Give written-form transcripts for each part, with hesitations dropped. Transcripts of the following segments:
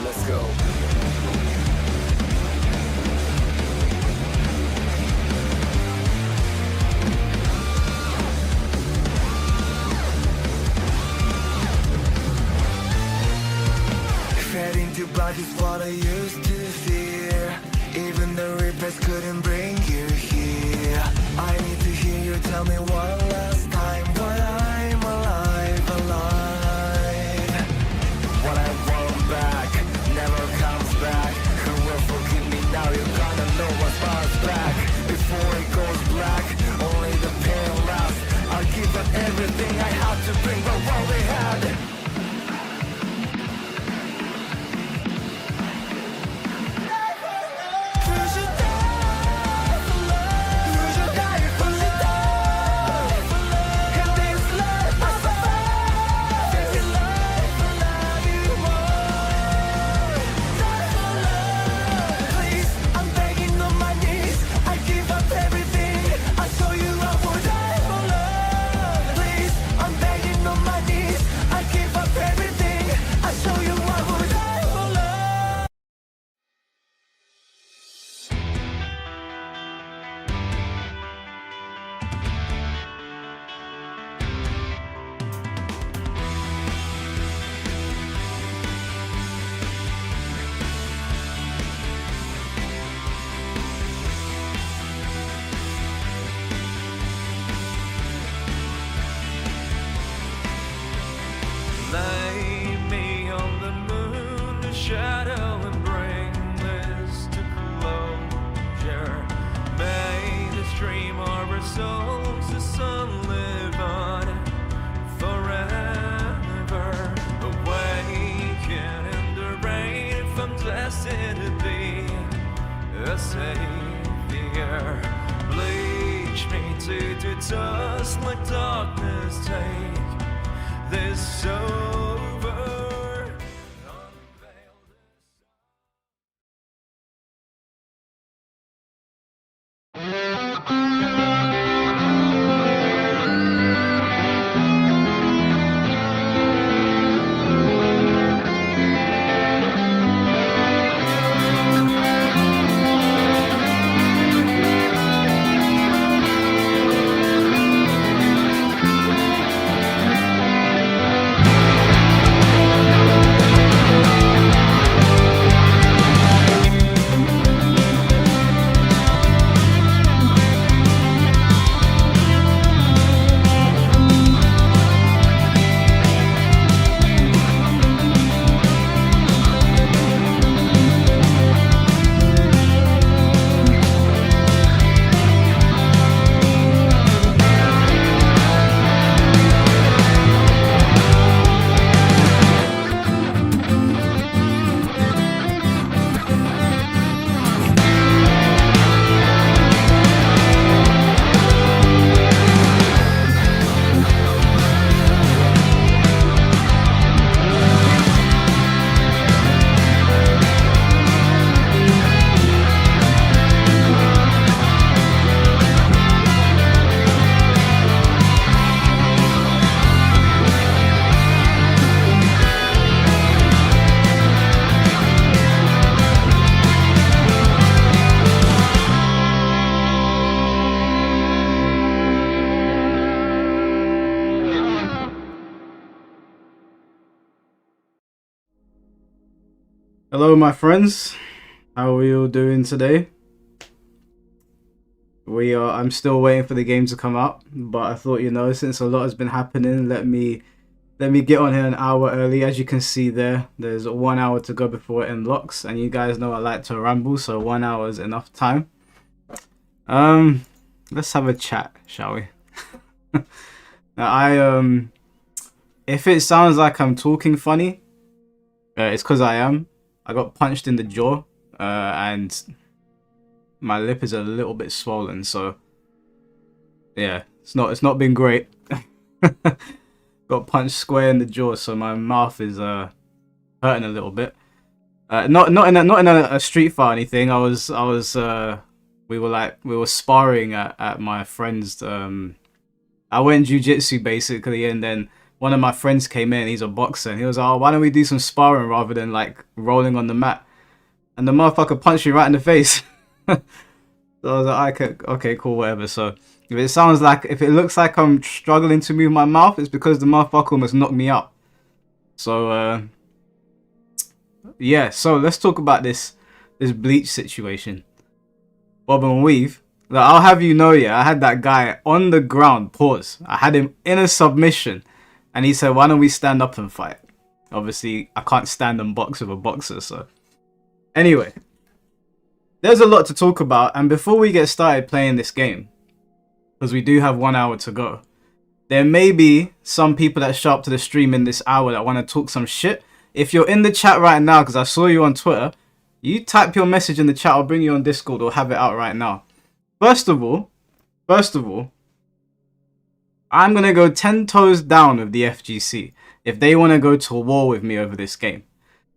let's go. Fed into blood is what I used to fear. Even the reapers couldn't bring you here. I need to hear you tell me one last time why I'm alive, alive. What I want back never comes back. Who will forgive me now? You're gonna know what's fast back. Before it goes black, only the pain lasts. I'll give up everything I had to bring back what we had. Lay me on the moon, the shadow, and bring this to closure. May this dream of our souls, the sun live on forever. Awaken in the rain if I'm destined to be a savior. Bleach me to dust like darkness, take this over. Unveil Hello my friends, how are you all doing today? I'm still waiting for the game to come out, but I thought, you know, since a lot has been happening, let me get on here an hour early. As you can see there's 1 hour to go before it unlocks, and you guys know I like to ramble, so 1 hour is enough time. Let's have a chat, shall we? Now if it sounds like I'm talking funny, it's because I am. I got punched in the jaw, and my lip is a little bit swollen, so yeah, it's not been great. Got punched square in the jaw, so my mouth is hurting a little bit. Not in a street fight or anything. We were sparring at my friend's. I went jiu-jitsu basically, and then one of my friends came in, he's a boxer, and he was like, oh, why don't we do some sparring rather than like rolling on the mat? And the motherfucker punched me right in the face. So I was like, okay, cool, whatever. So if it looks like I'm struggling to move my mouth, it's because the motherfucker almost knocked me out. So yeah, so let's talk about this Bleach situation. Bob and Weave. Like, I'll have you know, yeah, I had that guy on the ground, pause. I had him in a submission, and he said, why don't we stand up and fight? Obviously, I can't stand and box with a boxer, so. Anyway, there's a lot to talk about, and before we get started playing this game, because we do have 1 hour to go, there may be some people that show up to the stream in this hour that want to talk some shit. If you're in the chat right now, because I saw you on Twitter, you type your message in the chat, I'll bring you on Discord, or have it out right now. First of all, I'm going to go 10 toes down with the FGC if they want to go to war with me over this game.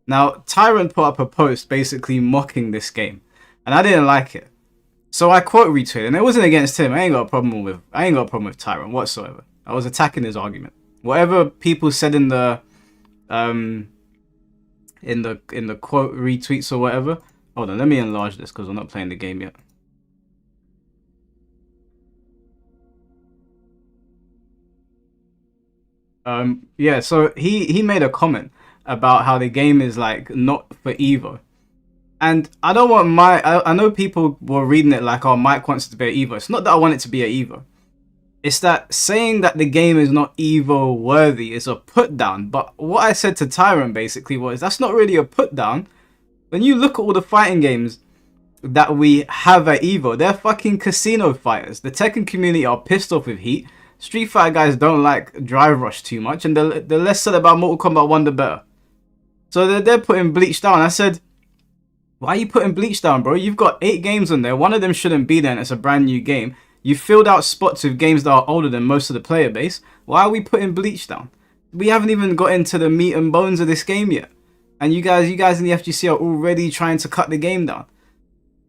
Now, Tyrant put up a post basically mocking this game, and I didn't like it. So I quote retweeted, and it wasn't against him. I ain't got a problem with Tyrant whatsoever. I was attacking his argument. Whatever people said in the quote retweets or whatever. Hold on, let me enlarge this because I'm not playing the game yet. Yeah, so he made a comment about how the game is like not for Evo. And I don't want I know people were reading it like, oh, Mike wants it to be an Evo. It's not that I want it to be an Evo. It's that saying that the game is not Evo worthy is a put down. But what I said to Tyrant basically was, that's not really a put down. When you look at all the fighting games that we have at Evo, they're fucking casino fighters. The Tekken community are pissed off with Heat. Street Fighter guys don't like Drive Rush too much, and the less said about Mortal Kombat 1, the better. So they're putting Bleach down. I said, why are you putting Bleach down, bro? You've got 8 games on there. One of them shouldn't be there, and it's a brand new game. You filled out spots with games that are older than most of the player base. Why are we putting Bleach down? We haven't even got into the meat and bones of this game yet. And you guys in the FGC are already trying to cut the game down.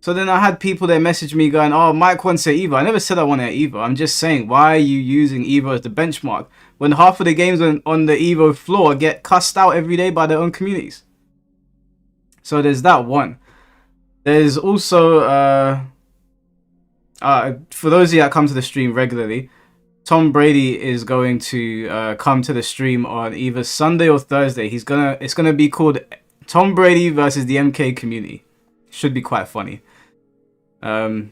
So then I had people that messaged me going, oh, Mike wants an Evo. I never said I want an Evo. I'm just saying, why are you using Evo as the benchmark when half of the games on the Evo floor get cussed out every day by their own communities? So there's that one. There's also, for those of you that come to the stream regularly, Tom Brady is going to come to the stream on either Sunday or Thursday. It's gonna be called Tom Brady versus the MK community. Should be quite funny. No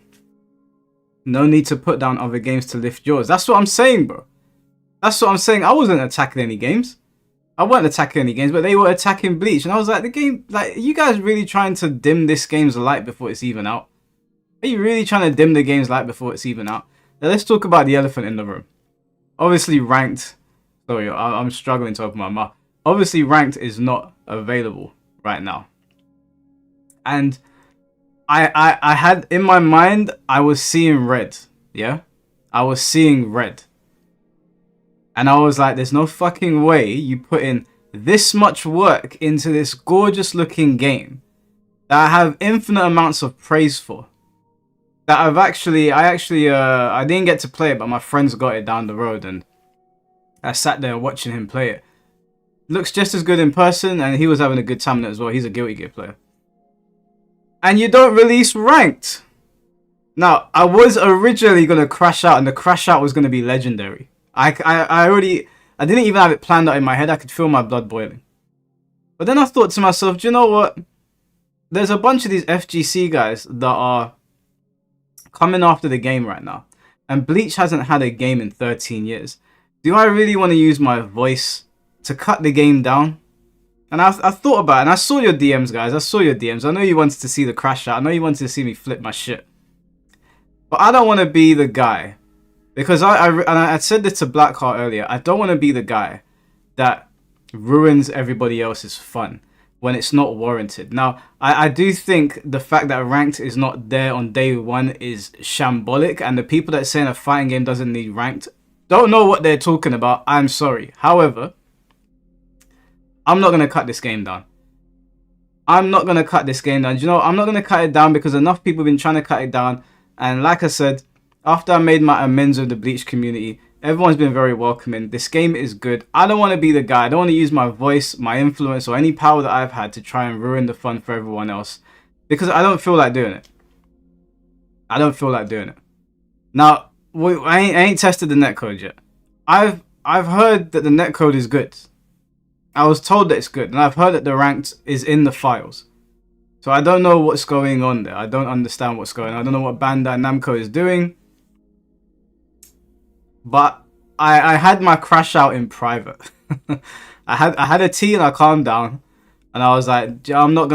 need to put down other games to lift yours. That's what I'm saying, bro. That's what I'm saying. I wasn't attacking any games. I wasn't attacking any games, but they were attacking Bleach. And I was like, the game, like, are you guys really trying to dim this game's light before it's even out? Are you really trying to dim the game's light before it's even out? Now, let's talk about the elephant in the room. Obviously, ranked. Sorry, I'm struggling to open my mouth. Obviously, ranked is not available right now. And I had, in my mind, I was seeing red. Yeah? I was seeing red. And I was like, there's no fucking way you put in this much work into this gorgeous looking game that I have infinite amounts of praise for. That I didn't get to play it, but my friends got it down the road, and I sat there watching him play it. Looks just as good in person, and he was having a good time in it as well. He's a Guilty Gear player. And you don't release ranked. Now, I was originally going to crash out, and the crash out was going to be legendary. I didn't even have it planned out in my head. I could feel my blood boiling. But then I thought to myself, do you know what? There's a bunch of these FGC guys that are coming after the game right now. And Bleach hasn't had a game in 13 years. Do I really want to use my voice to cut the game down? And I thought about it, and I saw your DMs, guys. I saw your DMs. I know you wanted to see the crash out. I know you wanted to see me flip my shit. But I don't want to be the guy. Because I said this to Blackheart earlier. I don't want to be the guy that ruins everybody else's fun when it's not warranted. Now, I do think the fact that ranked is not there on day one is shambolic. And the people that saying a fighting game doesn't need ranked don't know what they're talking about. I'm sorry. However, I'm not going to cut this game down. I'm not going to cut this game down. Do you know, I'm not going to cut it down because enough people have been trying to cut it down. And like I said, after I made my amends with the Bleach community, Everyone's been very welcoming. This game is good. I don't want to be the guy. I don't want to use my voice, my influence, or any power that I've had to try and ruin the fun for everyone else. Because I don't feel like doing it. I don't feel like doing it. Now, I ain't tested the netcode yet. I've heard that the netcode is good. I was told that it's good. And I've heard that the ranked is in the files. So I don't know what's going on there. I don't understand what's going on. I don't know what Bandai Namco is doing. But I had my crash out in private. I had a tea and I calmed down. And I was like, I'm not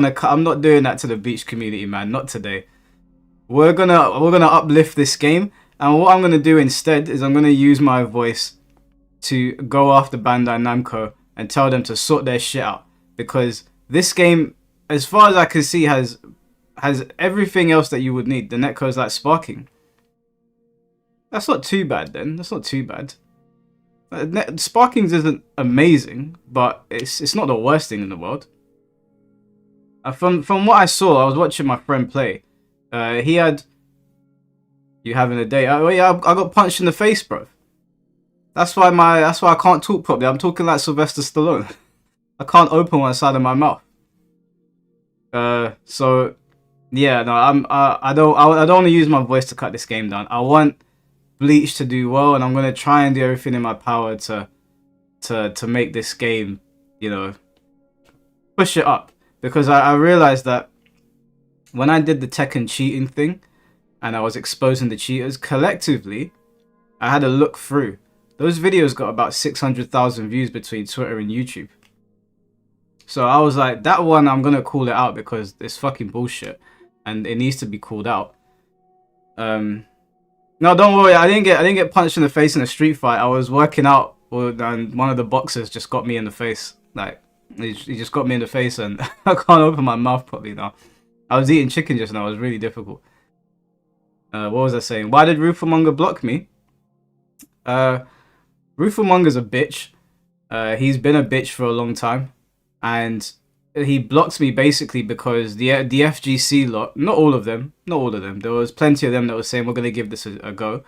doing that to the Bleach community, man. Not today. We're gonna uplift this game. And what I'm gonna do instead is I'm gonna use my voice to go after Bandai Namco and tell them to sort their shit out. Because this game, as far as I can see, has everything else that you would need. The netcode's like sparking. That's not too bad then. That's not too bad. Sparkings isn't amazing, but it's not the worst thing in the world. From what I saw, I was watching my friend play. He had... You having a day? Oh yeah, I got punched in the face, bro. That's why I can't talk properly. I'm talking like Sylvester Stallone. I can't open one side of my mouth. So yeah, no, I don't want to use my voice to cut this game down. I want Bleach to do well, and I'm gonna try and do everything in my power to make this game, you know, push it up. Because I realized that when I did the Tekken cheating thing, and I was exposing the cheaters, collectively, I had a look through. Those videos got about 600,000 views between Twitter and YouTube. So I was like, that one, I'm going to call it out because it's fucking bullshit. And it needs to be called out. No, don't worry. I didn't get punched in the face in a street fight. I was working out and one of the boxers just got me in the face. Like, he just got me in the face and I can't open my mouth properly now. I was eating chicken just now. It was really difficult. What was I saying? Why did Rufamonger block me? Rufamonger's a bitch. He's been a bitch for a long time. And he blocked me basically because the FGC lot, not all of them. There was plenty of them that were saying, we're going to give this a go.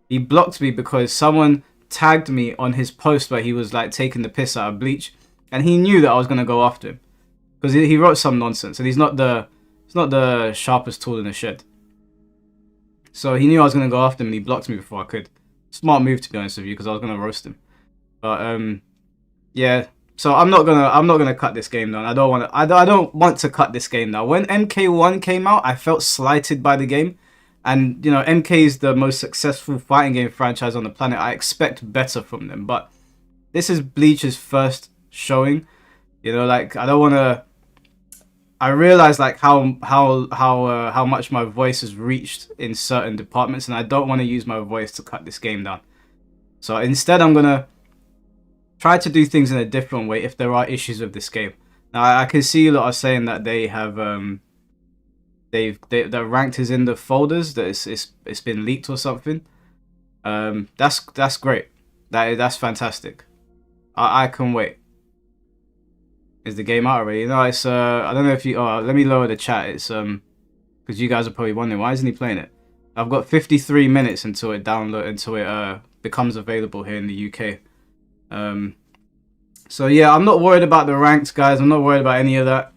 He blocked me because someone tagged me on his post where he was like taking the piss out of Bleach. And he knew that I was going to go after him. Because he wrote some nonsense. And he's not the sharpest tool in the shed. So he knew I was going to go after him and he blocked me before I could. Smart move, to be honest with you, because I was going to roast him. But yeah, so I'm not gonna cut this game down. I don't want to cut this game down. When MK1 came out, I felt slighted by the game. And you know, MK is the most successful fighting game franchise on the planet. I expect better from them, but this is Bleach's first showing. You know, like I don't want to. I realize like how much my voice has reached in certain departments, and I don't want to use my voice to cut this game down. So instead, I'm gonna try to do things in a different way if there are issues with this game. Now I can see a lot of saying that they have the ranked is in the folders, that it's been leaked or something. That's great. That's fantastic. I can wait. Is the game out already? No, it's I don't know if you. Oh, let me lower the chat. It's because you guys are probably wondering why isn't he playing it. I've got 53 minutes until it becomes available here in the UK. So yeah, I'm not worried about the ranked, guys. I'm not worried about any of that.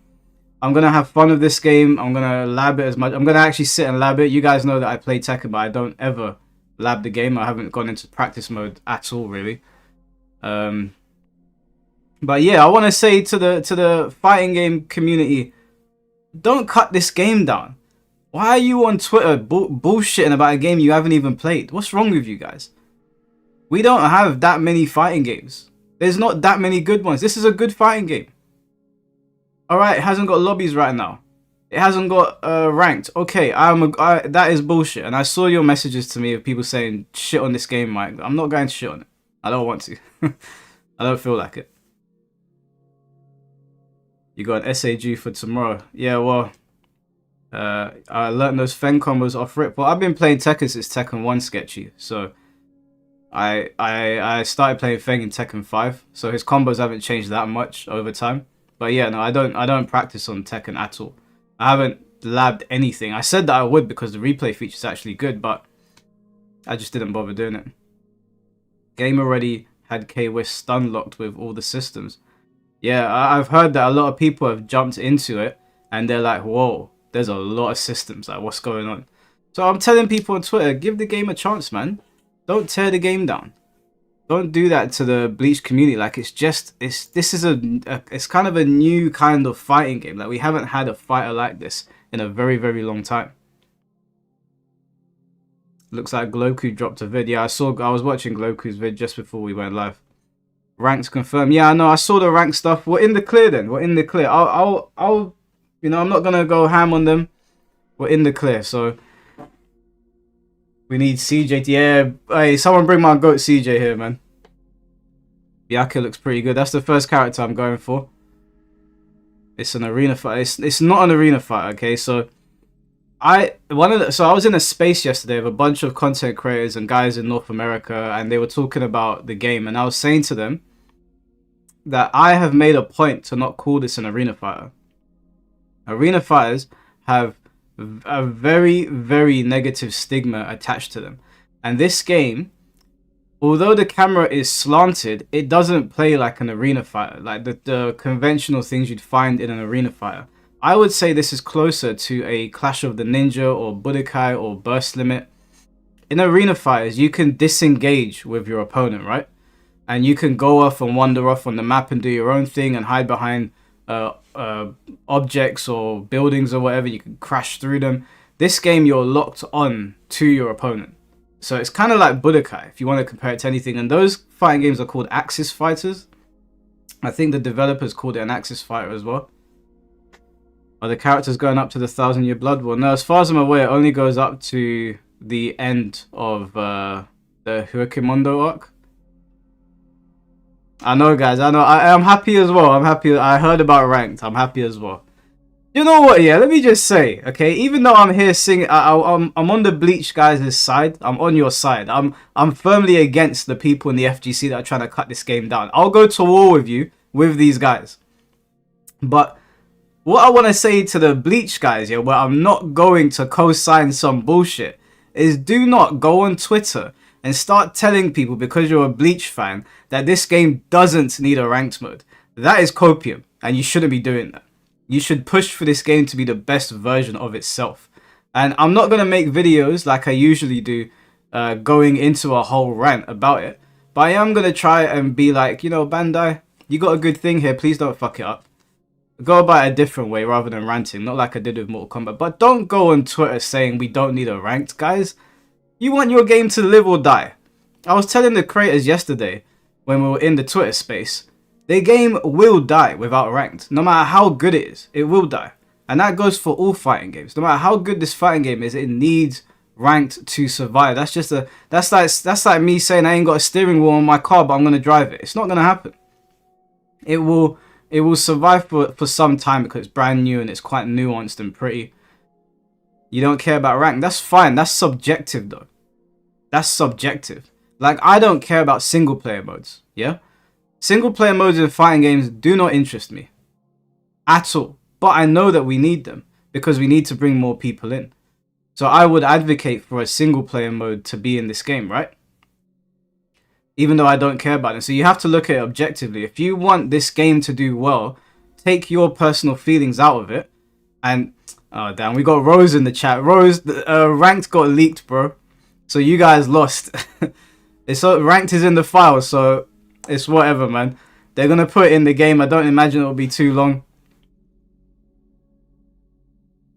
I'm gonna have fun with this game. I'm gonna lab it as much. I'm gonna actually sit and lab it. You guys know that I play Tekken, but I don't ever lab the game. I haven't gone into practice mode at all, really. But yeah, I want to say to the fighting game community, don't cut this game down. Why are you on Twitter bullshitting about a game you haven't even played? What's wrong with you guys? We don't have that many fighting games. There's not that many good ones. This is a good fighting game. Alright, it hasn't got lobbies right now. It hasn't got ranked. Okay, that is bullshit. And I saw your messages to me of people saying shit on this game, Mike. I'm not going to shit on it. I don't want to. I don't feel like it. You got an SAG for tomorrow. Yeah, well, I learned those Feng combos off rip. Well, I've been playing Tekken since Tekken 1 sketchy, so I started playing Feng in Tekken 5, so his combos haven't changed that much over time. But yeah, no, I don't practice on Tekken at all. I haven't labbed anything. I said that I would because the replay feature is actually good, but I just didn't bother doing it. Game already had K-Wish stun locked with all the systems. Yeah, I've heard that a lot of people have jumped into it and they're like, whoa, there's a lot of systems. Like, what's going on? So I'm telling people on Twitter, give the game a chance, man. Don't tear the game down. Don't do that to the Bleach community. Like, this is it's kind of a new kind of fighting game. Like, we haven't had a fighter like this in a very, very long time. Looks like Gloku dropped a vid. Yeah, I was watching Gloku's vid just before we went live. Ranks confirmed. Yeah, I know. I saw the rank stuff. We're in the clear then. We're in the clear. I'll you know, I'm not gonna go ham on them. We're in the clear. So we need CJ to, yeah. Hey, someone bring my goat CJ here, man. Yaka looks pretty good. That's the first character I'm going for. It's an arena fight. It's not an arena fight, okay? So I was in a space yesterday with a bunch of content creators and guys in North America, and they were talking about the game, and I was saying to them that I have made a point to not call this an arena fighter. Arena fighters have a very, very negative stigma attached to them. And this game, although the camera is slanted, it doesn't play like an arena fighter, like the conventional things you'd find in an arena fighter. I would say this is closer to a Clash of the Ninja or Budokai or Burst Limit. In arena fighters, you can disengage with your opponent, right? And you can go off and wander off on the map and do your own thing and hide behind objects or buildings or whatever. You can crash through them. This game, you're locked on to your opponent. So it's kind of like Budokai, if you want to compare it to anything. And those fighting games are called Axis Fighters. I think the developers called it an Axis Fighter as well. Are the characters going up to the 1,000-year Blood War? No, as far as I'm aware, it only goes up to the end of the Huakimondo arc. I know, guys. I know. I'm happy as well. I'm happy. I heard about ranked. I'm happy as well. You know what? Yeah, let me just say, okay. Even though I'm here singing, I'm on the Bleach guys' side. I'm on your side. I'm firmly against the people in the FGC that are trying to cut this game down. I'll go to war with you with these guys. But what I want to say to the Bleach guys, yeah, where I'm not going to co-sign some bullshit, is do not go on Twitter and start telling people because you're a Bleach fan that this game doesn't need a ranked mode. That is copium, and you shouldn't be doing that. You should push for this game to be the best version of itself. And I'm not going to make videos like I usually do, going into a whole rant about it. But I am going to try and be like, you know, Bandai, you got a good thing here, please don't fuck it up. Go about it a different way rather than ranting, not like I did with Mortal Kombat. But don't go on Twitter saying we don't need a ranked, guys. You want your game to live or die. I was telling the creators yesterday when we were in the Twitter space, the game will die without ranked. No matter how good it is, it will die. And that goes for all fighting games. No matter how good this fighting game is, it needs ranked to survive. That's like me saying I ain't got a steering wheel on my car, but I'm gonna drive it. It's not gonna happen. It will survive for some time because it's brand new and it's quite nuanced and pretty. You don't care about rank. That's fine. That's subjective though. That's subjective. Like, I don't care about single player modes. Yeah? Single player modes in fighting games do not interest me. At all. But I know that we need them because we need to bring more people in. So I would advocate for a single player mode to be in this game, right? Even though I don't care about it. So you have to look at it objectively. If you want this game to do well, take your personal feelings out of it. And, oh damn, we got Rose in the chat. Rose, ranked got leaked, bro. So you guys lost. It's ranked is in the file, so it's whatever, man. They're going to put it in the game. I don't imagine it'll be too long.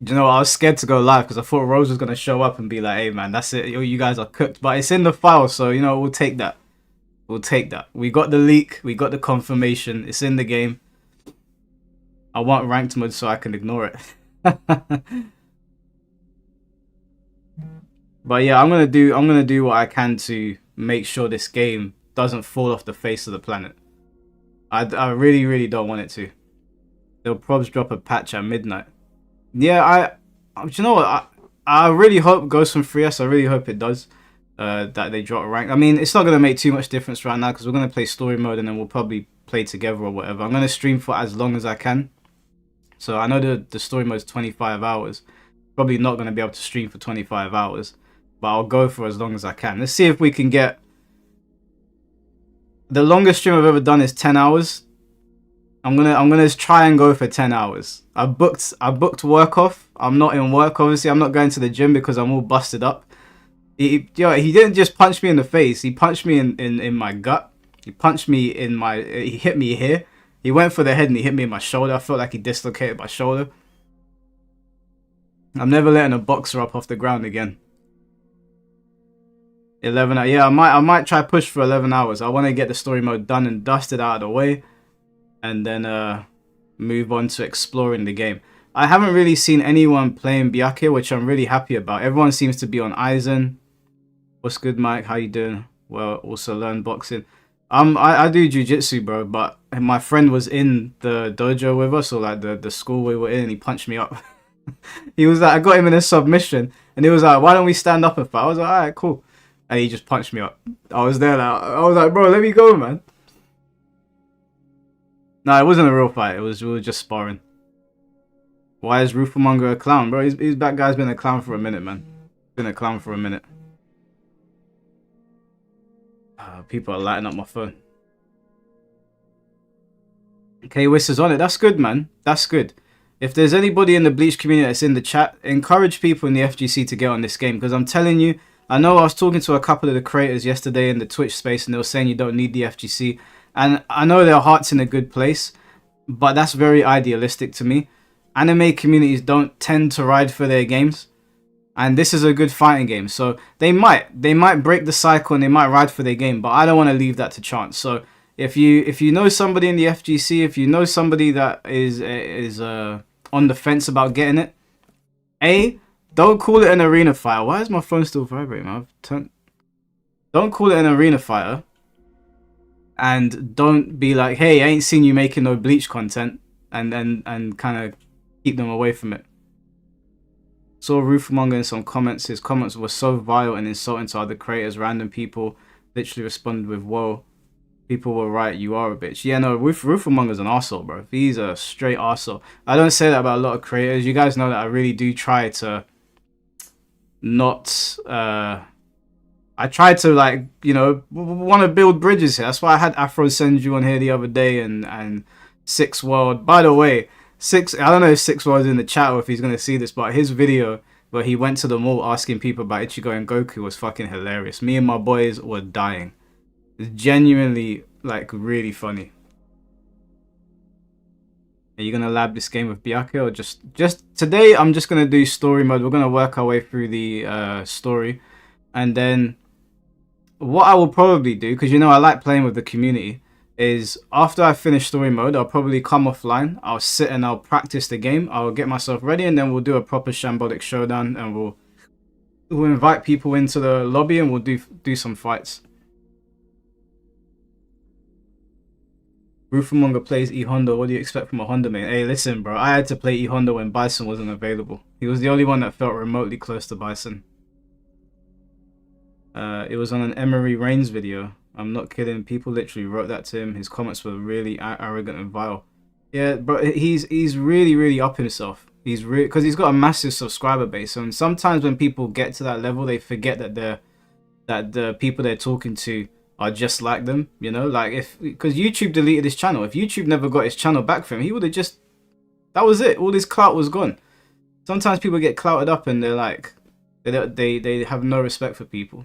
You know, I was scared to go live because I thought Rose was going to show up and be like, hey, man, that's it. You guys are cooked. But it's in the file, so, you know, we'll take that. We'll take that. We got the leak. We got the confirmation. It's in the game. I want ranked mode so I can ignore it. But yeah, I'm gonna do what I can to make sure this game doesn't fall off the face of the planet. I really, really don't want it to. They'll probably drop a patch at midnight. Yeah, you know what? I really hope it goes from 3S. I really hope it does. That they drop rank. I mean, it's not going to make too much difference right now because we're going to play story mode and then we'll probably play together or whatever. I'm going to stream for as long as I can. So I know the story mode is 25 hours. Probably not going to be able to stream for 25 hours. But I'll go for as long as I can. Let's see if we can get The longest stream I've ever done is 10 hours. I'm gonna try and go for 10 hours. I booked work off. I'm not in work, obviously. I'm not going to the gym because I'm all busted up. He didn't just punch me in the face. He punched me in my gut. He punched me in my... He hit me here. He went for the head and he hit me in my shoulder. I felt like he dislocated my shoulder. I'm never letting a boxer up off the ground again. 11 hours. Yeah, I might try push for 11 hours. I want to get the story mode done and dusted out of the way. And then move on to exploring the game. I haven't really seen anyone playing Byakuya, which I'm really happy about. Everyone seems to be on Aizen. What's good, Mike? How you doing? Well, also learn boxing. I do jiu-jitsu, bro, but my friend was in the dojo with us, or like the school we were in, and he punched me up. He was like, I got him in a submission, and he was like, why don't we stand up and fight? I was like, alright, cool. And he just punched me up. I was there, like, I was like, bro, let me go, man. No, it wasn't a real fight. We were just sparring. Why is Roofermonger a clown, bro? That guy's been a clown for a minute, man. Been a clown for a minute. People are lighting up my phone. Okay, Whistler's on it. That's good, man. That's good. If there's anybody in the Bleach community that's in the chat, encourage people in the FGC to get on this game. Because I'm telling you, I know I was talking to a couple of the creators yesterday in the Twitch space, and they were saying you don't need the FGC. And I know their heart's in a good place, but that's very idealistic to me. Anime communities don't tend to ride for their games. And this is a good fighting game. So they might break the cycle and they might ride for their game, but I don't want to leave that to chance. So if you know somebody in the FGC, if you know somebody that is on the fence about getting it, don't call it an arena fighter. Why is my phone still vibrating? Don't call it an arena fighter. And don't be like, hey, I ain't seen you making no Bleach content, and kind of keep them away from it. Saw Roofermonger in some comments. His comments were so vile and insulting to other creators. Random people literally responded with, whoa, people were right, you are a bitch. Yeah, no, Roofermonger's an arsehole, bro. He's a straight arsehole. I don't say that about a lot of creators. You guys know that I really do try to not... I tried to, like, you know, want to build bridges here. That's why I had Afro Senju on here the other day and Six World. By the way, I don't know if Six World's in the chat or if he's going to see this, but his video where he went to the mall asking people about Ichigo and Goku was fucking hilarious. Me and my boys were dying. It's genuinely, like, really funny. Are you going to lab this game with Byakuya or just today I'm just going to do story mode. We're going to work our way through the story. And then what I will probably do, because you know I like playing with the community, is after I finish story mode, I'll probably come offline. I'll sit and I'll practice the game. I'll get myself ready, and then we'll do a proper Shambolic Showdown, and we'll invite people into the lobby, and we'll do some fights. Roofermonger plays E Honda. What do you expect from a Honda main? Hey, listen, bro. I had to play E Honda when Bison wasn't available. He was the only one that felt remotely close to Bison. It was on an Emery Reigns video. I'm not kidding. People literally wrote that to him. His comments were really arrogant and vile. Yeah, but he's really up himself. He's really, because he's got a massive subscriber base. And sometimes when people get to that level, they forget that the people they're talking to are just like them. You know, like because YouTube deleted his channel. If YouTube never got his channel back for him, he would have just, that was it. All his clout was gone. Sometimes people get clouted up and they're like, they have no respect for people.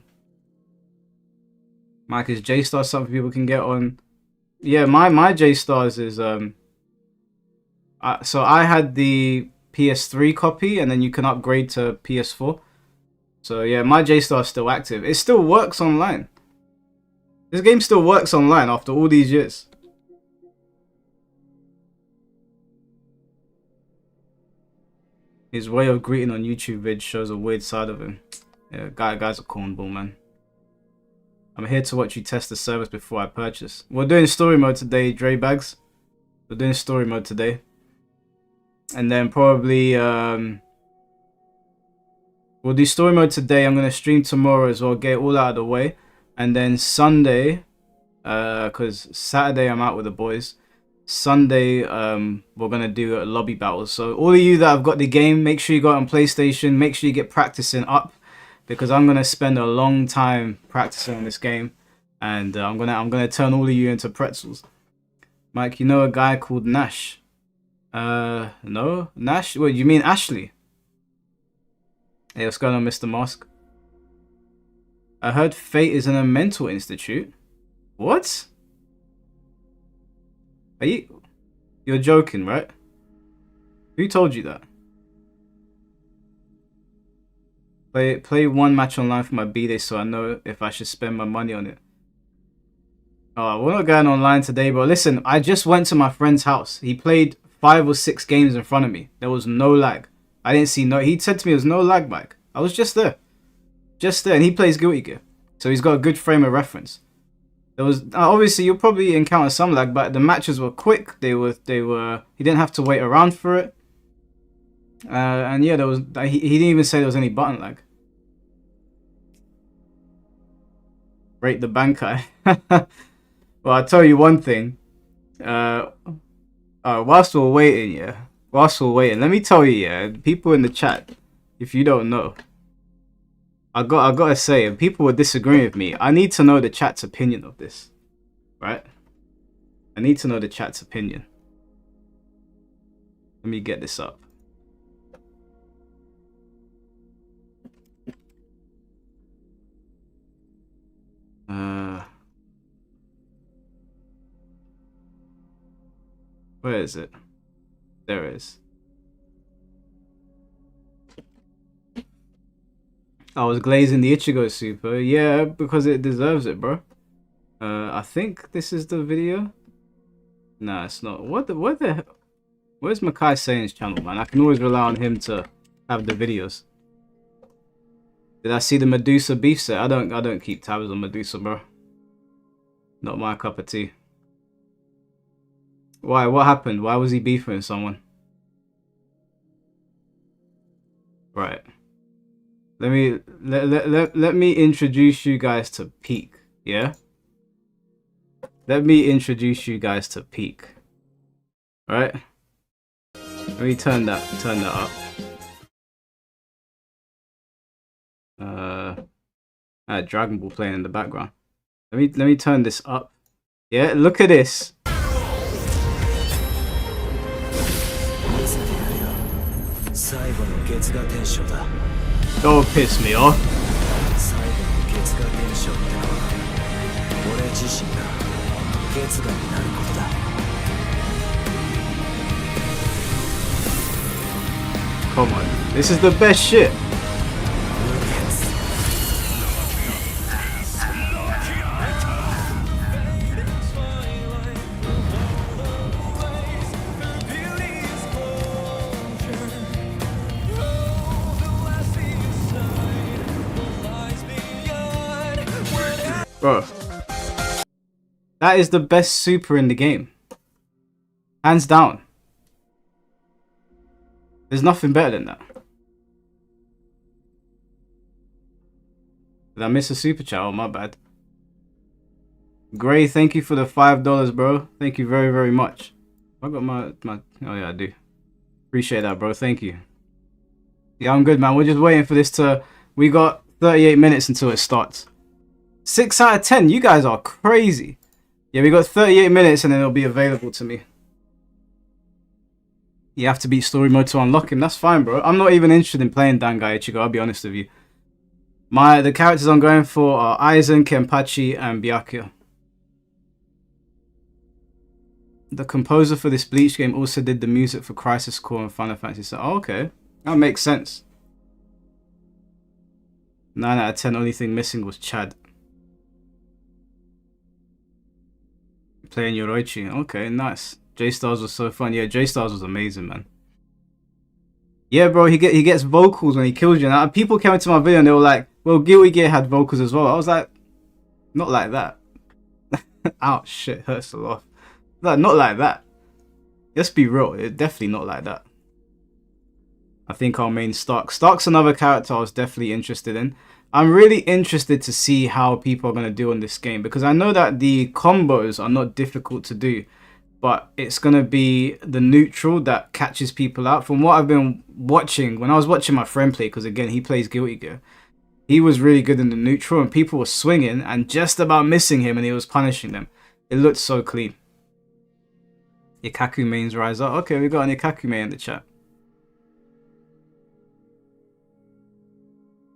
Mike, is J-Star something people can get on? Yeah, my J-Stars is so I had the PS3 copy, and then you can upgrade to PS4. So yeah, my J-Star is still active. It still works online. This game still works online after all these years. His way of greeting on YouTube vids shows a weird side of him. Yeah, guy's a cornball, man. I'm here to watch you test the service before I purchase. We're doing story mode today, Dre Bags. We're doing story mode today. And then probably, we'll do story mode today. I'm going to stream tomorrow as well, get it all out of the way. And then Sunday, because Saturday I'm out with the boys. Sunday, we're going to do a lobby battle. So all of you that have got the game, make sure you go on PlayStation. Make sure you get practicing up. Because I'm going to spend a long time practicing on this game. and I'm gonna turn all of you into pretzels. Mike, you know a guy called Nash? No, Nash. What you mean, Ashley? Hey, what's going on, Mr. Mask? I heard Fate is in a mental institute. What? Are you? You're joking, right? Who told you that? Play one match online for my B-Day so I know if I should spend my money on it. Oh, we're not going online today, bro. Listen, I just went to my friend's house. He played 5 or 6 games in front of me. There was no lag. I didn't see no... He said to me there was no lag, Mike. I was just there. Just there. And he plays Guilty Gear. So he's got a good frame of reference. There was... obviously, you'll probably encounter some lag, but the matches were quick. They were... He didn't have to wait around for it. And yeah, there was... He didn't even say there was any button lag. Rate the Bankai. Well, I'll tell you one thing. Whilst we're waiting, yeah. Whilst we're waiting, let me tell you, yeah. People in the chat, if you don't know, I gotta say, if people were disagreeing with me, I need to know the chat's opinion of this, right? I need to know the chat's opinion. Let me get this up. Where is it? There it is. I was glazing the Ichigo Super. Yeah, because it deserves it, bro. I think this is the video. Nah, it's not. What the where's Makai Sayan's channel, man? I can always rely on him to have the videos. Did I see the Medusa beef set? I don't keep tabs on Medusa, bro. Not my cup of tea. Why? What happened? Why was he beefing with someone? Right. Let me introduce you guys to Peak. Yeah. Let me introduce you guys to Peak. Right. Let me turn that up. I had Dragon Ball playing in the background. Let me turn this up. Yeah, look at this. Don't piss me off. Come on, this is the best shit. Bro, that is the best super in the game. Hands down. There's nothing better than that. Did I miss a super chat? Oh, my bad. Gray, thank you for the $5, bro. Thank you very, very much. I got my... Oh, yeah, I do. Appreciate that, bro. Thank you. Yeah, I'm good, man. We're just waiting for this to... We got 38 minutes until it starts. 6 out of 10. You guys are crazy. Yeah, we got 38 minutes and then it'll be available to me. You have to beat story mode to unlock him. That's fine, bro. I'm not even interested in playing Dangai Ichigo, I'll be honest with you. The characters I'm going for are Aizen, Kenpachi, and Byakuya. The composer for this Bleach game also did the music for Crisis Core and Final Fantasy. So, oh, okay. That makes sense. 9 out of 10. Only thing missing was Chad. Playing Yoroichi. Okay, nice. J-Stars was so fun. Yeah, J-Stars was amazing, man. Yeah, bro, he gets vocals when he kills you. And people came into my video and they were like, well, Guilty Gear had vocals as well. I was like, not like that. Ouch, shit, hurts a lot. Like, not like that. Let's be real, it's definitely not like that. I think I'll main Stark. Stark's another character I was definitely interested in. I'm really interested to see how people are going to do on this game, because I know that the combos are not difficult to do, but it's going to be the neutral that catches people out. From what I've been watching, when I was watching my friend play, because again, he plays Guilty Gear, He was really good in the neutral, and people were swinging and just about missing him, and he was punishing them. It looked so clean. Ikaku mains rise up. Okay, we got an Ikaku main in the chat.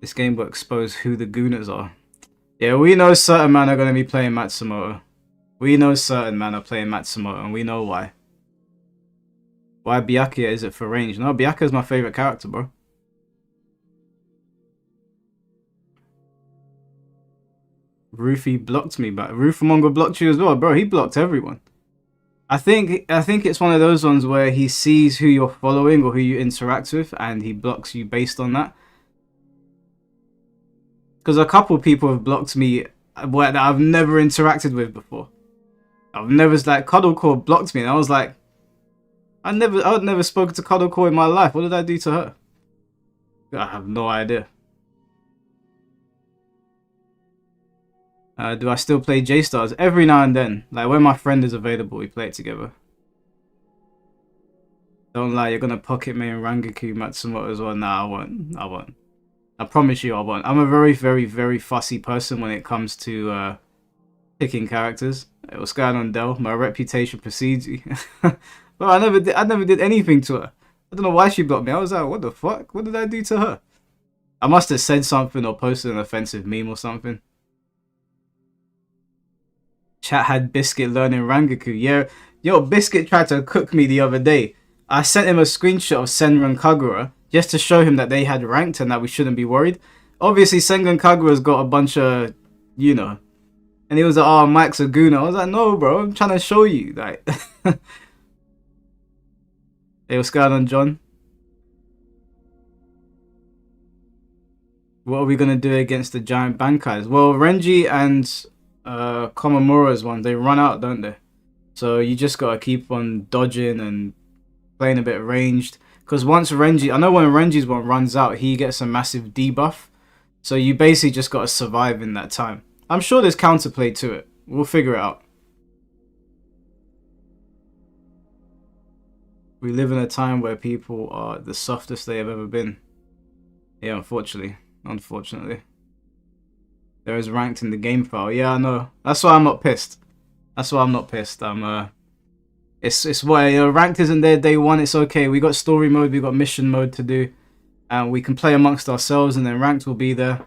This game will expose who the Gooners are. Yeah, we know certain men are going to be playing Matsumoto. We know certain men are playing Matsumoto, and we know why. Why Byakuya is it for range? No, Byakuya is my favorite character, bro. Rufy blocked me, but Rufamongo blocked you as well, bro. He blocked everyone. I think it's one of those ones where he sees who you're following or who you interact with, and he blocks you based on that. Because a couple people have blocked me that I've never interacted with before. I've never, like, Cuddlecore blocked me, and I was like, I'd never spoken to Cuddlecore in my life. What did I do to her? I have no idea. Do I still play J-Stars? Every now and then. Like, when my friend is available, we play it together. Don't lie, you're gonna pocket main Rangaku Matsumoto as well. Nah, I won't. I promise you I won't. I'm a very, very, very fussy person when it comes to picking characters. What's going on, Del? My reputation precedes you. Well, I never did anything to her. I don't know why she blocked me. I was like, what the fuck? What did I do to her? I must have said something or posted an offensive meme or something. Chat had Biscuit learning Rangaku. Yeah, yo, Biscuit tried to cook me the other day. I sent him a screenshot of Senran Kagura just to show him that they had ranked and that we shouldn't be worried. Obviously, Senran Kagura's got a bunch of, you know. And he was like, oh, Mike's a gooner. I was like, no, bro, I'm trying to show you. Like, hey, what's going on, John? What are we going to do against the giant Bankais? Well, Renji and Komamura's one, they run out, don't they? So you just got to keep on dodging and playing a bit ranged. Because once Renji, I know when Renji's one runs out, he gets a massive debuff. So you basically just got to survive in that time. I'm sure there's counterplay to it. We'll figure it out. We live in a time where people are the softest they have ever been. Yeah, unfortunately. There is ranked in the game file. Yeah, I know. That's why I'm not pissed. It's why, you know, ranked isn't there day one. It's okay. We got story mode. We got mission mode to do. And we can play amongst ourselves, and then ranked will be there.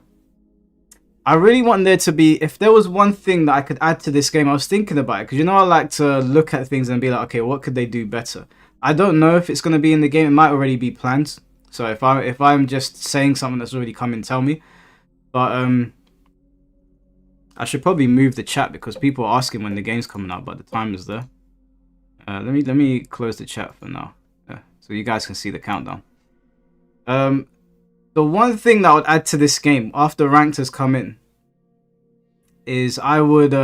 I really want there to be, if there was one thing that I could add to this game, I was thinking about it. Because, you know, I like to look at things and be like, okay, what could they do better? I don't know if it's going to be in the game. It might already be planned. So if I'm just saying something that's already come in, tell me. But I should probably move the chat because people are asking when the game's coming out, but the time is there. Let me close the chat for now, so you guys can see the countdown. The one thing that I would add to this game after ranked has come in is I'd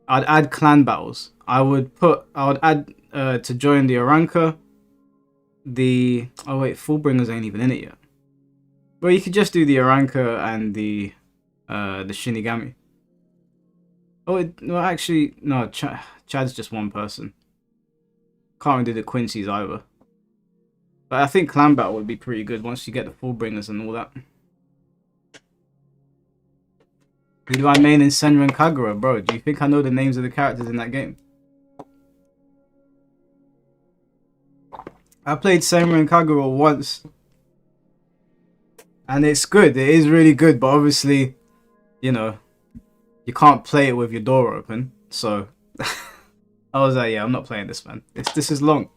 add clan battles. I would add to join the Aranka. Oh wait, Fullbringers ain't even in it yet. Well, you could just do the Aranka and the Shinigami. Oh, no, actually, no. Chad's just one person. Can't really do the Quincy's either. But I think clan battle would be pretty good once you get the Fullbringers and all that. Who do I main in Senran Kagura, bro? Do you think I know the names of the characters in that game? I played Senran Kagura once. And it's good. It is really good. But obviously, you know, you can't play it with your door open. So, I was like, yeah, I'm not playing this, man. This is long.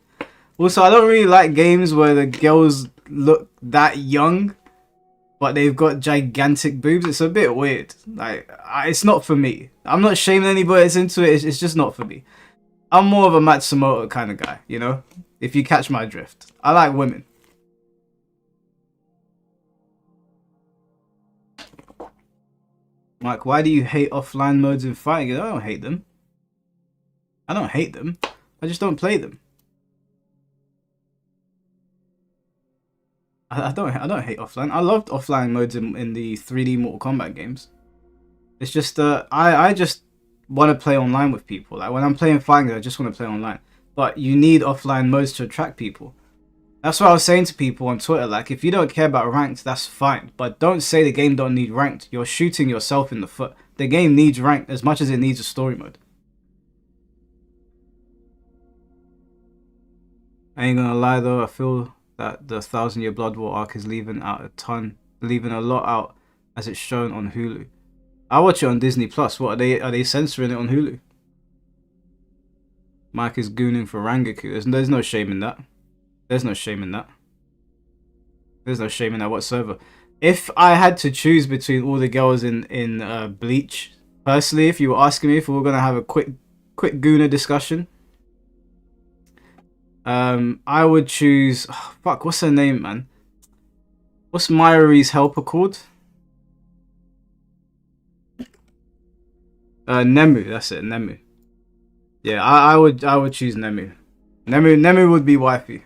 Also, I don't really like games where the girls look that young, but they've got gigantic boobs. It's a bit weird. Like, it's not for me. I'm not shaming anybody that's into it. It's just not for me. I'm more of a Matsumoto kind of guy, you know? If you catch my drift. I like women. Mike, why do you hate offline modes in fighting? I don't hate them. I don't hate them. I just don't play them. I don't hate offline. I loved offline modes in the 3D Mortal Kombat games. It's just I just want to play online with people. Like when I'm playing fighting, I just want to play online. But you need offline modes to attract people. That's what I was saying to people on Twitter. Like, if you don't care about ranked, that's fine. But don't say the game don't need ranked. You're shooting yourself in the foot. The game needs ranked as much as it needs a story mode. I ain't gonna lie though, I feel that the 1,000-Year Blood War arc is leaving a lot out as it's shown on Hulu. I watch it on Disney Plus. What are they censoring it on Hulu? Mike is gooning for Rangaku. There's no shame in that. There's no shame in that. There's no shame in that whatsoever. If I had to choose between all the girls in Bleach, personally, if you were asking me if we were gonna have a quick gooner discussion, I would choose. Oh, fuck, what's her name, man? What's Mayuri's helper called? Nemu. That's it, Nemu. Yeah, I would choose Nemu. Nemu would be wifey.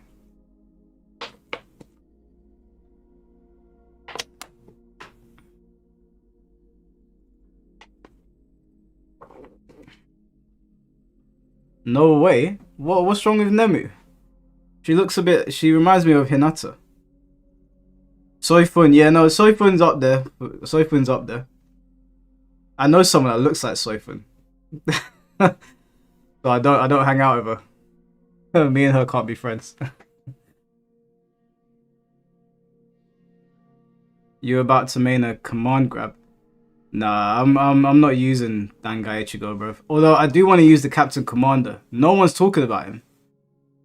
No way. What's wrong with Nemu? She reminds me of Hinata. Soifun, yeah, no, Soifun's up there. Soifun's up there. I know someone that looks like Soifun. So I don't hang out with her. Me and her can't be friends. You're about to main a command grab. Nah, I'm not using Dangai Ichigo, bro. Although I do want to use the Captain Commander. No one's talking about him.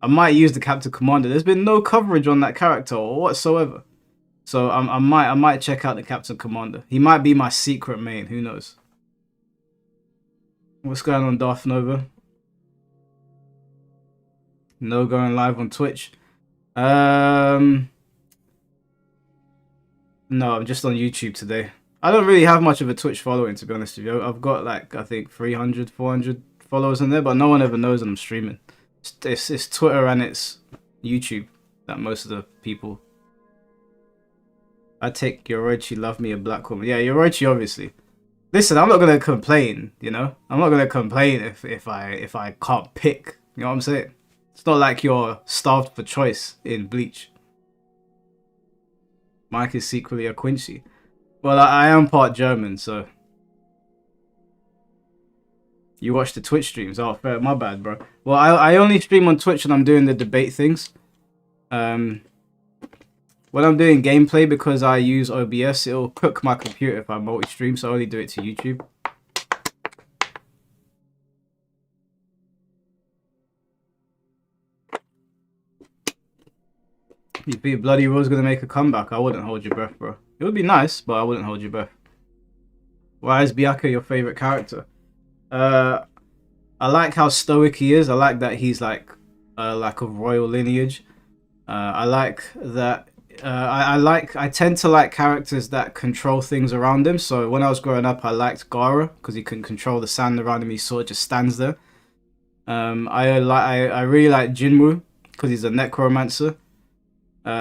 I might use the Captain Commander. There's been no coverage on that character or whatsoever. So I might check out the Captain Commander. He might be my secret main. Who knows? What's going on, Darth Nova? No going live on Twitch. No, I'm just on YouTube today. I don't really have much of a Twitch following, to be honest with you. I've got like, I think 300, 400 followers on there, but no one ever knows that I'm streaming. It's Twitter and it's YouTube that most of the people. I take Yoroichi, love me a black woman. Yeah, Yoroichi, obviously. Listen, I'm not gonna complain, you know? I'm not gonna complain if I can't pick. You know what I'm saying? It's not like you're starved for choice in Bleach. Mike is secretly a Quincy. Well, I am part German, so... You watch the Twitch streams? Oh, fair. My bad, bro. Well, I only stream on Twitch when I'm doing the debate things. When I'm doing gameplay, because I use OBS, it'll cook my computer if I multi-stream, so I only do it to YouTube. You think Bloody Rose gonna make a comeback? I wouldn't hold your breath, bro. It would be nice, but I wouldn't hold your breath. Why is Byakuya your favorite character? I like how stoic he is. I like that he's like of royal lineage. I like that. I tend to like characters that control things around him. So when I was growing up, I liked Gaara because he can control the sand around him. He sort of just stands there. I really like Jinmu because he's a necromancer.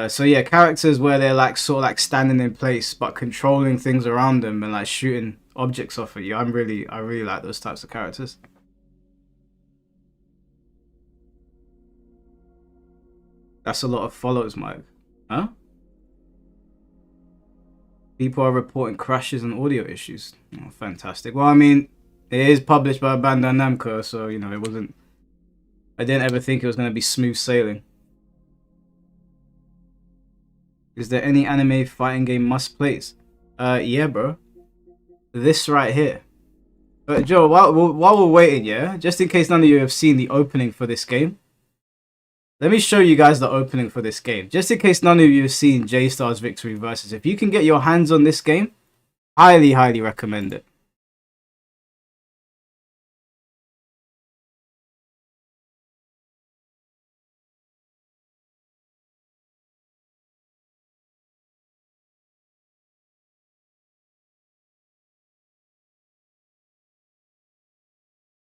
So yeah, characters where they're like sort of like standing in place but controlling things around them and like shooting objects off at you. I really like those types of characters. That's a lot of follows, Mike. Huh? People are reporting crashes and audio issues. Oh, fantastic. Well, I mean, it is published by Bandai Namco, so you know it wasn't. I didn't ever think it was going to be smooth sailing. Is there any anime fighting game must plays? Yeah, bro. This right here. Joe, while we're waiting, yeah, just in case none of you have seen the opening for this game, let me show you guys the opening for this game. Just in case none of you have seen J-Star's Victory Versus. If you can get your hands on this game, highly, highly recommend it.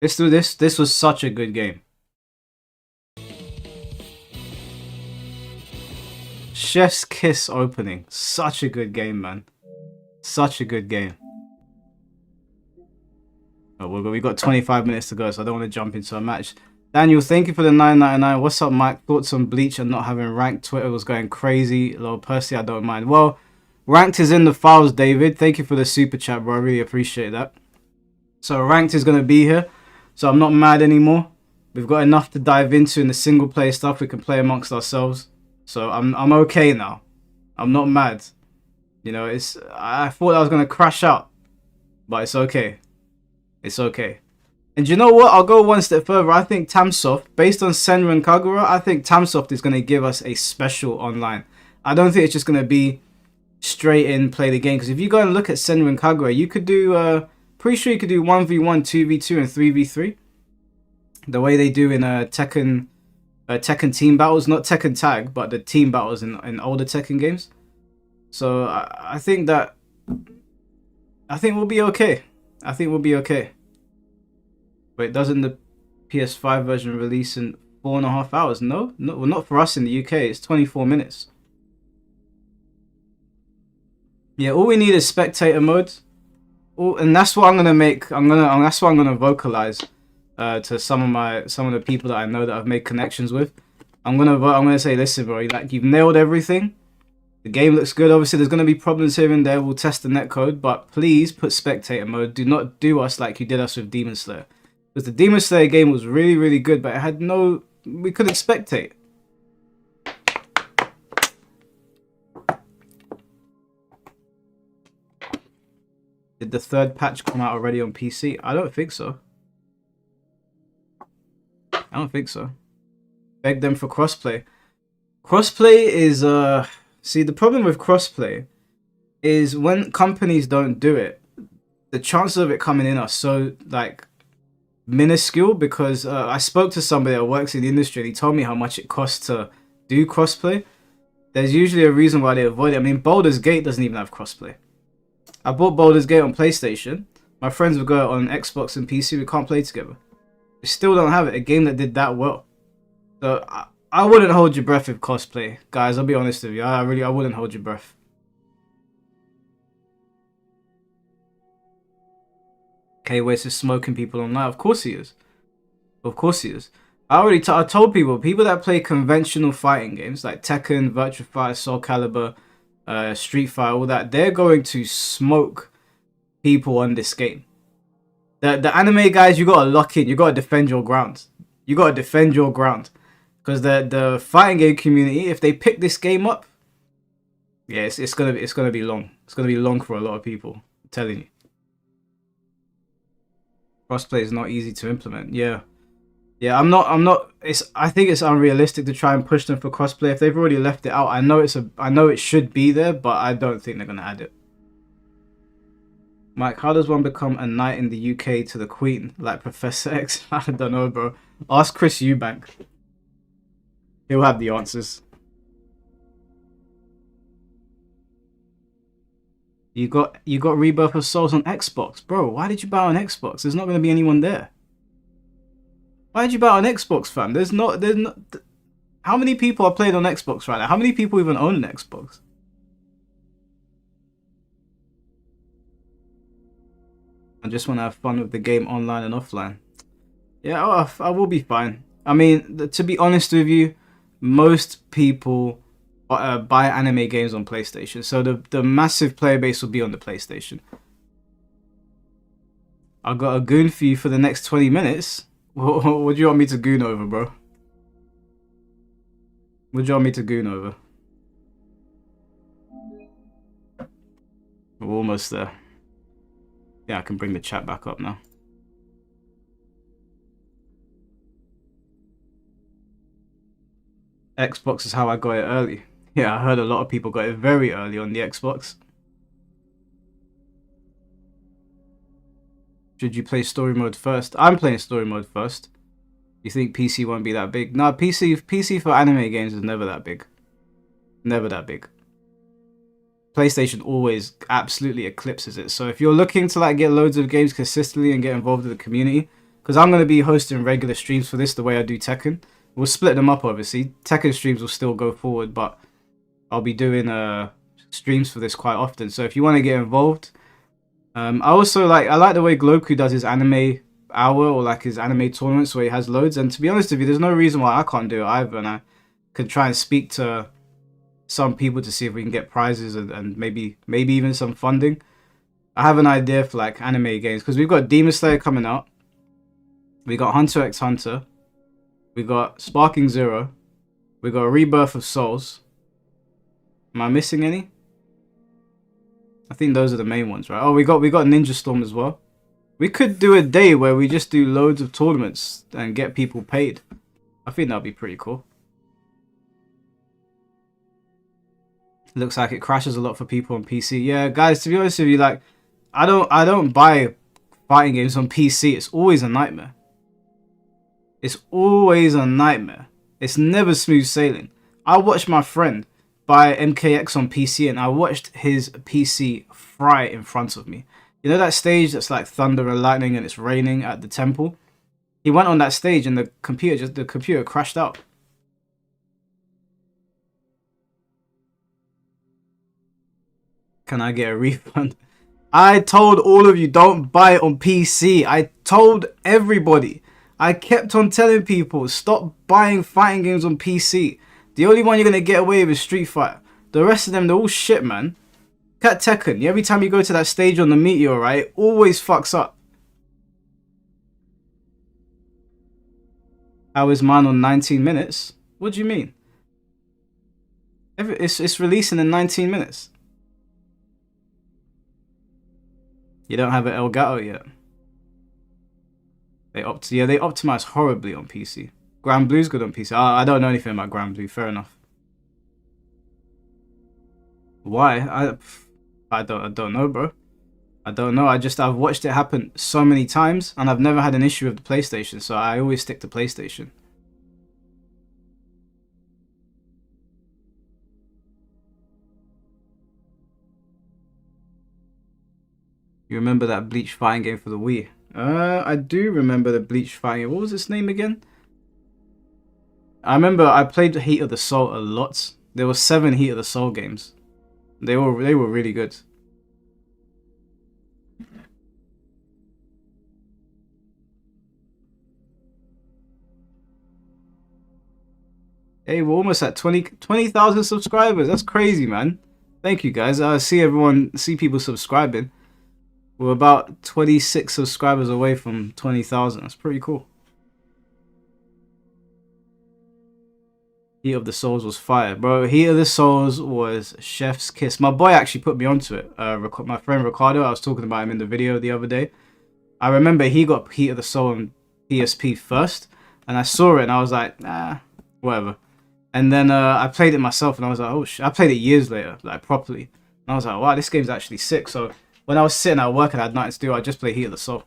This was such a good game. Chef's Kiss opening. Such a good game, man. Such a good game. Oh, we got 25 minutes to go, so I don't want to jump into a match. Daniel, thank you for the 9.99. What's up, Mike? Thoughts on Bleach and not having ranked? Twitter was going crazy. Lord, personally, I don't mind. Well, ranked is in the files, David. Thank you for the super chat, bro. I really appreciate that. So ranked is going to be here. So I'm not mad anymore. We've got enough to dive into in the single player stuff. We can play amongst ourselves. So I'm okay now. I'm not mad. You know, I thought I was going to crash out. But it's okay. It's okay. And you know what? I'll go one step further. I think Tamsoft, based on Senran and Kagura, I think Tamsoft is going to give us a special online. I don't think it's just going to be straight in, play the game. Because if you go and look at Senran and Kagura, you could do, pretty sure you could do 1v1, 2v2, and 3v3. The way they do in Tekken team battles. Not Tekken Tag, but the team battles in older Tekken games. So I think we'll be okay. I think we'll be okay. Wait, doesn't the PS5 version release in 4.5 hours? No, well, not for us in the UK. It's 24 minutes. Yeah, all we need is spectator mode. And that's what I'm gonna make. That's what I'm gonna vocalize to some of the people that I know that I've made connections with. I'm gonna say, listen, bro, like, you've nailed everything. The game looks good. Obviously, there's gonna be problems here and there. We'll test the netcode, but please put spectator mode. Do not do us like you did us with Demon Slayer. Because the Demon Slayer game was really, really good, but it had we couldn't spectate. Did the third patch come out already on PC? I don't think so. I don't think so. Beg them for crossplay. Crossplay is see, the problem with crossplay is when companies don't do it, the chances of it coming in are so like minuscule, because I spoke to somebody that works in the industry and he told me how much it costs to do crossplay. There's usually a reason why they avoid it. I mean, Baldur's Gate doesn't even have crossplay. I bought Baldur's Gate on PlayStation. My friends would go on Xbox and PC. We can't play together. We still don't have it. A game that did that well. So I wouldn't hold your breath with crossplay, guys. I'll be honest with you. I wouldn't hold your breath. K-Waste is smoking people online. Of course he is. Of course he is. I told people that play conventional fighting games like Tekken, Virtua Fighter, Soul Calibur, Street Fighter, all that, they're going to smoke people on this game. The anime guys, you gotta lock in. You gotta defend your ground. You gotta defend your ground, because the fighting game community, if they pick this game up, yeah, it's gonna be long. It's gonna be long for a lot of people. I'm telling you. Crossplay is not easy to implement. Yeah. I'm not. I think it's unrealistic to try and push them for crossplay. If they've already left it out, I know it should be there, but I don't think they're gonna add it. Mike, how does one become a knight in the UK to the Queen, like Professor X? I don't know, bro. Ask Chris Eubank. He'll have the answers. You got Rebirth of Souls on Xbox, bro. Why did you buy on Xbox? There's not gonna be anyone there. Why did you buy on Xbox, fam? There's not. How many people are playing on Xbox right now? How many people even own an Xbox? I just want to have fun with the game online and offline. Yeah, I will be fine. I mean, to be honest with you, most people buy anime games on PlayStation, so the massive player base will be on the PlayStation. I got a goon for you for the next 20 minutes. What do you want me to goon over, bro? What do you want me to goon over? We're almost there. Yeah, I can bring the chat back up now. Xbox is how I got it early. Yeah, I heard a lot of people got it very early on the Xbox. Should you play story mode first? I'm playing story mode first. You think PC won't be that big? No, PC for anime games is never that big. Never that big. PlayStation always absolutely eclipses it. So if you're looking to like get loads of games consistently and get involved in the community, because I'm going to be hosting regular streams for this the way I do Tekken. We'll split them up, obviously. Tekken streams will still go forward, but I'll be doing streams for this quite often. So if you want to get involved, I like the way Globeku does his anime hour or like his anime tournaments where he has loads. And to be honest with you, there's no reason why I can't do it either. And I could try and speak to some people to see if we can get prizes and maybe even some funding. I have an idea for like anime games because we've got Demon Slayer coming out. We got Hunter x Hunter. We got Sparking Zero. We got Rebirth of Souls. Am I missing any? I think those are the main ones, right? Oh, we got Ninja Storm as well. We could do a day where we just do loads of tournaments and get people paid. I think that'd be pretty cool. Looks like it crashes a lot for people on PC. Yeah, guys, to be honest with you, like I don't buy fighting games on PC. It's always a nightmare. It's always a nightmare. It's never smooth sailing. I watched my friend buy MKX on PC and I watched his PC fry in front of me. You know that stage that's like thunder and lightning and it's raining at the temple? He went on that stage and the computer crashed out. Can I get a refund? I told all of you don't buy it on PC. I told everybody. I kept on telling people stop buying fighting games on PC. The only one you're gonna get away with is Street Fighter. The rest of them, they're all shit, man. Cat Tekken, every time you go to that stage on the Meteor, right, it always fucks up. How is mine on 19 minutes? What do you mean? It's releasing in 19 minutes. You don't have an Elgato yet. They optimize horribly on PC. Grand Blue's good on PC. I don't know anything about Grand Blue. Fair enough. Why? I don't know, bro. I don't know. I've watched it happen so many times, and I've never had an issue with the PlayStation. So I always stick to PlayStation. You remember that Bleach fighting game for the Wii? I do remember the Bleach fighting game. What was its name again? I remember I played Heat of the Soul a lot. There were 7 Heat of the Soul games. They were really good. Hey, we're almost at 20,000 subscribers. That's crazy, man. Thank you, guys. I see people subscribing. We're about 26 subscribers away from 20,000. That's pretty cool. Heat of the Souls was fire, bro. Heat of the Souls was chef's kiss. My boy actually put me onto it. My friend Ricardo, I was talking about him in the video the other day. I remember he got Heat of the Soul on PSP first, and I saw it and I was like, nah, whatever. And then I played it myself and I was like, oh shit. I played it years later, like properly. And I was like, wow, this game's actually sick. So when I was sitting at work and I had nothing to do, I just played Heat of the Soul.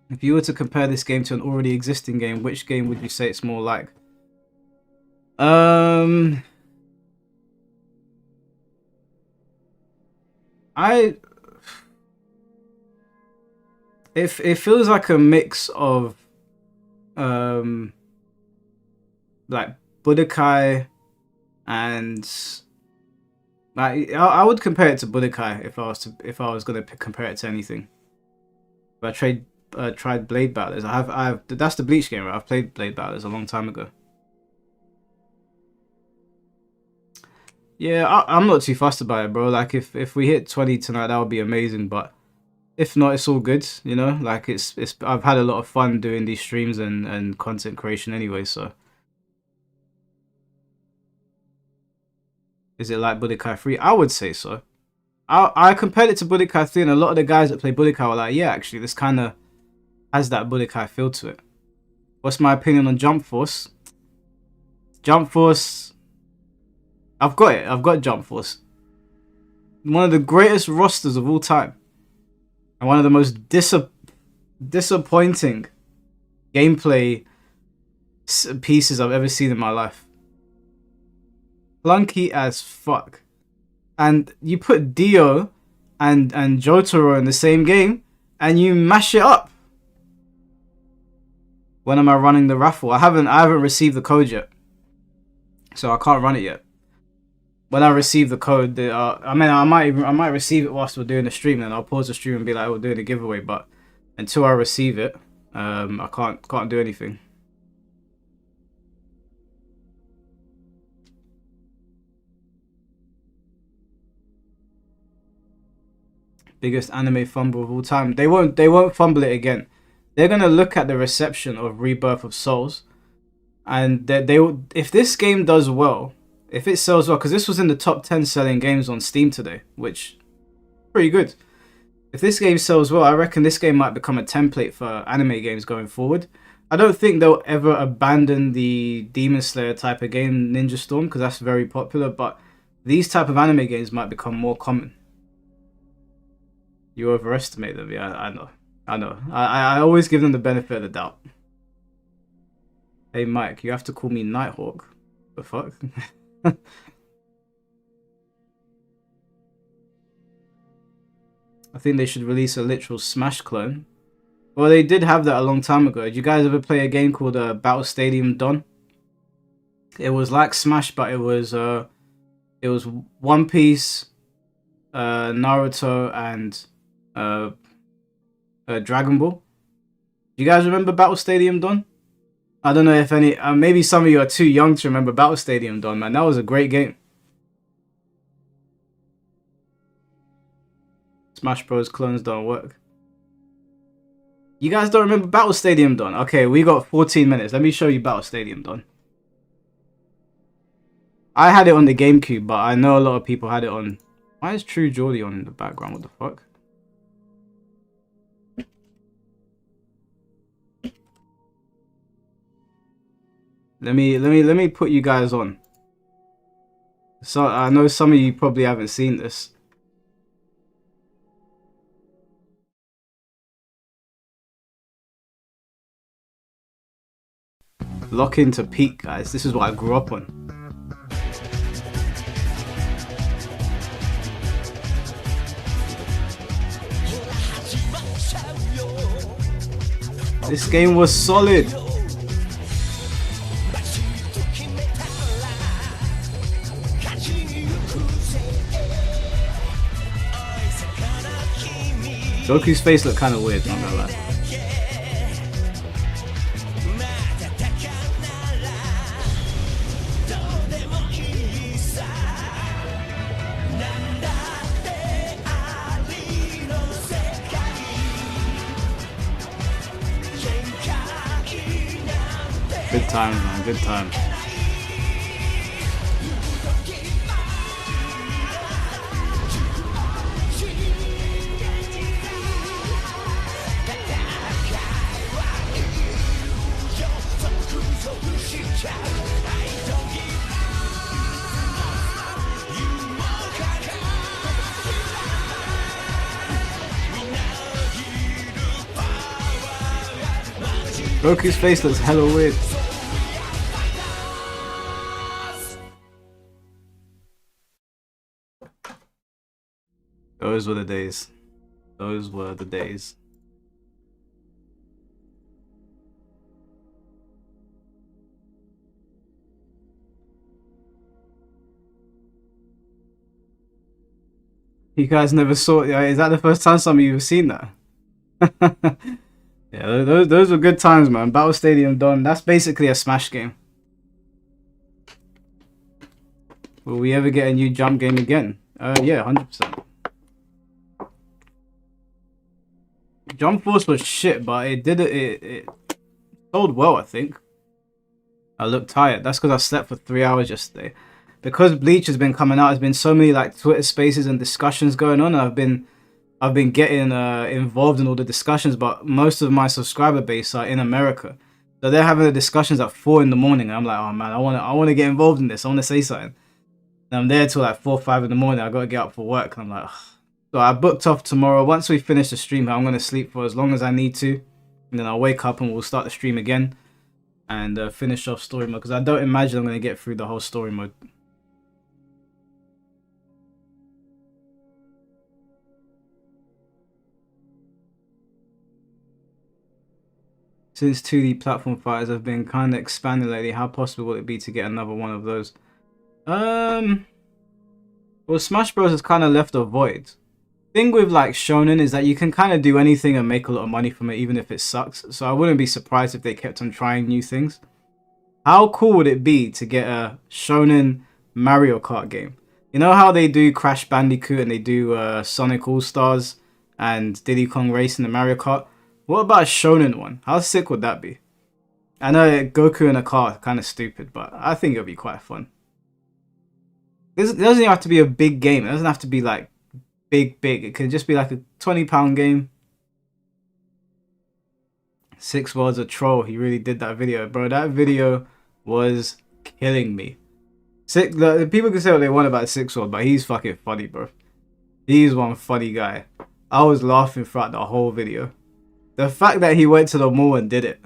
If you were to compare this game to an already existing game, which game would you say it's more like? It feels like a mix of like Budokai and like I would compare it to Budokai if I was gonna compare it to anything. But I tried Blade Battlers. That's the Bleach game, right? I've played Blade Battlers a long time ago. Yeah, I'm not too fussed about it, bro. Like if we hit 20 tonight, that would be amazing. But if not, it's all good, you know. Like I've had a lot of fun doing these streams and content creation anyway. So is it like Budokai 3? I would say so. I compared it to Budokai 3, and a lot of the guys that play Budokai were like, yeah, actually, this kind of has that Budokai feel to it. What's my opinion on Jump Force? Jump Force, I've got it. I've got Jump Force. One of the greatest rosters of all time. And one of the most disappointing gameplay pieces I've ever seen in my life. Clunky as fuck. And you put Dio and Jotaro in the same game and you mash it up. When am I running the raffle? I haven't received the code yet. So I can't run it yet. when I receive the code, I mean, I might receive it whilst we're doing the stream, and I'll pause the stream and be like, we're doing a giveaway. But until I receive it, I can't do anything. Biggest anime fumble of all time. They won't fumble it again. They're gonna look at the reception of Rebirth of Souls, and if this game does well, if it sells well, because this was in the top 10 selling games on Steam today, which pretty good. If this game sells well, I reckon this game might become a template for anime games going forward. I don't think they'll ever abandon the Demon Slayer type of game, Ninja Storm, because that's very popular. But these type of anime games might become more common. You overestimate them, yeah, I know. I always give them the benefit of the doubt. Hey Mike, you have to call me Nighthawk. The fuck? I think they should release a literal Smash clone. Well, they did have that a long time ago. Did you guys ever play a game called Battle Stadium Dawn? It was like Smash, but it was One Piece, Naruto, and Dragon Ball. Do you guys remember Battle Stadium Dawn? I don't know if any, maybe some of you are too young to remember Battle Stadium Dawn, man. That was a great game. Smash Bros. Clones don't work. You guys don't remember Battle Stadium Dawn? Okay, we got 14 minutes. Let me show you Battle Stadium Dawn. I had it on the GameCube, but I know a lot of people had it on... Why is True Geordie on in the background? What the fuck? Let me put you guys on. So I know some of you probably haven't seen this. Lock into peak, guys. This is what I grew up on. This game was solid. Goku's face looked kind of weird, not gonna lie. Good times, man, good times. Goku's face looks hella weird. Those were the days. Those were the days. You guys never saw it? Is that the first time some of you have seen that? Yeah, those were good times, man. Battle Stadium Dawn. That's basically a Smash game. Will we ever get a new jump game again? Yeah, 100%. Jump Force was shit, but it sold well, I think. I look tired. That's because I slept for 3 hours yesterday. Because Bleach has been coming out, there's been so many like Twitter spaces and discussions going on, and I've been getting involved in all the discussions, but most of my subscriber base are in America. So they're having the discussions at 4 in the morning. And I'm like, oh man, I wanna get involved in this. I wanna say something. And I'm there till like 4 or 5 in the morning. I gotta get up for work. And I'm like, ugh. So I booked off tomorrow. Once we finish the stream, I'm gonna sleep for as long as I need to. And then I'll wake up and we'll start the stream again. And finish off story mode. Because I don't imagine I'm gonna get through the whole story mode. Since 2D platform fighters have been kind of expanding lately, how possible will it be to get another one of those? Well, Smash Bros has kind of left a void. Thing with like shonen is that you can kind of do anything and make a lot of money from it, even if it sucks. So I wouldn't be surprised if they kept on trying new things. How cool would it be to get a shonen Mario Kart game? You know how they do Crash Bandicoot and they do Sonic All Stars and Diddy Kong Racing and Mario Kart? What about a shonen one? How sick would that be? I know Goku in a car, kind of stupid, but I think it'll be quite fun. It doesn't even have to be a big game. It doesn't have to be like big. It could just be like a £20 game. Six World's a troll. He really did that video, bro. That video was killing me. People can say what they want about Six World, but he's fucking funny, bro. He's one funny guy. I was laughing throughout the whole video. The fact that he went to the mall and did it.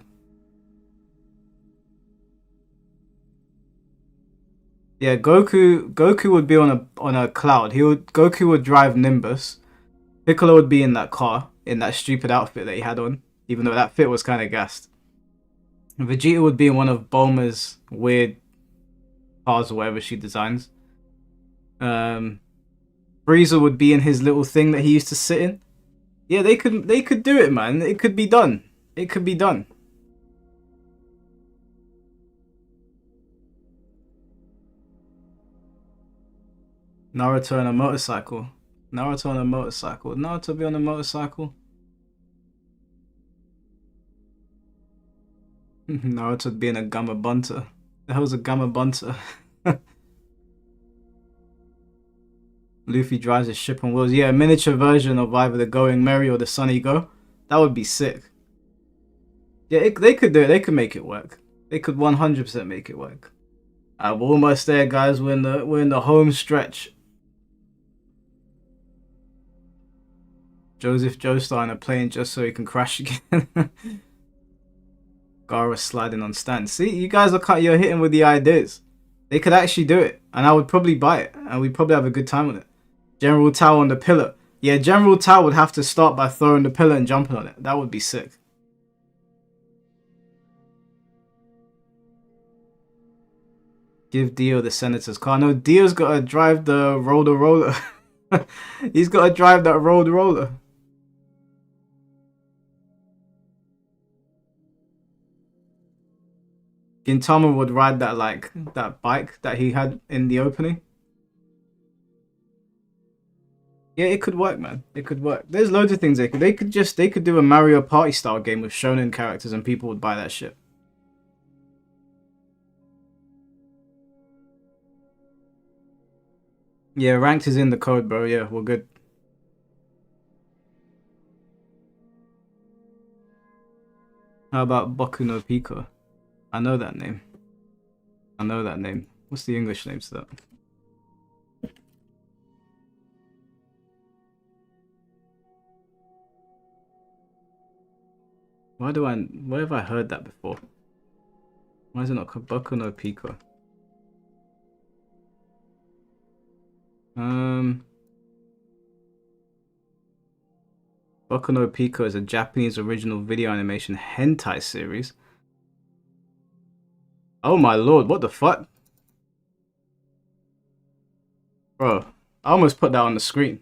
Yeah, Goku would be on a cloud. Goku would drive Nimbus. Piccolo would be in that car, in that stupid outfit that he had on, even though that fit was kind of gassed. Vegeta would be in one of Bulma's weird cars or whatever she designs. Frieza would be in his little thing that he used to sit in. Yeah, they could do it, man. It could be done. It could be done. Naruto on a motorcycle. Naruto on a motorcycle. Naruto be on a motorcycle. Naruto would be in a Gamma Bunter. The hell's a Gamma Bunter? Luffy drives a ship on wheels. Yeah, a miniature version of either the Going Merry or the Sunny Go. That would be sick. Yeah, they could do it. They could make it work. They could 100% make it work. We're almost there, guys. We're in the home stretch. Joseph Joestar in a plane just so he can crash again. Gaara sliding on stands. See, you guys you're hitting with the ideas. They could actually do it, and I would probably buy it, and we'd probably have a good time with it. General Tao on the pillar. Yeah, General Tao would have to start by throwing the pillar and jumping on it. That would be sick. Give Dio the Senator's car. No, Dio's got to drive the roller. He's got to drive that roller. Gintama would ride that bike that he had in the opening. Yeah, it could work, man. It could work. There's loads of things they could do a Mario Party style game with shonen characters and people would buy that shit. Yeah, ranked is in the code, bro. Yeah, we're good. How about Boku no Pico? I know that name. What's the English name to that? Where have I heard that before? Why is it not called Boku no Pico? Boku no Pico is a Japanese original video animation hentai series. Oh my lord, what the fuck? Bro, I almost put that on the screen.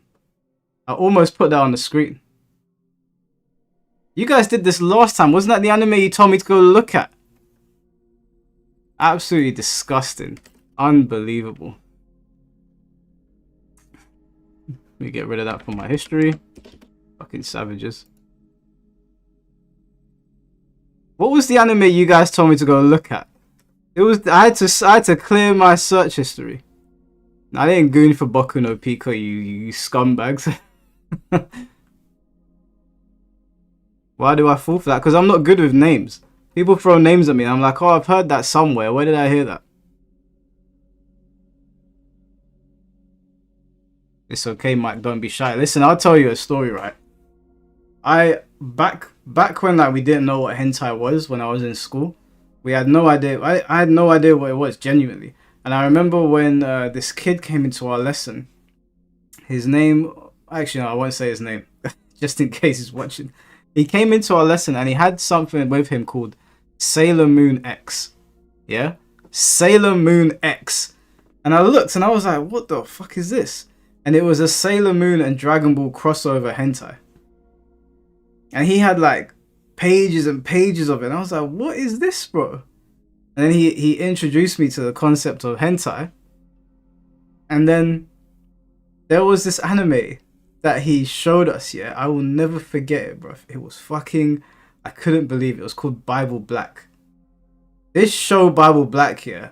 You guys did this last time. Wasn't that the anime you told me to go look at? Absolutely disgusting. Unbelievable. Let me get rid of that from my history. Fucking savages. What was the anime you guys told me to go look at? It was I had to clear my search history. I didn't goon for Boku no Pico, you scumbags. Why do I fall for that? Because I'm not good with names. People throw names at me and I'm like, oh, I've heard that somewhere. Where did I hear that? It's okay, Mike, don't be shy. Listen, I'll tell you a story, right? Back when we didn't know what hentai was when I was in school. We had no idea. I had no idea what it was, genuinely. And I remember when this kid came into our lesson. His name... Actually, no, I won't say his name. Just in case he's watching. He came into our lesson and he had something with him called Sailor Moon X. Yeah? Sailor Moon X. And I looked and I was like, what the fuck is this? And it was a Sailor Moon and Dragon Ball crossover hentai. And he had like pages and pages of it. And I was like, what is this, bro? And then he introduced me to the concept of hentai. And then there was this anime that he showed us, yeah. I will never forget it, bro. It was fucking... I couldn't believe it. It was called Bible Black. This show, Bible Black, yeah.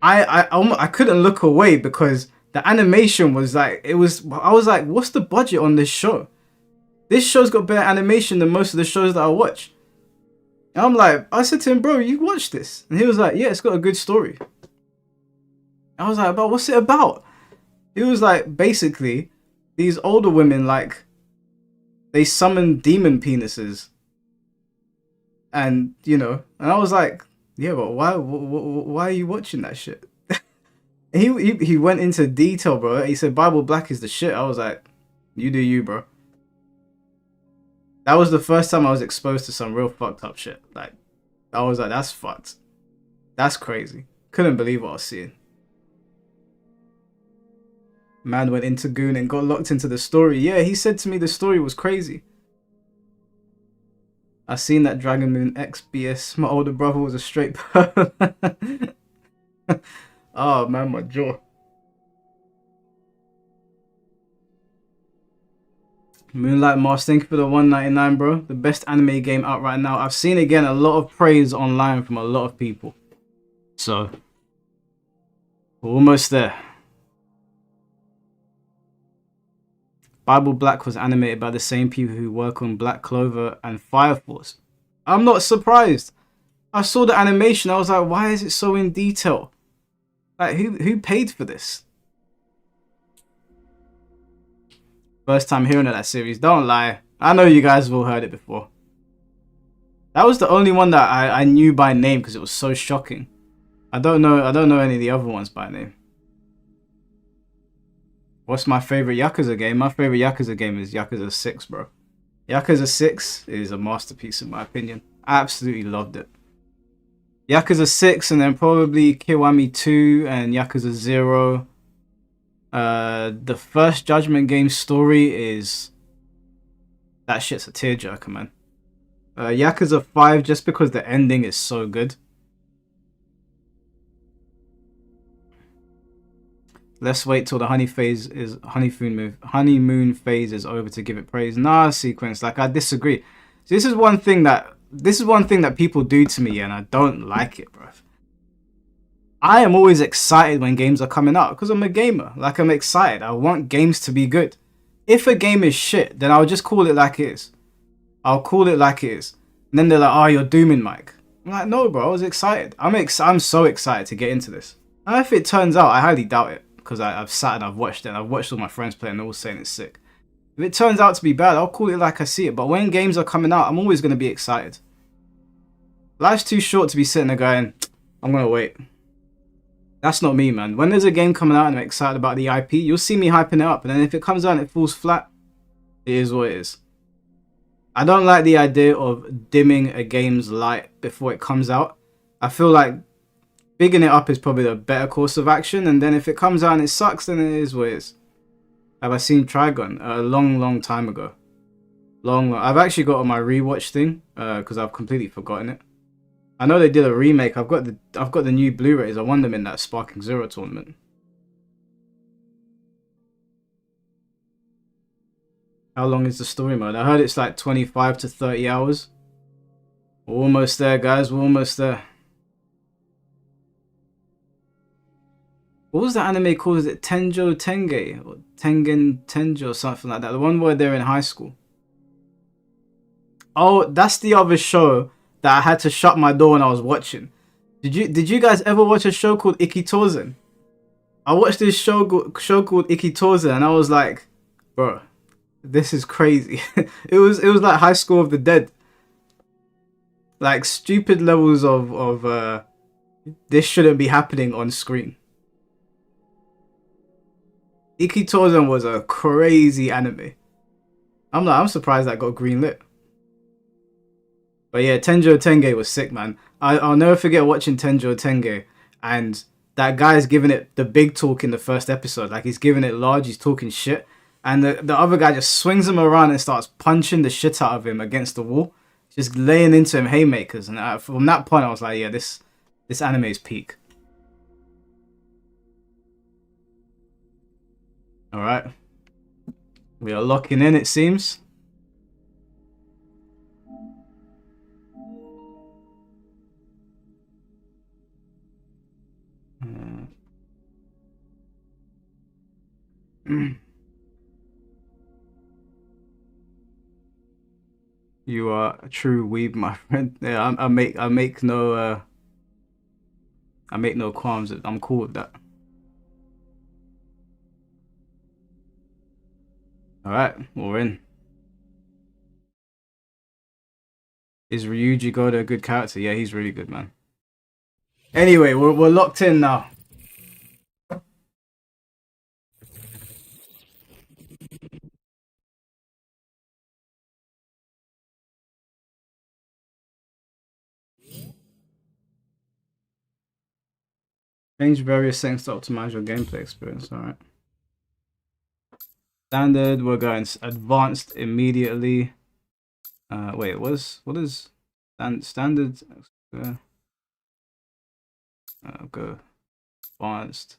I couldn't look away because the animation was like... I was like, what's the budget on this show? This show's got better animation than most of the shows that I watch. And I'm like... I said to him, bro, you watched this? And he was like, yeah, it's got a good story. I was like, but what's it about? He was like, basically, these older women, like, they summon demon penises. And, you know, and I was like, yeah, but why are you watching that shit? he went into detail, bro. He said, Bible Black is the shit. I was like, you do you, bro. That was the first time I was exposed to some real fucked up shit. Like, I was like, that's fucked. That's crazy. Couldn't believe what I was seeing. Man went into Goon and got locked into the story. Yeah, he said to me the story was crazy. I seen that Dragon Moon XBS. My older brother was a straight perv. Oh man, my jaw. Moonlight Mars, thank you for the $1.99, bro. The best anime game out right now. I've seen again a lot of praise online from a lot of people. So, we're almost there. Bible Black was animated by the same people who work on Black Clover and Fire Force. I'm not surprised. I saw the animation. I was like, why is it so in detail? Like, who paid for this? First time hearing of that series. Don't lie. I know you guys have all heard it before. That was the only one that I knew by name because it was so shocking. I don't know any of the other ones by name. What's my favorite Yakuza game? My favorite Yakuza game is Yakuza 6, bro. Yakuza 6 is a masterpiece in my opinion. I absolutely loved it. Yakuza 6 and then probably Kiwami 2 and Yakuza 0. The first Judgment game story is... that shit's a tearjerker, man. Yakuza 5 just because the ending is so good. Let's wait till the honeymoon phase is over to give it praise. Nah, Sequence, like I disagree. So this is one thing that people do to me and I don't like it, bro. I am always excited when games are coming out because I'm a gamer. Like I'm excited. I want games to be good. If a game is shit, then I'll just call it like it is. I'll call it like it is. And then they're like, oh, you're dooming Mike. I'm like, no, bro, I was excited. I'm so excited to get into this. And if it turns out, I highly doubt it. Because I've sat and I've watched it and I've watched all my friends play and they're all saying it's sick. If it turns out to be bad, I'll call it like I see it. But when games are coming out, I'm always going to be excited. Life's too short to be sitting there going, I'm going to wait. That's not me, man. When there's a game coming out and I'm excited about the IP, you'll see me hyping it up. And then if it comes out and it falls flat, it is what it is. I don't like the idea of dimming a game's light before it comes out. I feel like bigging it up is probably the better course of action, and then if it comes out and it sucks, then it is what it is. Have I seen Trigun? A long time ago. Long. I've actually got on my rewatch thing because I've completely forgotten it. I know they did a remake. I've got the new Blu-rays. I won them in that Sparking Zero tournament. How long is the story mode? I heard it's like 25 to 30 hours. We're almost there, guys. We're almost there. What was that anime called? Is it Tenjo Tenge? Or Tengen Tenjo or something like that? The one where they're in high school. Oh, that's the other show that I had to shut my door when I was watching. Did you guys ever watch a show called Ikitozen? I watched this show called Ikitozen and I was like, bro, this is crazy. it was like High School of the Dead. Like stupid levels of this shouldn't be happening on screen. Ikitozen was a crazy anime. I'm surprised that got greenlit. But yeah, Tenjo Tenge was sick, man. I'll never forget watching Tenjo Tenge. and that guy's giving it the big talk in the first episode. Like, he's giving it large, he's talking shit, and the other guy just swings him around and starts punching the shit out of him against the wall, just laying into him haymakers. And from that point, I was like, yeah, this anime is peak. All right, we are locking in, it seems. You are a true weeb, my friend. Yeah, I make no qualms. I'm cool with that. All right, we're in. Is Ryuji Goda a good character? Yeah, he's really good, man. Anyway, we're locked in now. Change various settings to optimize your gameplay experience. All right. Standard. We're going advanced immediately. Wait, what is standard? Go advanced.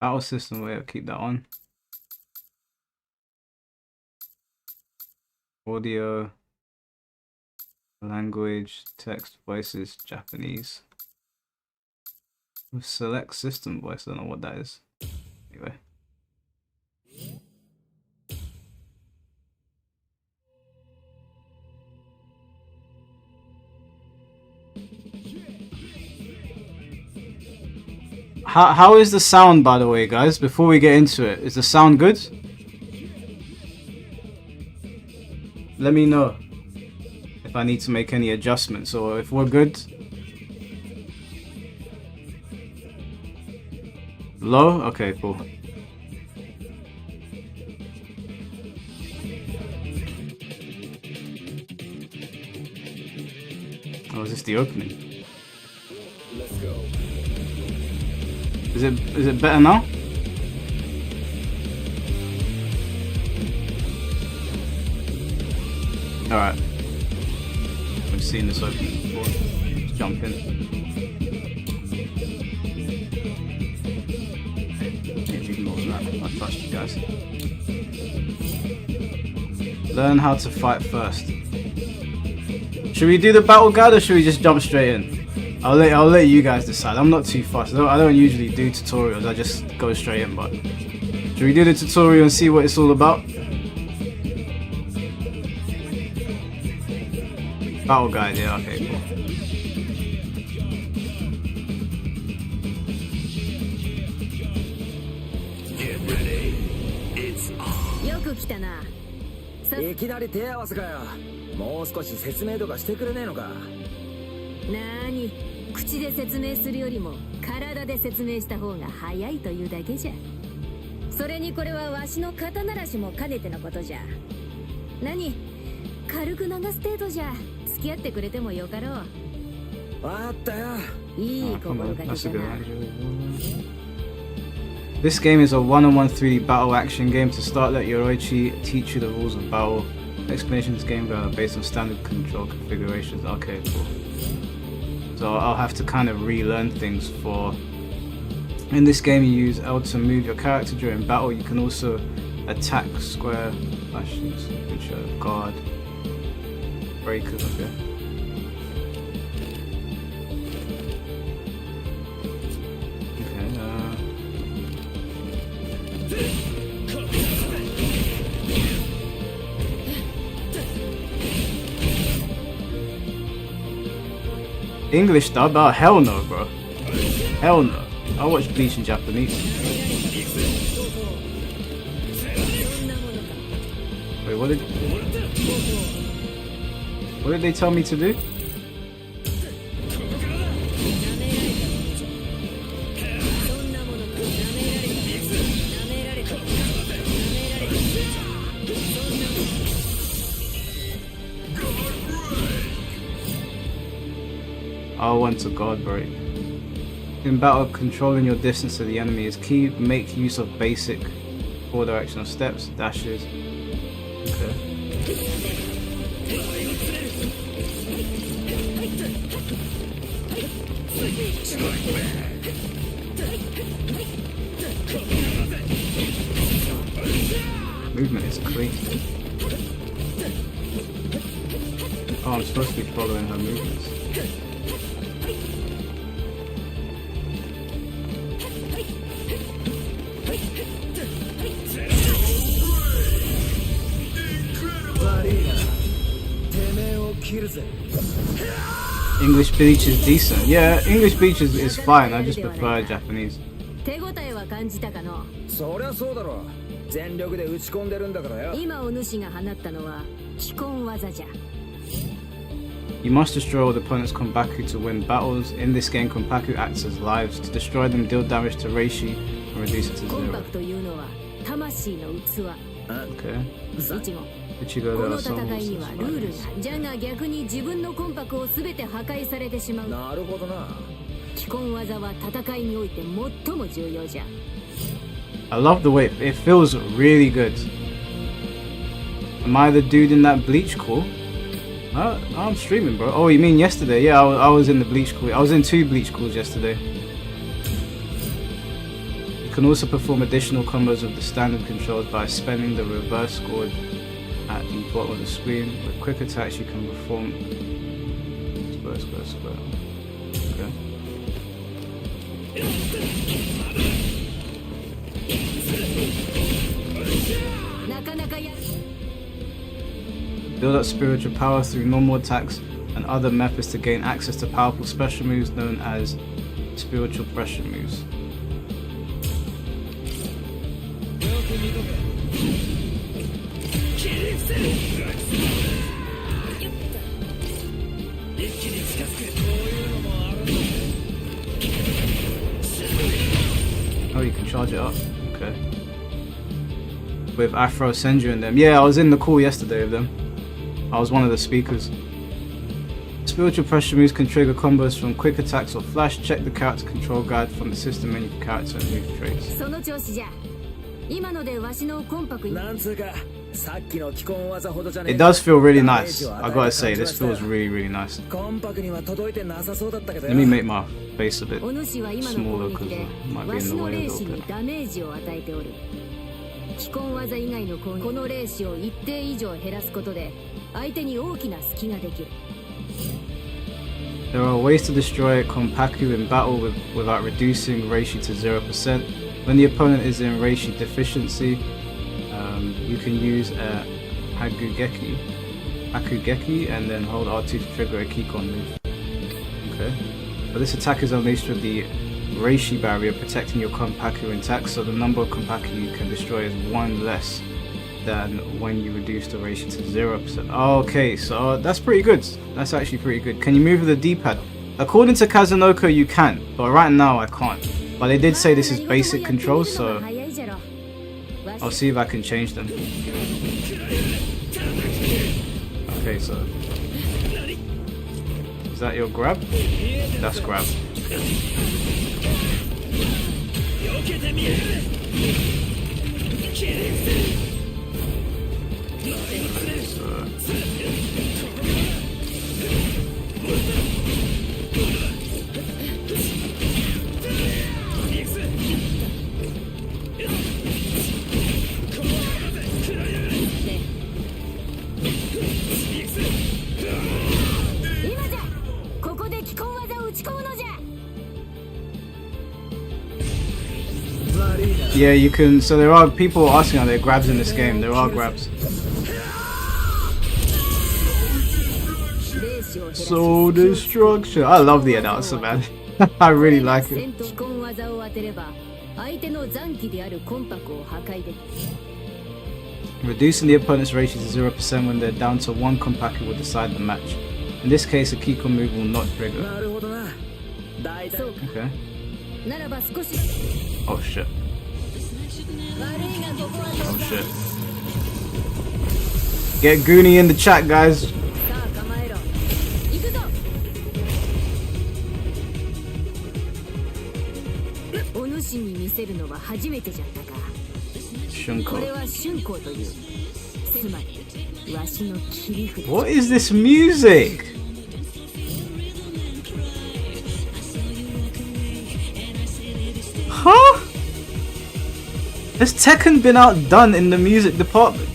Battle system. Wait, I'll keep that on. Audio. Language, text, voices, Japanese. Select system voice, I don't know what that is. Anyway. How is the sound, by the way, guys? Before we get into it, is the sound good? Let me know if I need to make any adjustments, or if we're good. Low? Okay, cool. Oh, is this the opening? Let's go. Is it better now? Alright. I've seen this opening before. Let's jump in. Ignore that. I trust you guys. Learn how to fight first. Should we do the battle guide or should we just jump straight in? I'll let you guys decide. I'm not too fussed. I don't usually do tutorials. I just go straight in. But should we do the tutorial and see what it's all about? Battle guide, yeah, okay, cool. Get ready. It's on. よく来たな。いきなり手合わせかよ。もう少し説明とかしてくれねえのか。なーに、口で説明するよりも体で説明した方が早いというだけじゃ。それにこれはわしの肩慣らしも兼ねてのことじゃ。何、軽く流す程度じゃ付き合ってくれてもよかろう。わかったよ。いい心がけだな。This game is a one-on-one 3D battle action game. To start, let Yoroichi teach you the rules of battle. Explanation of this game are based on standard control configurations. Okay, cool. So I'll have to kind of relearn things for... In this game you use L to move your character during battle. You can also attack square flashes, which are guard, breakers, okay. English dub? Oh, hell no, bro. Hell no. I watch Bleach in Japanese. Wait, what did they tell me to do? R1 to guard break. In battle, controlling your distance to the enemy is key. Make use of basic 4 directional steps, dashes. Okay. Movement is clean. Oh, I'm supposed to be following her movements. English Bleach is decent. Yeah, English Bleach is fine. I just prefer Japanese. 手応えは感じたかの。そりゃそうだろ。全力で打ち込んでるんだからよ。今お主が放ったのは基本技じゃ。You must destroy all the opponent's Konbaku to win battles. In this game, Konbaku acts as lives. To destroy them, deal damage to Reishi and reduce it to コン zero. パクというのは魂の器。 Okay. イチゴ。 Ichigo, こ there の are 戦 some いに rules は and ルール survivors. が。じゃが逆に自分のコンパクを全て破壊されてしまう。なるほどな。基本技は戦いにおいて最も重要じゃ。I love the way it feels really good. Am I the dude in that Bleach call? I'm streaming, bro. Oh, you mean yesterday? Yeah, I was in the Bleach call. I was in 2 Bleach calls yesterday. You can also perform additional combos with the standard controls by spending the reverse squad at the bottom of the screen. With quick attacks, you can perform square. Okay. Build up spiritual power through normal attacks and other methods to gain access to powerful special moves known as spiritual pressure moves. Oh, you can charge it up. Okay. With Afro Senju in them. Yeah, I was in the call yesterday with them. I was one of the speakers. Spiritual pressure moves can trigger combos from quick attacks or flash. Check the character control guide from the system menu for character and move traits. その調子じゃ。今のでわしのコンパクに。なんつうか、さっきの基本技ほどじゃねえ。 It does feel really nice. I gotta say, this feels really, really nice. コンパクには届いてなさそうだったけどよ。 Let me make my face a bit お主は今の攻 smaller 撃 because で I might be わ in し the の way 霊 a 視 little に bit. ダメージを与えておる。基本技以外の攻撃、この霊視を一定以上減らすことで相手に大きな隙ができる。 There are ways to destroy Konpaku in battle without reducing Reishi to 0%. When the opponent is in Reishi deficiency, you can use a Hakugeki and then hold R2 to trigger a Kikon move. Okay. But this attack is unleashed with the Reishi barrier protecting your Konpaku intact, so the number of Konpaku you can destroy is 1 less than when you reduce the Reishi to 0%. Okay, so that's pretty good. That's actually pretty good. Can you move with the D-pad? According to Kazunoko, you can, but right now I can't. But they did say this is basic controls, so I'll see if I can change them. Okay, so is that your grab? That's grab. Yeah, you can. So there are people asking, are there grabs in this game? There are grabs. Soul destruction. I love the announcer, man. I really like it. Reducing the opponent's ratio to 0% when they're down to 1 Konpaku will decide the match. In this case, a Kikon move will not trigger. Okay. Oh shit. Oh shit. Get Goonie in the chat, guys. 主に見せるのは初めてじゃったか。これは春光という、つまりわしの切り札。 What is this music? Huh? Has Tekken been outdone in the music department?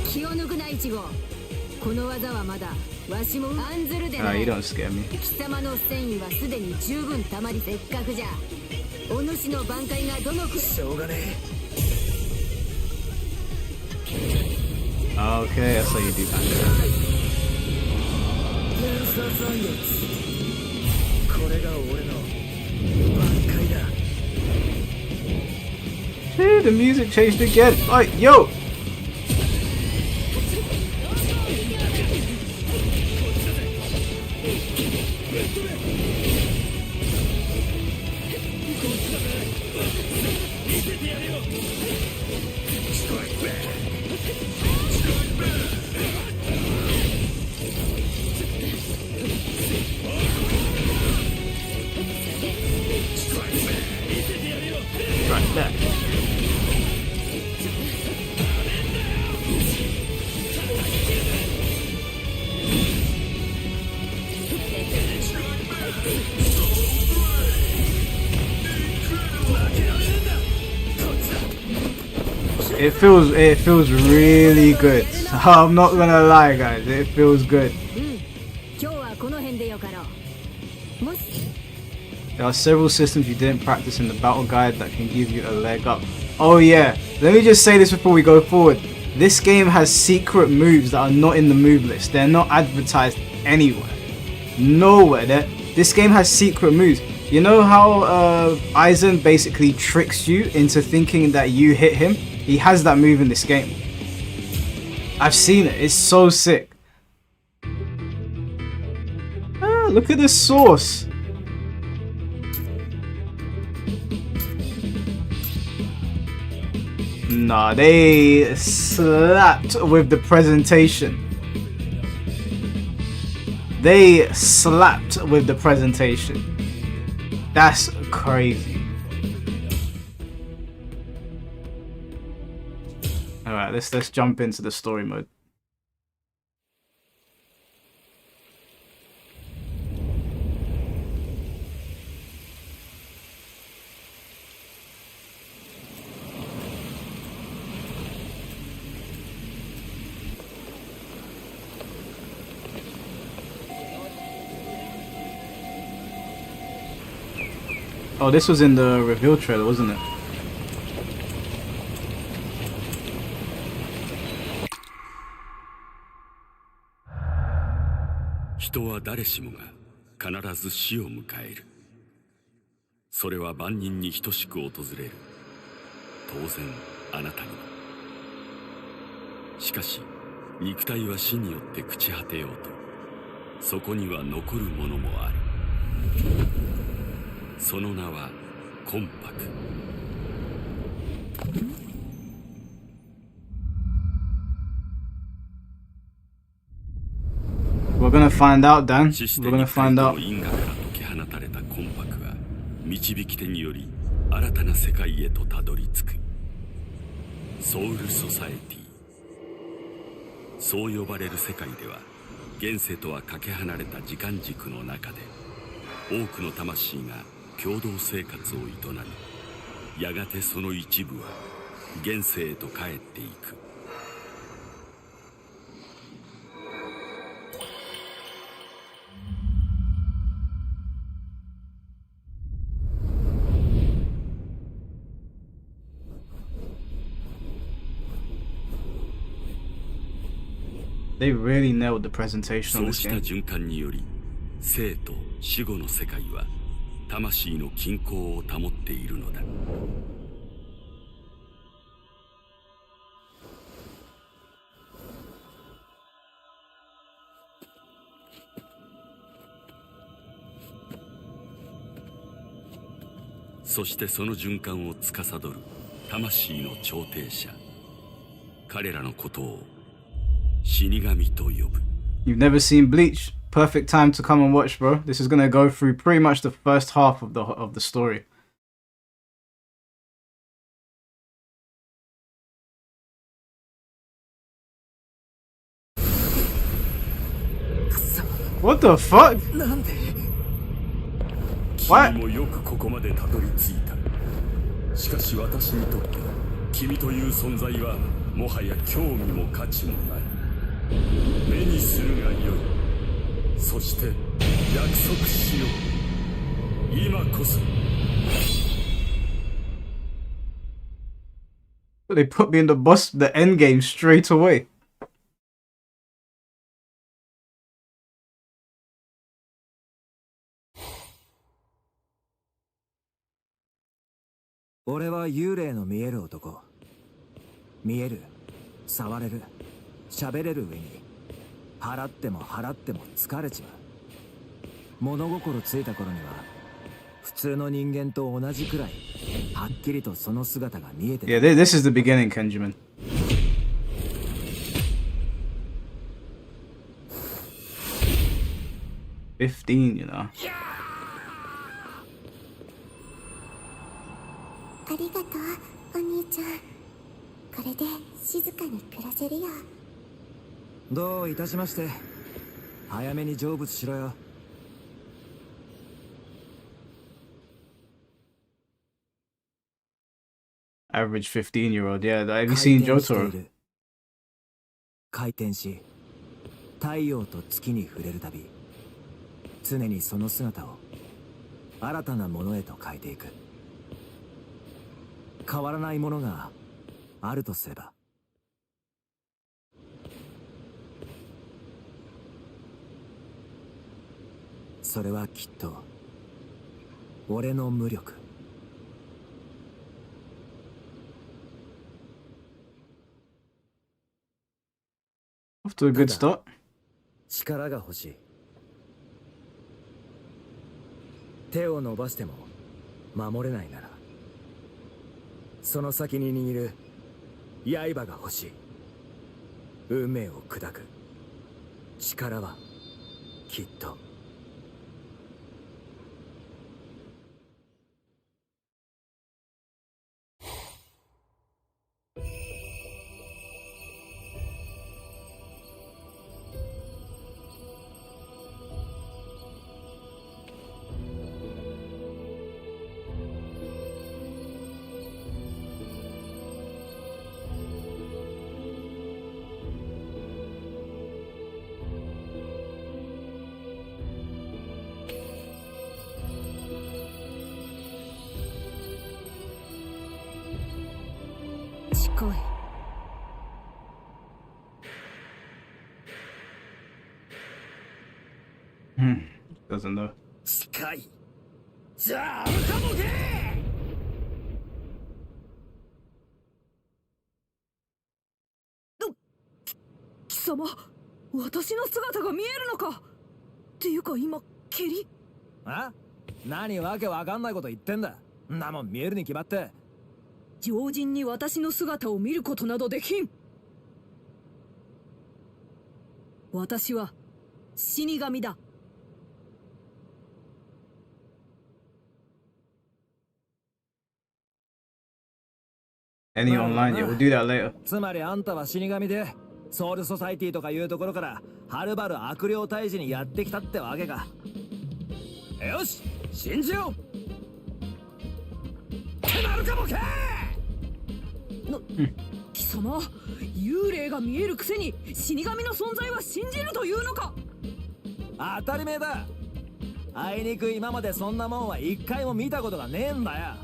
気を抜くな一号。この技はまだわしも案ずるでな Ah, い。 you don't scare me. 貴様の戦意はすでに十分たまり、せっかくじゃお主の挽回がどのくしょうがね Okay, that's how you do that. 連鎖残月、これが俺の挽回だ。 Dude, the music changed again. Like, yo! Right there. It feels really good. I'm not gonna lie, guys. It feels good. 今日はこの辺でよかろう。もし There are several systems you didn't practice in the battle guide that can give you a leg up. Oh yeah, let me just say this before we go forward. This game has secret moves that are not in the move list. They're not advertised anywhere. Nowhere. This game has secret moves. You know how Aizen basically tricks you into thinking that you hit him? He has that move in this game. I've seen it. It's so sick. Ah, look at the source. Nah, they slapped with the presentation. They slapped with the presentation. That's crazy. Alright, let's jump into the story mode. Oh, this was in the reveal trailer, wasn't it? Hito wa dare shi mo ga kanarazu shi o mukaeru. それは万人に等しく訪れる。当然あなたにも。しかし肉体は死によって朽ち果てようと、そこには残るものもある。その名は魂魄。We're gonna find out, Dan. 死して We're gonna 肉体 find と out. の因果から解き放たれた魂魄は導き手により新たな世界へとたどり着く。ソウルソサエティ。そう呼ばれる世界では現世とはかけ離れた時間軸の中で多くの魂が共同生活を営み、やがてその一部は現世へと帰っていく。They really nailed the presentation そ on う this した game. 循環により生と死後の世界は魂の均衡を保っているのだ。そしてその循環を司る魂の調停者、彼らのことを死神と呼ぶ。 You've never seen Bleach? perfect time to come and watch, bro. This is gonna go through pretty much the first half of the story. What the fuck? 君もよくここまでたどり着いた。しかし私にとって君という存在はもはや興味も価値もない。目にするがよい。そして約束しよう。今こそ。They put me in the end game straight away. 俺は幽霊の見える男。見える、触れる、喋れる上に払っても払っても疲れちまう。物心ついた頃には普通の人間と同じくらいはっきりとその姿が見えてる。 Yeah, this is the beginning, Kenjamin. $15, you know. ありがとう、お兄ちゃん。これで静かに暮らせるよ。どういたしまして。早めに成仏しろよ。Average 15-year-old. Yeah, have you seen Jotaro? 回転し、太陽と月に触れるたび、常にその姿を新たなものへと変えていく。変わらないものがあるとすれば、それはきっと俺の無力。Off to a good start. 力が欲しい。手を伸ばしても守れないなら、その先に握る刃が欲しい。運命を砕く力はきっと。近い。Doesn't know. 近い。じゃあかもけ。貴様、私の姿が見えるのか。っていうか今蹴り。あ？何わけわかんないこと言ってんだ。んなもん見えるに決まって。常人に私の姿を見ることなどできん。私は死神だ。Any online? Yeah, we'll do that later. つまりあんたは死神でソウルソサイティとかいうところからはるばる悪霊退治にやってきたってわけか。よし、信じよう。ってなるかもけ。貴様、幽霊が見えるくせに死神の存在は信じるというのか。当たり前だ。あいにく今までそんなもんは一回も見たことがねえんだよ。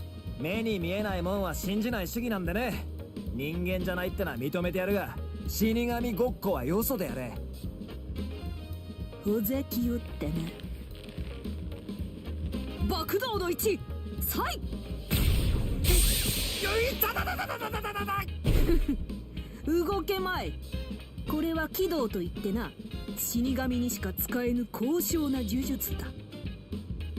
目に見えないもんは信じない主義なんでね。人間じゃないってのは認めてやるが、死神ごっこはよそでやれ。ほざきよったな。爆道の1、サイ。動けまい。これは軌道といってな、死神にしか使えぬ高尚な呪術だ。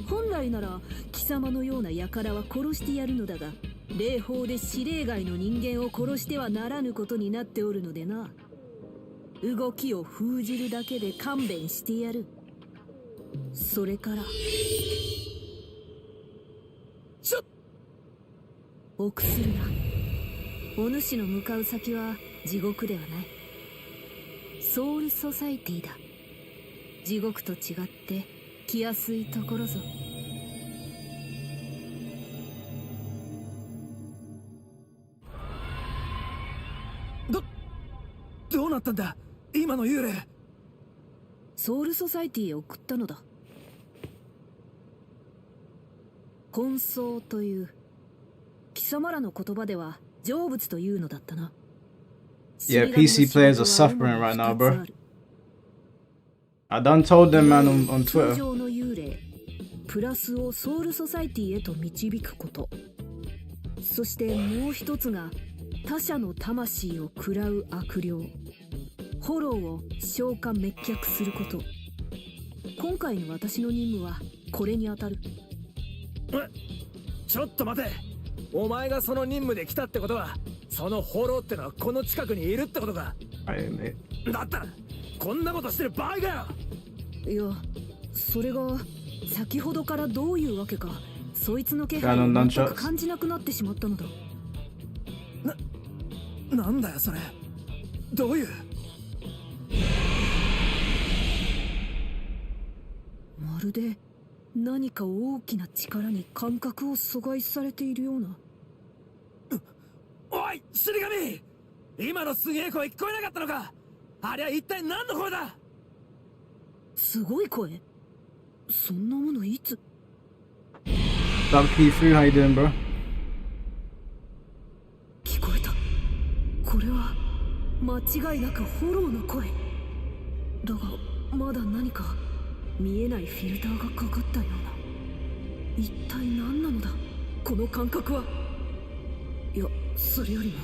本来なら貴様のような輩は殺してやるのだが、霊法で指令外の人間を殺してはならぬことになっておるのでな。動きを封じるだけで勘弁してやる。それから臆するな。お主の向かう先は地獄ではない。ソウルソサイティだ。地獄と違って来やすいところぞ。どうなったんだ今の幽霊。ソウルソサイティへ送ったのだ。根相という、貴様らの言葉では成仏というのだったな。 Yeah, PC players are suffering right now, bro. I done told them, man, on 通 Twitter. 常の幽霊プラスをソウルソサイティへと導くこと、そしてもう一つが他者の魂を喰らう悪霊ホローを消化滅却すること。今回の私の任務はこれに当たる。ちょっと待て。お前がその任務で来たってことは、そのホローってのはこの近くにいるってことか。だったらこんなことしてる場合かよ。いや、それが先ほどからどういうわけかそいつの気配を全く感じなくなってしまったのだ。なんだよそれ。どういう。まるで何か大きな力に感覚を阻害されているような。おい死神、今のすげえ声聞こえなかったのか。ありゃ一体何の声だ。すごい声。そんなものいつ。 Stop key through, how you doing, bro? 聞こえた。これは間違いなくフォローの声だが、まだ何か見えないフィルターがかかったような。一体何なのだこの感覚は。いや、それよりも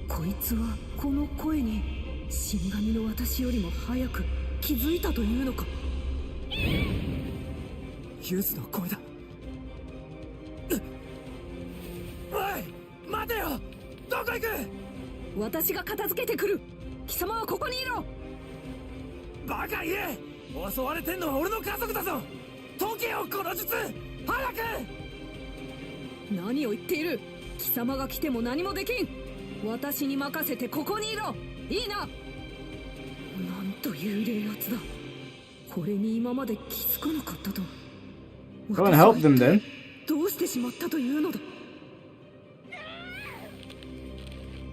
こいつはこの声に死神の私よりも早く気づいたというのか。ユズの声だ。おい待てよ、どこ行く。私が片付けてくる。貴様はここにいろ。バカ言え。襲われてんのは俺の家族だぞ。解けよこの術、早く。何を言っている。貴様が来ても何もできん。私に任せてここにいろ。いいな。なんと幽霊圧だ。これに今まで気づかなかったと。 Go and help them then. どうしてしまったというのだ。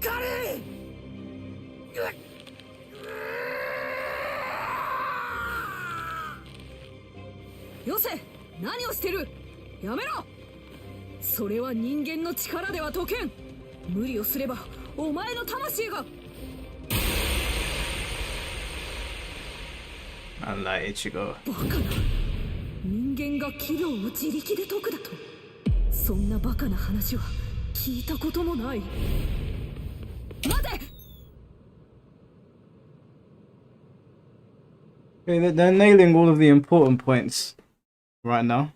カリー。よせ、何をしてる。やめろ。それは人間の力では解けん。無理をすればお前の魂が。 Unlike Ichigo. バカな。人間が軌道を自力で解くだと。そんなバカな話は聞いたこともない。待て。 Okay, they're nailing all of the important points right now.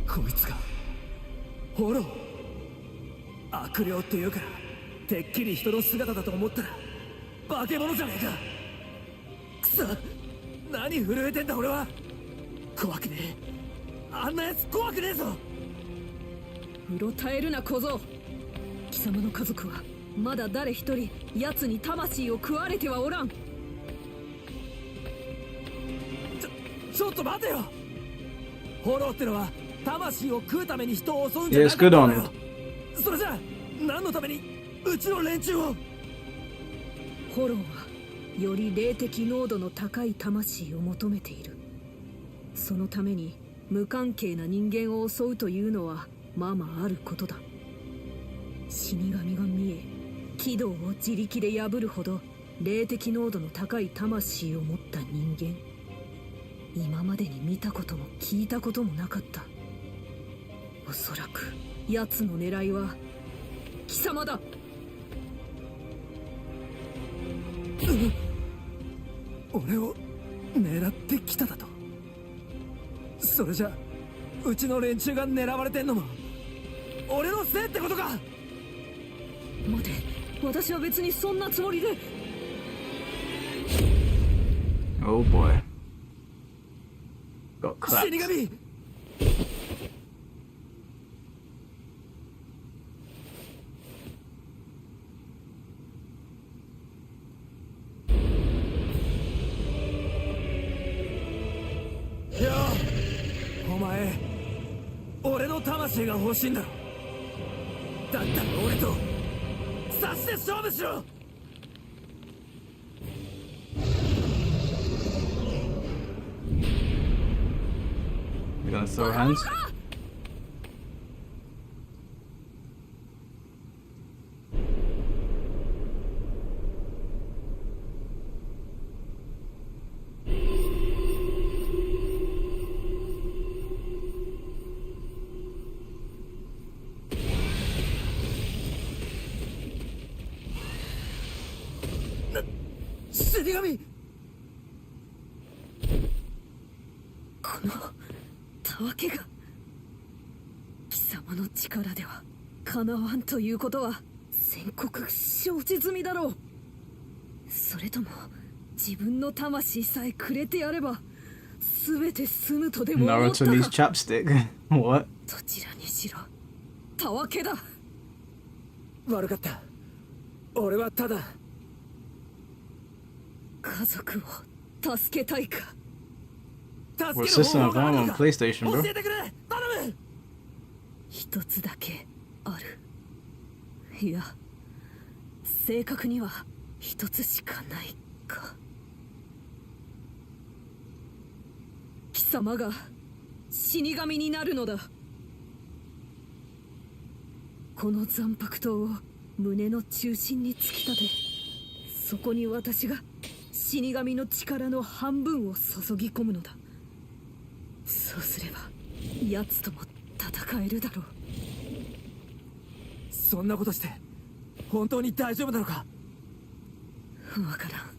こいつがホロー。悪霊っていうからてっきり人の姿だと思ったら化け物じゃねえか。くそ、何震えてんだ俺は。怖くねえ。あんなやつ怖くねえぞ。うろたえるな小僧。貴様の家族はまだ誰一人奴に魂を食われてはおらん。ちょっと待てよ。ホローってのは魂を食うために人を襲うんじゃ Yes, なかった good の on よ。 it. それじゃあ何のためにうちの連中を。ホローはより霊的濃度の高い魂を求めている。そのために無関係な人間を襲うというのはままあることだ。死神が見え軌道を自力で破るほど霊的濃度の高い魂を持った人間、今までに見たことも聞いたこともなかった。おそらく奴の狙いは貴様だ。俺を狙ってきただと。それじゃうちの連中が狙われてんのも俺のせいってことか。待て、私は別にそんなつもりで。 Oh boy. Got 死 clapped. 神。いや、お前俺の魂が欲しいんだろ。だったら俺と差しで勝負しろ。 You're gonna throw hands?死神。このたわけが貴様の力ではかなわんということは宣告承知済みだろう。それとも自分の魂さえくれてやれば全て済むとでも思った Naruto か。 needs chapstick. What? どちらにしろたわけだ。悪かった。俺はただ家族を助けたいか。 We're 助け system る of 方法があ Down る on のか。 PlayStation, 教 bro. えてくれ、頼む。一つだけある。いや、正確には一つしかないか。貴様が死神になるのだ。この残白刀を胸の中心に突き立て、そこに私が死神の力の半分を注ぎ込むのだ。そうすれば奴とも戦えるだろう。そんなことして本当に大丈夫なのか。わからん。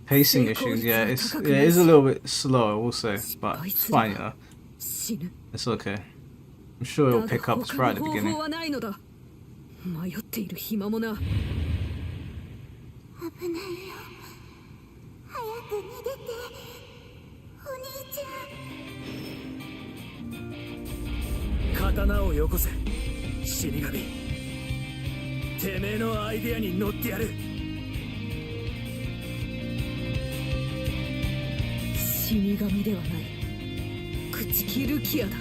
Pacing issues, yeah, it is a little bit slow, I will say, but it's fine, you know. 死ぬ。 It's okay. I'm sure it'll pick up right at the 方 beginning. 法はないのだ。迷っている暇もな。危ないよ。早く逃げて、お兄ちゃん。刀をよこせ、死神。てめえのアイデアに乗ってやる。死神ではない。朽木ルキアだ。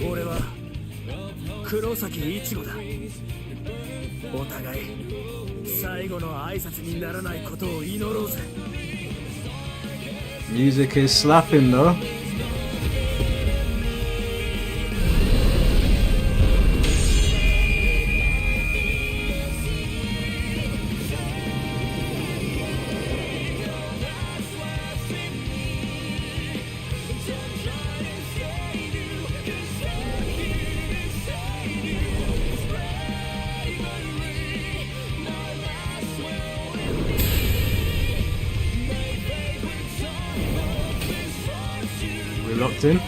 俺は黒崎一護だ。お互い最後の挨拶にならないことを祈ろうぜ。 Music is slapping though. We're locked in.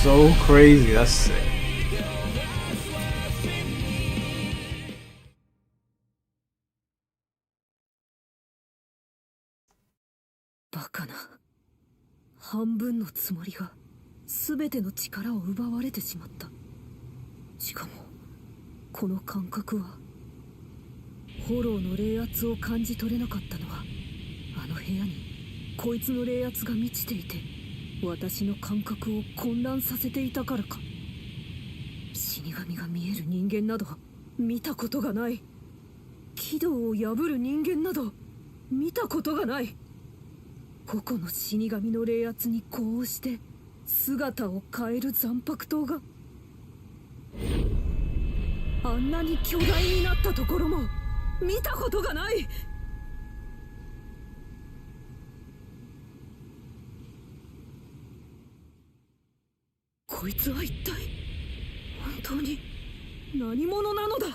So crazy, that's sick. バカな。半分のつもりが全ての力を奪われてしまった。しかもこの感覚はフォローの冷圧を感じ取れなかったのはあの部屋にこいつの冷圧が満ちていて私の感覚を混乱させていたからか。死神が見える人間など見たことがない。軌道を破る人間など見たことがない。個々の死神の冷圧にこうして姿を変える残白刀が、あんなに巨大になったところも見たことがない。こいつは一体本当に何者なのだ。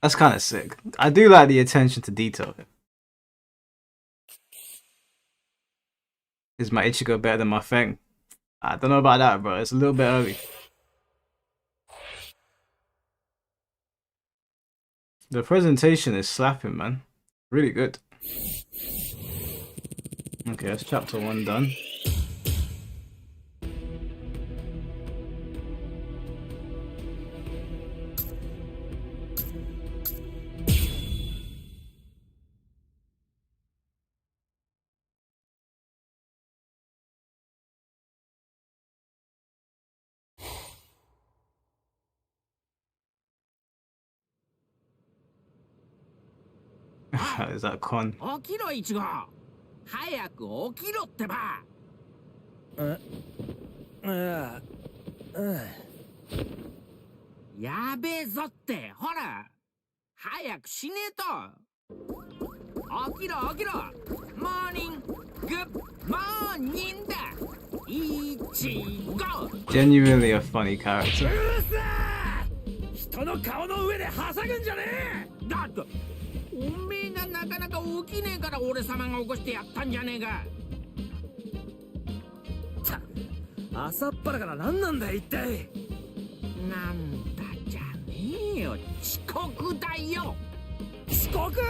That's kind of sick. I do like the attention to detail. Is my Ichigo better than my Feng? I don't know about that, bro. It's a little bit early. The presentation is slapping, man. Really good. Okay, that's chapter 1 done. Is that con? 起きろイチゴ、早く起きろってば。やべえぞって、ほら早くしねえと。起きろ起きろ、モーニングモーニングだイチゴ。 Genuinely a funny character. 人の顔の上ではしゃぐんじゃねえ。だっておめえがなかなか起きねえから俺様が起こしてやったんじゃねえか。朝っぱらから何なんだよ一体。なんだじゃねえよ、遅刻だよ。遅刻？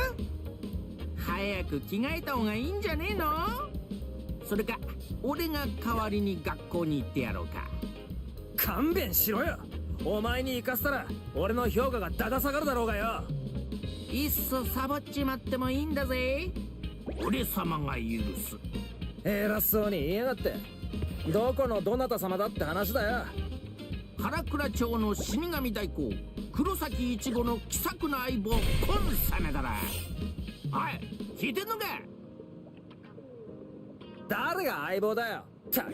早く着替えた方がいいんじゃねえの？それか俺が代わりに学校に行ってやろうか。勘弁しろよ。お前に行かせたら俺の評価がだだ下がるだろうがよ。いっそサボっちまってもいいんだぜ。俺様が許す。偉そうに言いやがって。どこのどなた様だって話だよ。唐倉町の死神代行黒崎一護の気さくな相棒コンサメだな。おい聞いてんのか。誰が相棒だよ。たく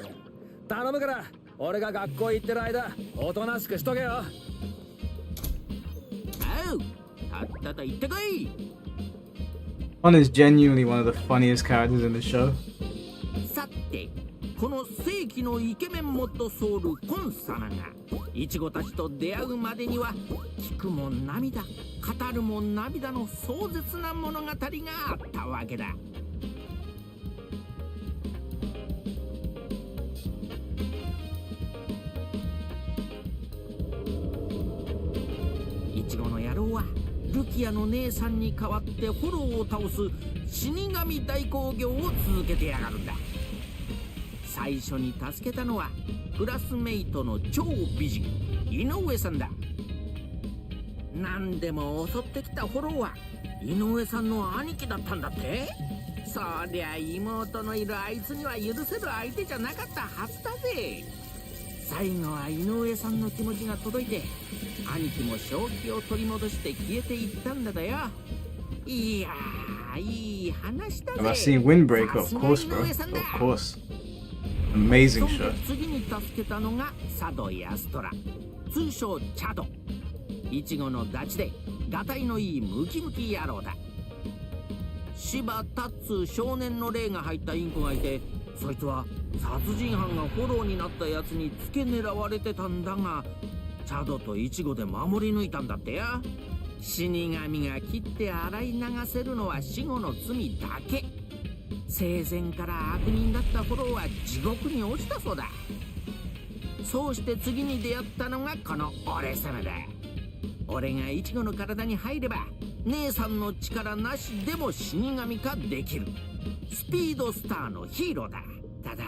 頼むから俺が学校行ってる間おとなしくしとけよ。おう、たったと言ってこい。 Con is genuinely one of the funniest characters in the show. さてこの世紀のイケメンモッドソウルコン様がイチゴたちと出会うまでには聞くも涙語るも涙の壮絶な物語があったわけだ。イチゴの野郎はルキアの姉さんに代わってフォローを倒す死神代行業を続けてやがるんだ。最初に助けたのはクラスメイトの超美人井上さんだ。何でも襲ってきたフォローは井上さんの兄貴だったんだって。そりゃ妹のいるあいつには許せる相手じゃなかったはずだぜ。最後は井上さんの気持ちが届いて兄貴も正気を取り戻して消えていったんだよ。いやーいい話だぜ。 Have I seen Windbreaker? Of course, bro. Of course. Amazing show. 次に助けたのが佐渡安虎、通称チャド。イチゴのダチでガタイのいいムキムキ野郎だ。柴田っつう少年の霊が入ったインコがいて、そいつは殺人犯がフォローになったやつに付け狙われてたんだが、チャドとイチゴで守り抜いたんだってよ。死神が切って洗い流せるのは死後の罪だけ。生前から悪人だったフォローは地獄に落ちたそうだ。そうして次に出会ったのがこの俺様だ。俺がイチゴの体に入れば姉さんの力なしでも死神化できるスピードスターのヒーローだ。ただ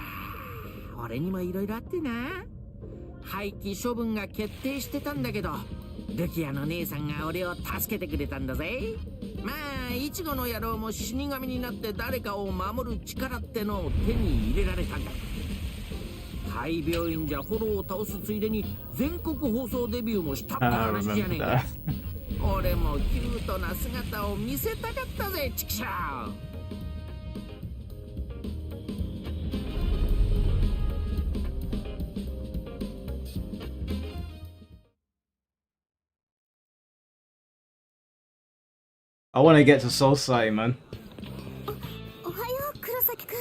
俺にもいろいろあってな、廃棄処分が決定してたんだけどルキアの姉さんが俺を助けてくれたんだぜ。まあイチゴの野郎も死神になって誰かを守る力ってのを手に入れられたんだ。廃病院じゃフォローを倒すついでに全国放送デビューもしたって話じゃねえか。俺もキュートな姿を見せたかったぜ、チキシャー。I want to get to Soul Society, man. おはよう、黒崎く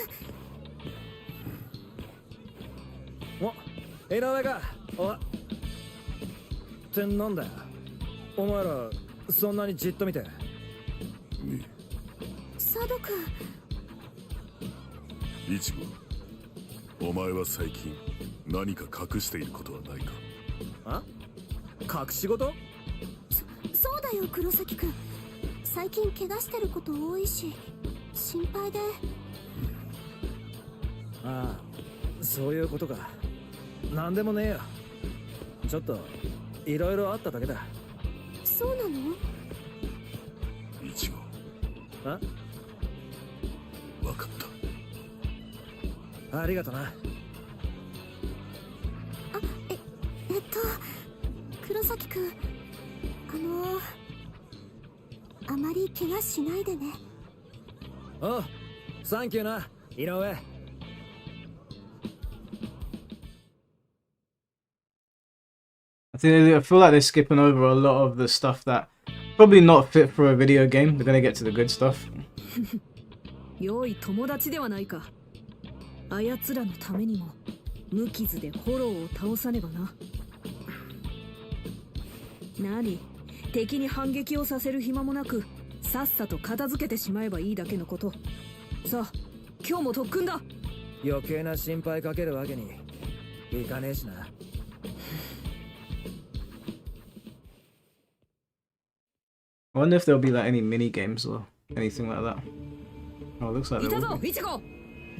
ん。お、井上か。おってなんだよ。お前らそんなにじっと見て。佐渡くん。イチゴ、お前は最近何か隠していることはないか？あ？隠し事？そうだよ、黒崎くん。最近怪我してること多いし心配で。ああ、そういうことか。なんでもねえよ。ちょっといろいろあっただけだ。そうなの？イチゴ、あ？分かった。ありがとな。黒崎くん、あまり怪我しないでね。おう、サンキューな、井上。I feel like they're skipping over a lot of the stuff that probably not fit for a video game. They're gonna get to the good stuff. 良い友達ではないか。あやつらのためにも無傷でフォローを倒さねばな。何？敵に反撃をさせる暇もなくさっさと片付けてしまえばいいだけのこと。さあ、今日も特訓だ。余計な心配かけるわけにいかねえしな。I wonder if there'll be like any mini games or anything like that. Oh, it looks like い there た will ぞ、 be. イチゴ。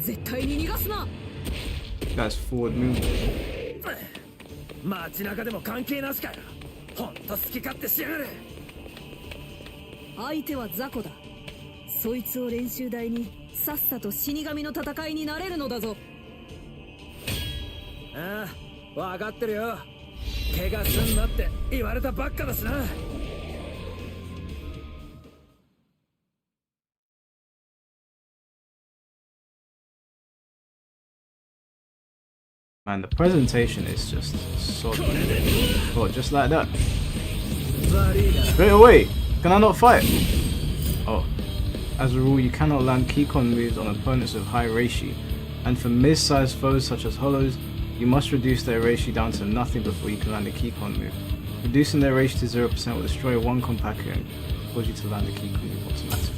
絶対に逃がすな。 That's forward move. 街中でも関係なしかよ。ほんと好き勝手しやがる。相手は雑魚だ。そいつを練習台にさっさと死神の戦いになれるのだぞ。ああ、わかってるよ。怪我すんなって言われたばっかだしな。Man, the presentation is just so good. Oh, just like that. Straight away. Can I not fight? Oh. As a rule, you cannot land Keycon moves on opponents with high reishi, and for mid-sized foes such as Hollows, you must reduce their reishi down to nothing before you can land a Keycon move. Reducing their reishi to 0% will destroy one Kompaku and cause you to land a Keycon move automatically.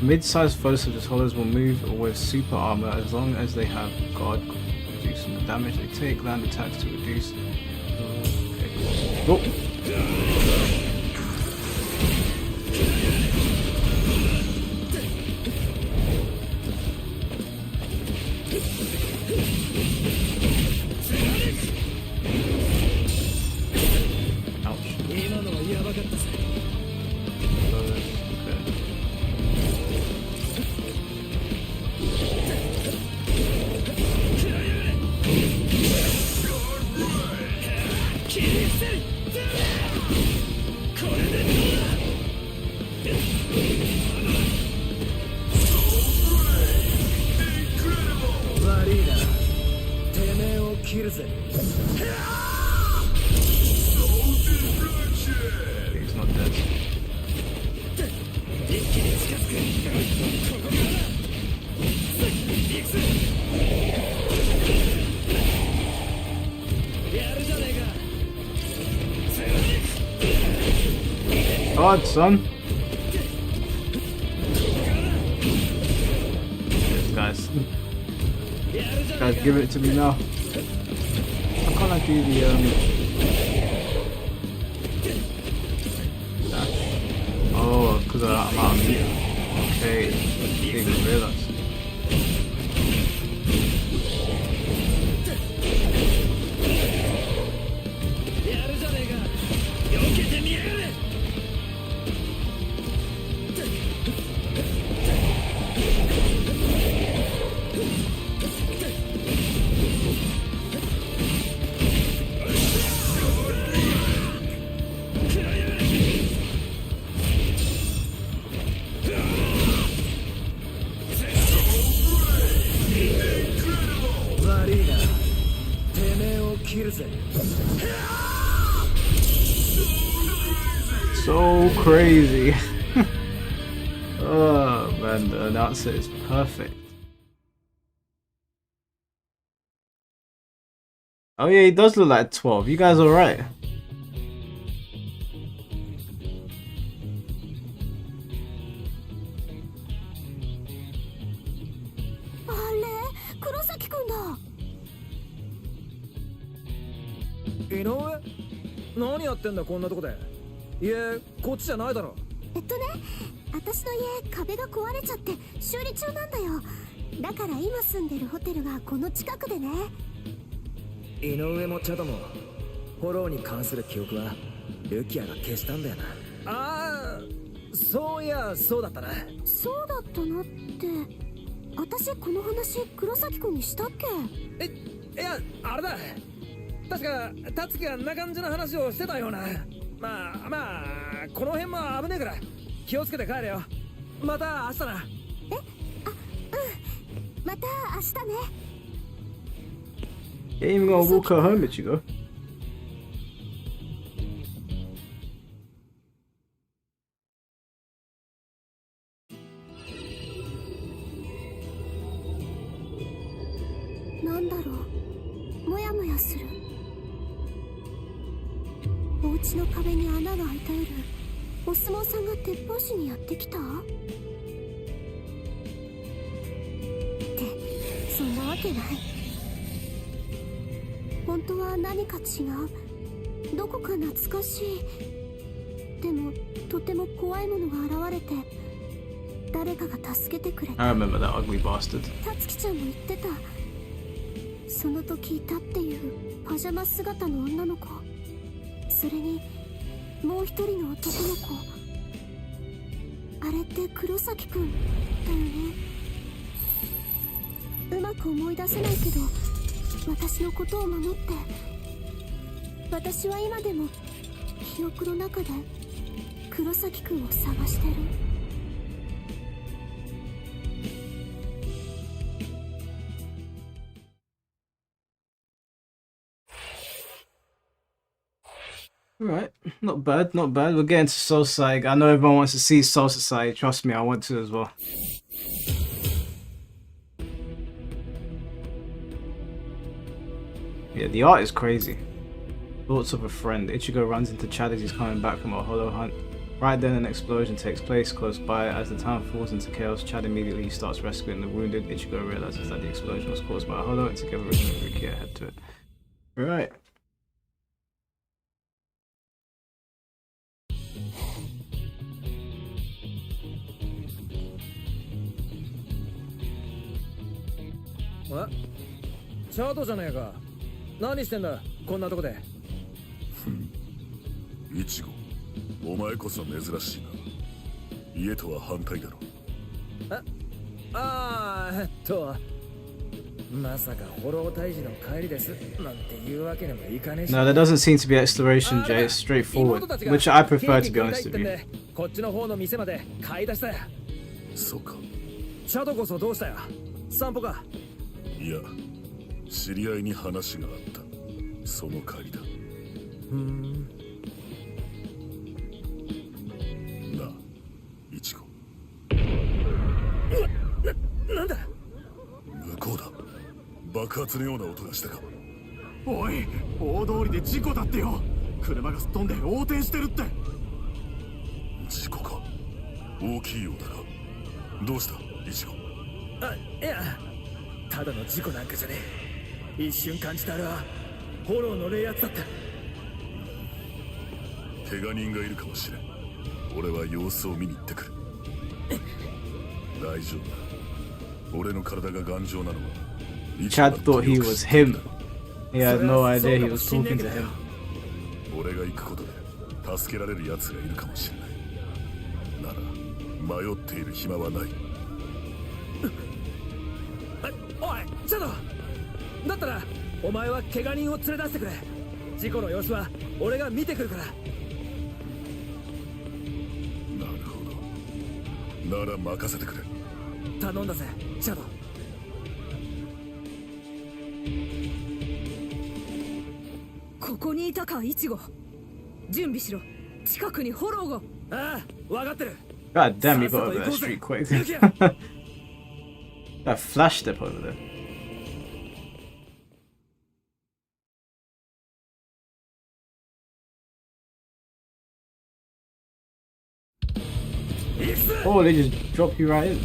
Mid-sized foes such as Hollows will move with super armor as long as they have guard, reducing the damage they take, land attacks to reduce. Okay. Oh. He's not dead. God, son. Yes, guys. Guys, give it to me now. How can I do the dash? Oh, because I'm out of meter. Okay, didn't even realize. 切るぜ。 So crazy. Oh man, the announcer is perfect. Oh yeah, he does look like 12. You guys alright? あれ、黒崎くんだ。井上、何やってんだこんなとこで。家こっちじゃないだろ。私の家壁が壊れちゃって修理中なんだよ。だから今住んでるホテルがこの近くでね。井上もチャドもフォローに関する記憶はルキアが消したんだよな。ああ、そういやそうだったな。そうだったなって。私この話黒崎くんにしたっけ？いや、あれだ。確かタツキがんな感じの話をしてたような。まあこの辺も危ねえから気をつけて帰れよ。また明日な。また明日ね。 You ain't even gonna walk her home, Ichigo. なんだろう、もやもやする。お家の壁に穴が開いた夜、お相撲さんが鉄砲師にやってきた？ってそんなわけない。本当は何か違う。どこか懐かしい。でもとても怖いものが現れて、誰かが助けてくれた。 I remember that ugly bastard. たつきちゃんも言ってた。その時いたっていうパジャマ姿の女の子、それにもう一人の男の子。あれって黒崎くんだよね。うまく思い出せないけど、私のことを守って。私は今でも記憶の中で黒崎くんを探してる。 Alright, not bad, not bad. We're getting to Soul Society. I know everyone wants to see Soul Society. Trust me, I want to as well. Yeah, the art is crazy. Thoughts of a friend. Ichigo runs into Chad as he's coming back from a hollow hunt. Right then, an explosion takes place close by. As the town falls into chaos, Chad immediately starts rescuing the wounded. Ichigo realizes that the explosion was caused by a hollow, and together with Rukia head to it. Right. What? チャートじゃねえか。何してんだこんなとこで。イチゴ、お前こそ珍しいな。家とは反対だろ。まさかフォロー退治の帰りですなんていうわけにもいかねえし。 No, there doesn't seem to be exploration, Jay. It's straightforward, which I prefer, to be honest with you. こっちの方の店まで買い出したや。そうか。チャドこそどうしたや。散歩か。いや、知り合いに話があった。その帰りだ。なあ、イチゴ。なんだ。向こうだ。爆発のような音がしたか。おい、大通りで事故だってよ。車がすっ飛んで横転してるって。事故か。大きいようだな。どうしたイチゴ。いや、ただの事故なんかじゃねえ。一瞬感じたあれはフォローの冷圧だった。怪我人がいるかもしれん。俺は様子を見に行ってくる。大丈夫だ。俺の体が頑丈なのは Chad thought he was him. He had no idea he was talking to him. 俺が行くことで助けられる奴がいるかもしれない。なら迷っている暇はない。おい、チャド。だったらお前は怪我人を連れ出してくれ。事故の様子は俺が見てくるから。なるほど。なら任せてくれ。頼んだぜ、チャド。にいたかイチゴ。準備しろ。近くにフォローが。ああ、わかってる。 God damn, you got over that street quick. That flash step over there. Oh, they just drop you right in.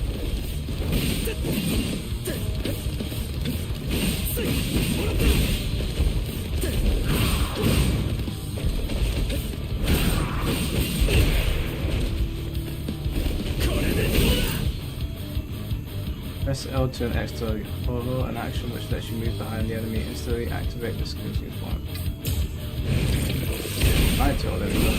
Press L2 and X to follow an action which lets you move behind the enemy instantly activate the skills you want. Right, so there we go.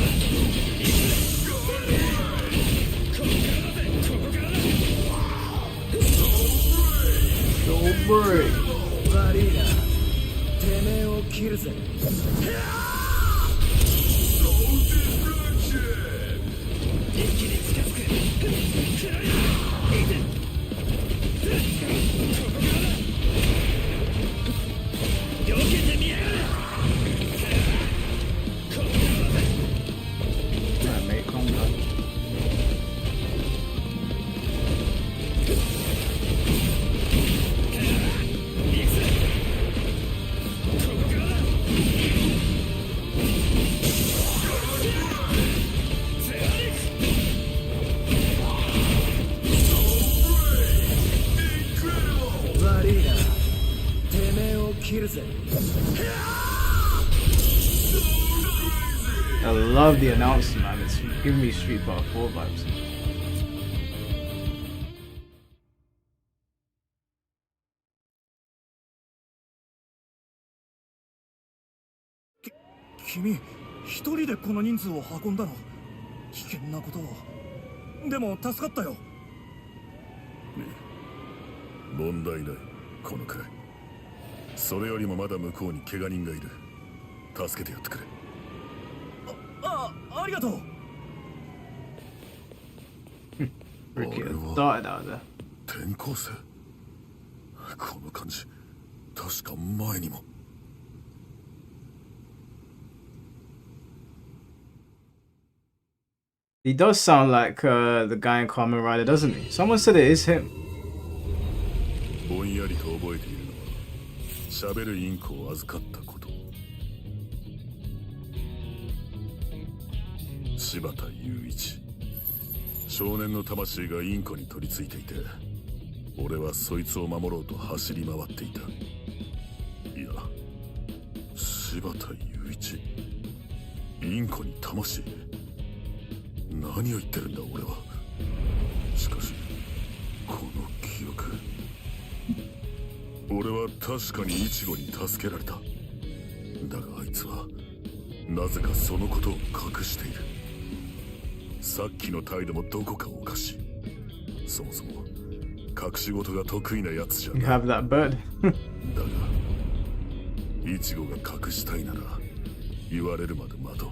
Break. 悪いな。てめえを切るぜ。一気に近づく。避けてみやがれ。Alright, mate, calm down. I love the announcement, man. It's giving me Street Fighter 4 vibes. Kimi, 一人でこの人数を運んだの。危険なことを。でも助かったよ。問題ない。このくらい。それよりもまだ向こうに怪我人がいる。助けてやってくれ。ありがとう。Ricky died out there. 転校生。この感じ。確か前にも。He does sound like the guy in Kamen Rider, doesn't he? Someone said it is him. ぼんやりと覚えているのは、喋るインコを預かったこと。柴田雄一。少年の魂がインコに取り付いていて、俺はそいつを守ろうと走り回っていた。いや、柴田雄一。インコに魂。何を言ってるんだ俺は。しかしこの記憶、俺は確かにイチゴに助けられた。だがあいつはなぜかそのことを隠している。さっきの態度もどこかおかしい。そもそも隠し事が得意なやつじゃない。You have that bird. だがイチゴが隠したいなら言われるまで待とう。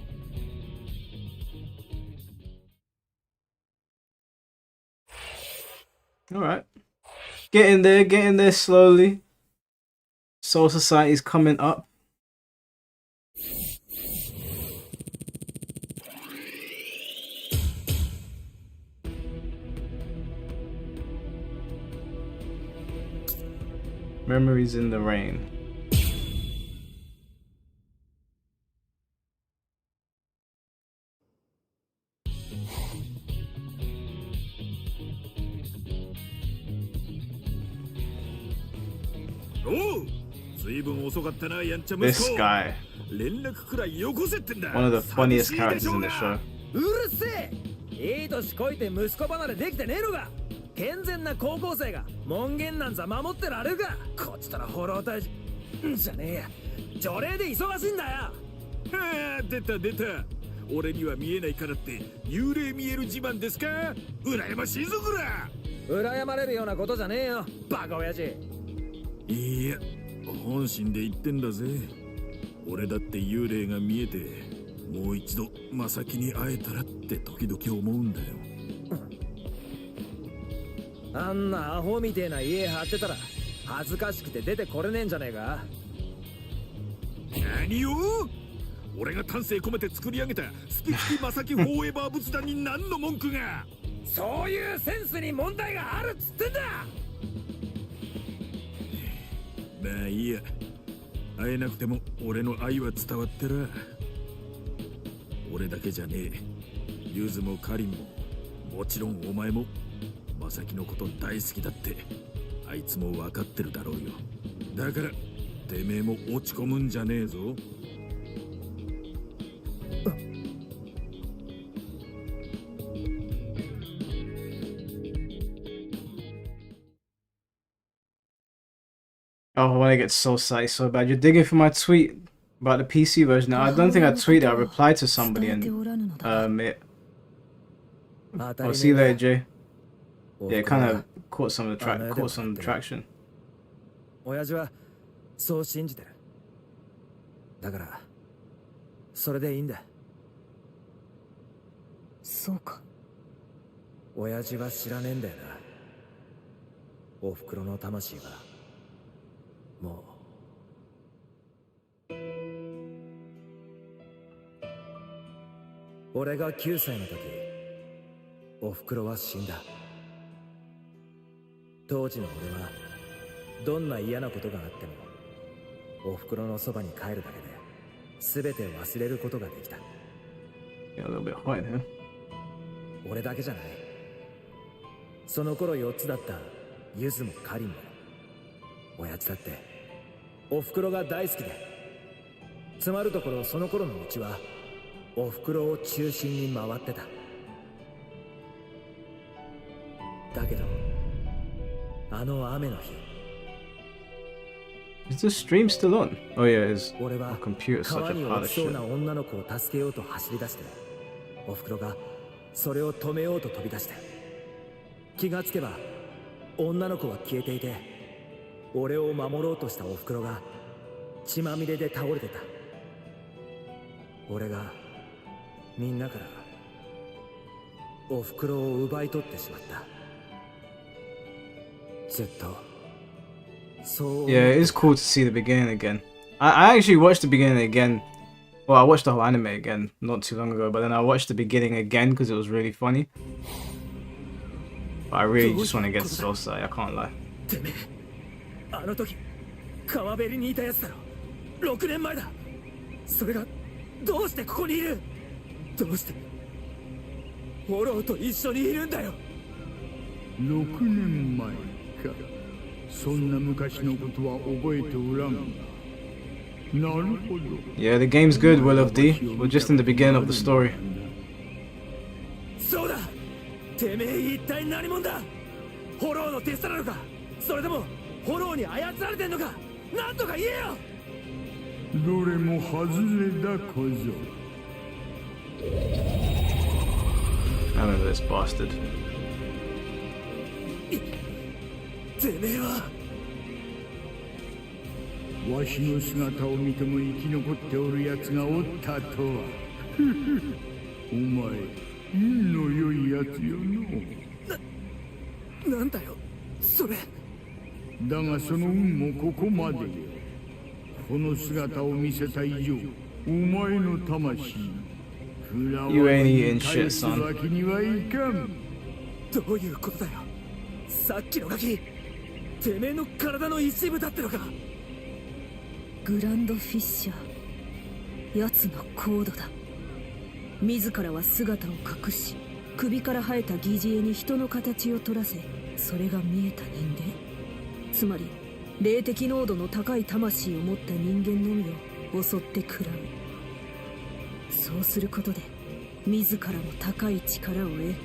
Alright. Getting there slowly. Soul Society's coming up. Memories in the Rain. This guy. One of the funniest characters in the show. うるせえ。いい年こいて息子離れできてねえのか。健全な高校生が門限なんざ守ってられるか。こっちとらフォロー大事じゃねえや。除霊で忙しいんだよ。はあ、出た出た。俺には見えないからって幽霊見える自慢ですか。羨ましいぞこら。羨まれるようなことじゃねえよ、バカ親父。いや、本心で言ってんだぜ。俺だって幽霊が見えて、もう一度マサキに会えたらって時々思うんだよ。あんなアホみてえな家張ってたら恥ずかしくて出てこれねえんじゃねえか。何を？俺が丹精込めて作り上げたスピツキ正木フォーエバー仏壇に何の文句が。そういうセンスに問題があるっつってんだ。まあいいや、会えなくても俺の愛は伝わってら。俺だけじゃねえ、ユズもカリンも、もちろんお前も正木のこと大好きだってあいつも分かってるだろうよ。だからてめえも落ち込むんじゃねえぞ。Oh, when I get so psyched so bad. You're digging for my tweet about the PC version. I don't think I tweeted. I replied to somebody and Oh, see you later, Jay. Yeah, it kind of caught some traction. 親父はそう信じてる。だからそれでいいんだ。そうか。親父は知らねえんだよな。おふくろの魂がもう。俺が9歳の時、おふくろは死んだ。当時の俺はどんな嫌なことがあってもおふくろのそばに帰るだけで全て忘れることができた。Yeah, a little bit high there. 俺だけじゃない。その頃4つだったユズもカリンも、親父だっておふくろが大好きで、つまるところその頃のうちはおふくろを中心に回ってた。だけどあの雨の日、 Is the stream still on? Oh yeah, it is. 俺は My computer's such 川 a に pile 落 of ちそう shit. な女の子を助けようと走り出して、おふくろがそれを止めようと飛び出して、気がつけば女の子は消えていて、俺を守ろうとしたおふくろが血まみれで倒れてた。俺がみんなからおふくろを奪い取ってしまった。ずっと Yeah, it is cool to see the beginning again. I actually watched the beginning again. Well, I watched the whole anime again not too long ago, but then I watched the beginning again because it was really funny. But I really just want to get so sad, I can't lie. てめえ、あの時川べりにいたやつだろ。6年前だ。それがどうしてここにいる？どうしてフォローと一緒にいるんだよ。6年前か。そんな昔のことは覚えておらんが。なるほど。 Yeah, the game's good, Will of D. We're just in the beginning of the story. そうだ。てめえ一体何者だ？フォローの手下なのか？それともフォローに操られてんのか？なんとか言えよ。どれも外れだ小僧。 I remember this bastard. てめえはわしの姿を見ても生き残っておる奴がおったとは。お前、運の良い奴よの。なんだよそれ。だがその運もここまでよ。この姿を見せた以上、お前の魂、You ain't eating shit, 返すわけにはいかん。どういうことだよ。さっきのガキ、てめえの体の一部だってのか。グランドフィッシャー、奴のコードだ。自らは姿を隠し、首から生えた疑似餌に人の形を取らせ、それが見えた人間。つまり霊的濃度の高い魂を持った人間のみを襲って食らう。そうすることで自らも高い力を得、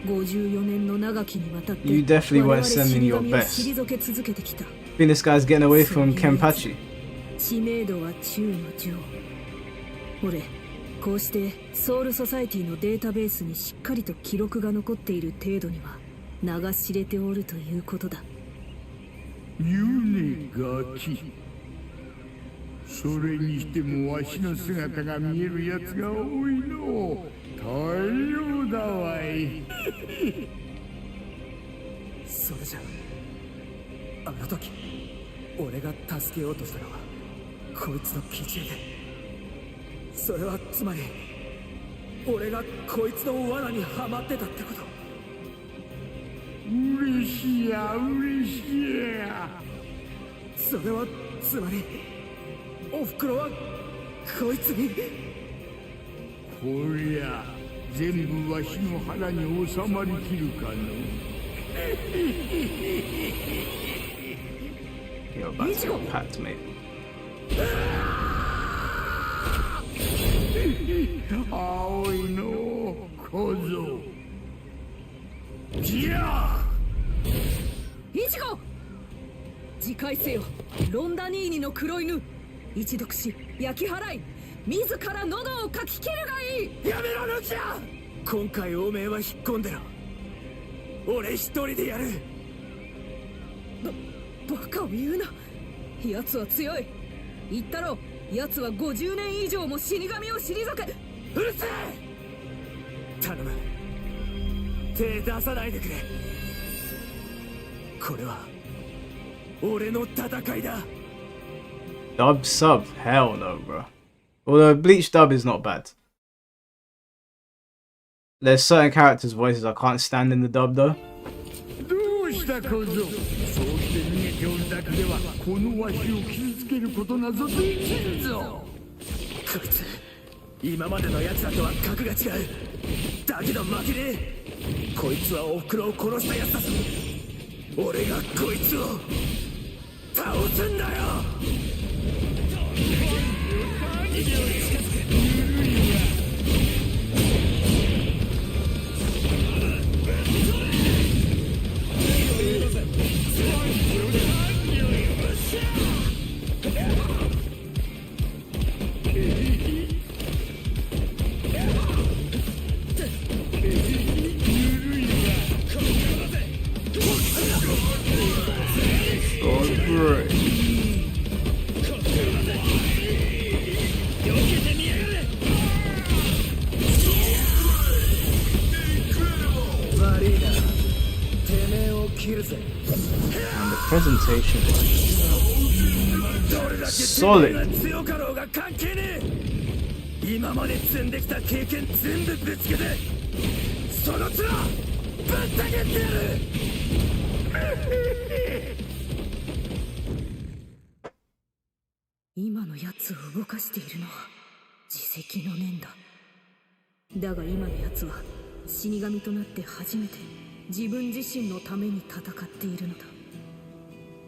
54年の長きにわたって You definitely 我 weren't 々 sending 死 your 神を best. 退け続けてきた。 I think this guy's getting away from Kenpachi. 知名度は中の上。俺、こうしてソウルソサイティのデータベースにしっかりと記録が残っている程度には名が知れておるということだ。言うねガキ。それにしてもわしの姿が見えるやつが多いの。大量だわい。それじゃあの時俺が助けようとしたのはこいつの基準で、それはつまり俺がこいつの罠にはまってたってこと。嬉しいや嬉しいや。それはつまりおふくろはこいつに。こりゃ全部わしの腹に収まりきるかの。You're about to get packed, mate. 青いの小僧。じゃあイチゴ自戒せよ、ロンダニーニの黒犬。一読し焼き払い、自ら喉をかき切るがいい。やめろルキア。今回おめえは引っ込んでろ。俺一人でやる。バカを言うな。奴は強い。言ったろ、奴は50年以上も死神を退け。うるせえ。頼む、手出さないでくれ。これは俺の戦いだ。 Dub sub? Hell no, bro. Although Bleach dub is not bad. There's certain characters' voices I can't stand in the dub though. どうした小僧。そうして逃げておるだけではこのわしを傷つけることなぞできんぞ。こいつ今までのやつらとは格が違う。だけど負けねえ。こいつはおふくろを殺したやつだぞ。俺がこいつを倒すんだよ。And the presentation is solid. 今まで積んできた経験全部ぶつけてその面ぶったけてやる。今のやつを動かしているのは自責の念だ。だが今のやつは死神となって初めて自分自身のために戦っているのだ。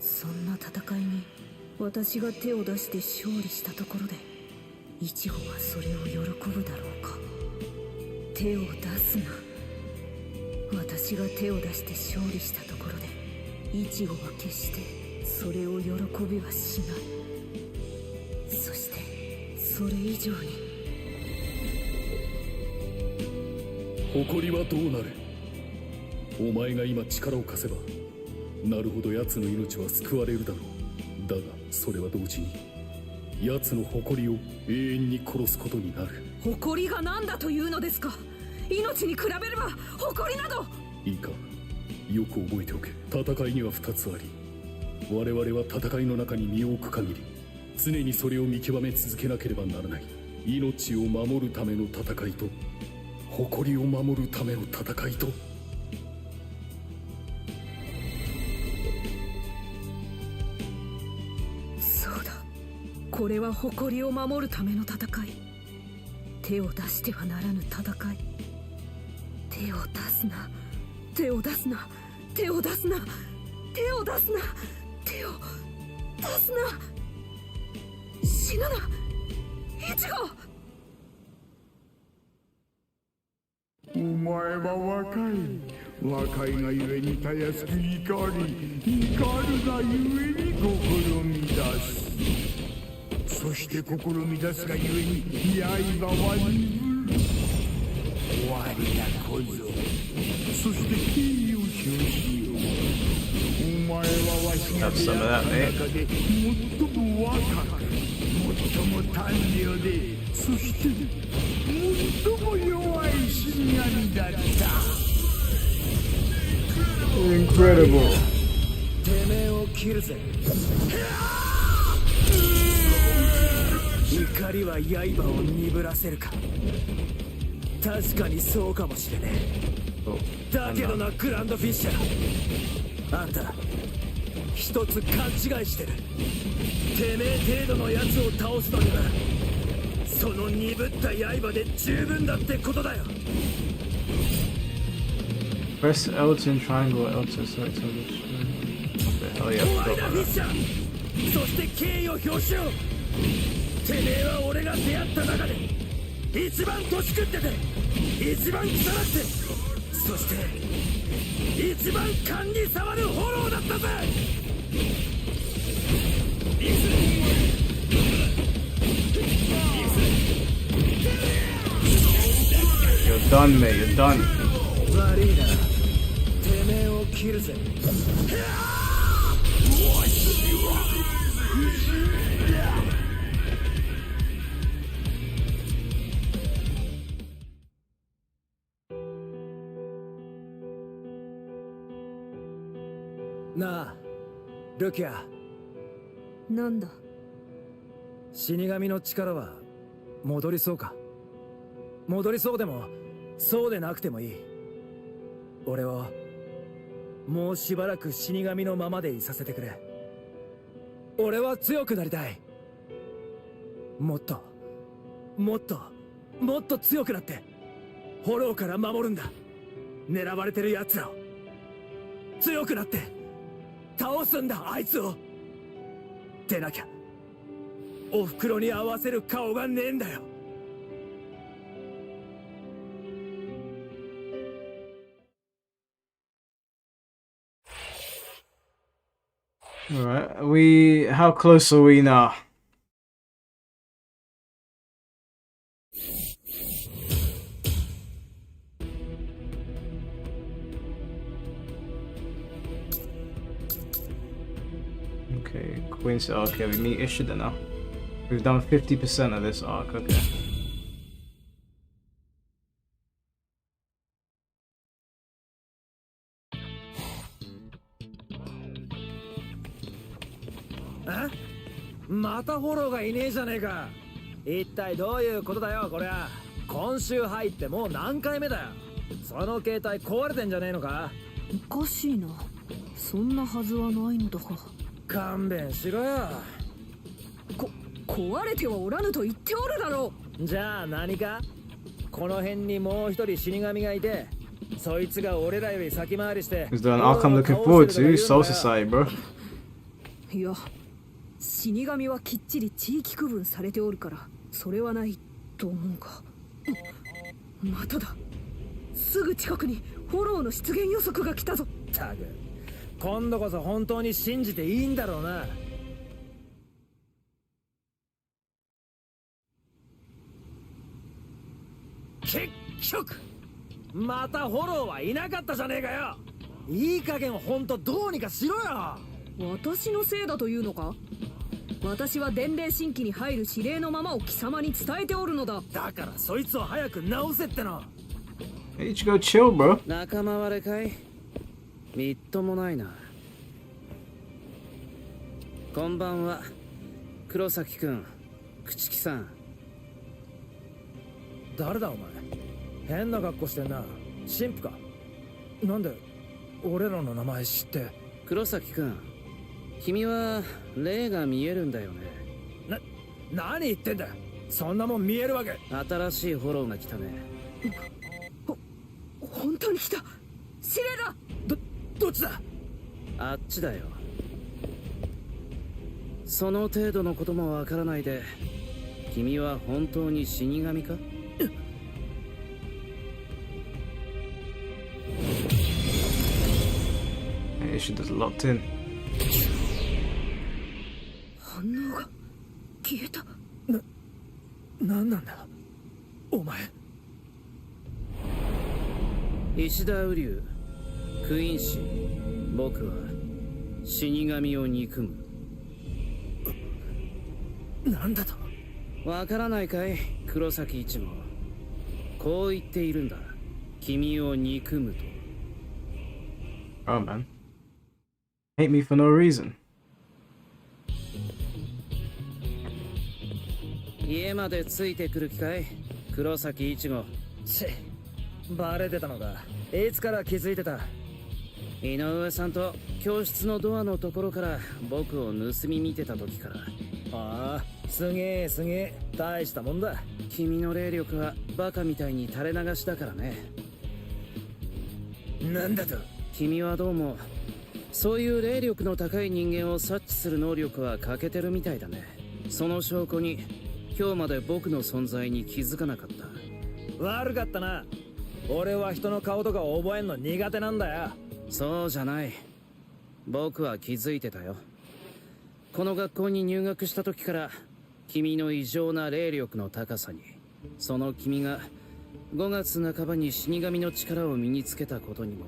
そんな戦いに私が手を出して勝利したところでイチゴはそれを喜ぶだろうか。手を出すな。私が手を出して勝利したところでイチゴは決してそれを喜びはしない。そしてそれ以上に誇りはどうなる。お前が今力を貸せばなるほど奴の命は救われるだろう。だがそれは同時に奴の誇りを永遠に殺すことになる。誇りが何だというのですか。命に比べれば誇りなど。いいか、よく覚えておけ。戦いには2つあり、我々は戦いの中に身を置く限り常にそれを見極め続けなければならない。命を守るための戦いと誇りを守るための戦いと。そうだ、これは誇りを守るための戦い。手を出してはならぬ戦い。手を出すな、手を出すな、手を出すな、手を出すな、手を出すな。死ぬな、イチゴ。お前は若いがゆえにたやすく怒るがゆえに試み出す。そして試み出すがゆえに刃は鈍る。終わりだ小僧。そして敬意を表しよう。お前はわしが出会った中で最も若く最も短量で、そして最も弱い死神だった。 Incredible. てめえを切るぜ。怒りは刃を鈍らせるか。確かにそうかもしれねえ。だけどな、グランドフィッシャー、あんた一つ勘違いしてる。てめえ程度のやつを倒すのにはその鈍った刃で十分だってことだよ。 Press L to triangle L to select target. Oh yeah, お前だフィッシャー、そして敬意を表しよう。てめえは俺が出会った中で一番年食ってて一番汚くて、そして一番勘に触るフォローだったぜ。You're done, mate. You're done. 悪いな、てめえを切るぜ。なあ、ルキア。なんだ。死神の力は戻りそうか。戻りそうでもそうでなくてもいい。俺をもうしばらく死神のままでいさせてくれ。俺は強くなりたい。もっともっともっと強くなってフォローから守るんだ。狙われてる奴らを強くなって倒すんだ、あいつを。でなきゃおふくろに合わせる顔がねえんだよ。Alright, how close are we now? Okay, Queen's okay, we meet Ishida now. We've done 50% of this arc, okay. Huh? またフォローがいねえじゃねえか。一体どういうことだよこりゃ。今週入ってもう何回目だよ。その携帯壊れてんじゃねえのか。おかしいな、そんなはずはないのだが。勘弁しろよ。壊れてはおらぬと言っておるだろう。じゃあ何か。この辺にもう一人死神がいて、そいつが俺らより先回りして。Is there an arc I'm looking forward to? Soul Society, bro. いや、死神はきっちり地域区分されておるからそれはないと思うが。まただ、すぐ近くにフォローの出現予測が来たぞ。たく、今度こそ本当に信じていいんだろうな。結局またフォローはいなかったじゃねえかよ。いい加減本当どうにかしろよ。私のせいだというのか。私は伝令新規に入る指令のままを貴様に伝えておるのだ。だからそいつを早く直せっての。Hey, you should go chill, bro. 仲間割れかい。みっともないな。こんばんは、黒崎くん、朽木さん。誰だお前。変な格好してんな。神父か。なんで俺らの名前知って。黒崎くん、君は霊が見えるんだよね。何言ってんだ。そんなもん見えるわけ。新しいフォローが来たね。本当に来た。指令だ。どっちだ。あっちだよ。その程度のこともわからないで、君は本当に死神か。Ishida's locked in. 反応が消えた。なんなんだお前。石田雨竜、クイーン氏、僕は死神を憎む。なんだと。わからないかい、黒崎一門。こう言っているんだ、君を憎むと。Oh man. Hate me for no reason. 家までついてくる気かい、黒崎一護。バレてたのか。いつから気づいてた？井上さんと教室のドアのところから僕を盗み見てた時から。ああ、すげえすげえ、大したもんだ。君の霊力はバカみたいに垂れ流しだからね。なんだと？君はどうもそういう霊力の高い人間を察知する能力は欠けてるみたいだね。その証拠に今日まで僕の存在に気づかなかった。悪かったな。俺は人の顔とか覚えんの苦手なんだよ。そうじゃない。僕は気づいてたよ。この学校に入学した時から君の異常な霊力の高さに、その君が5月半ばに死神の力を身につけたことにも、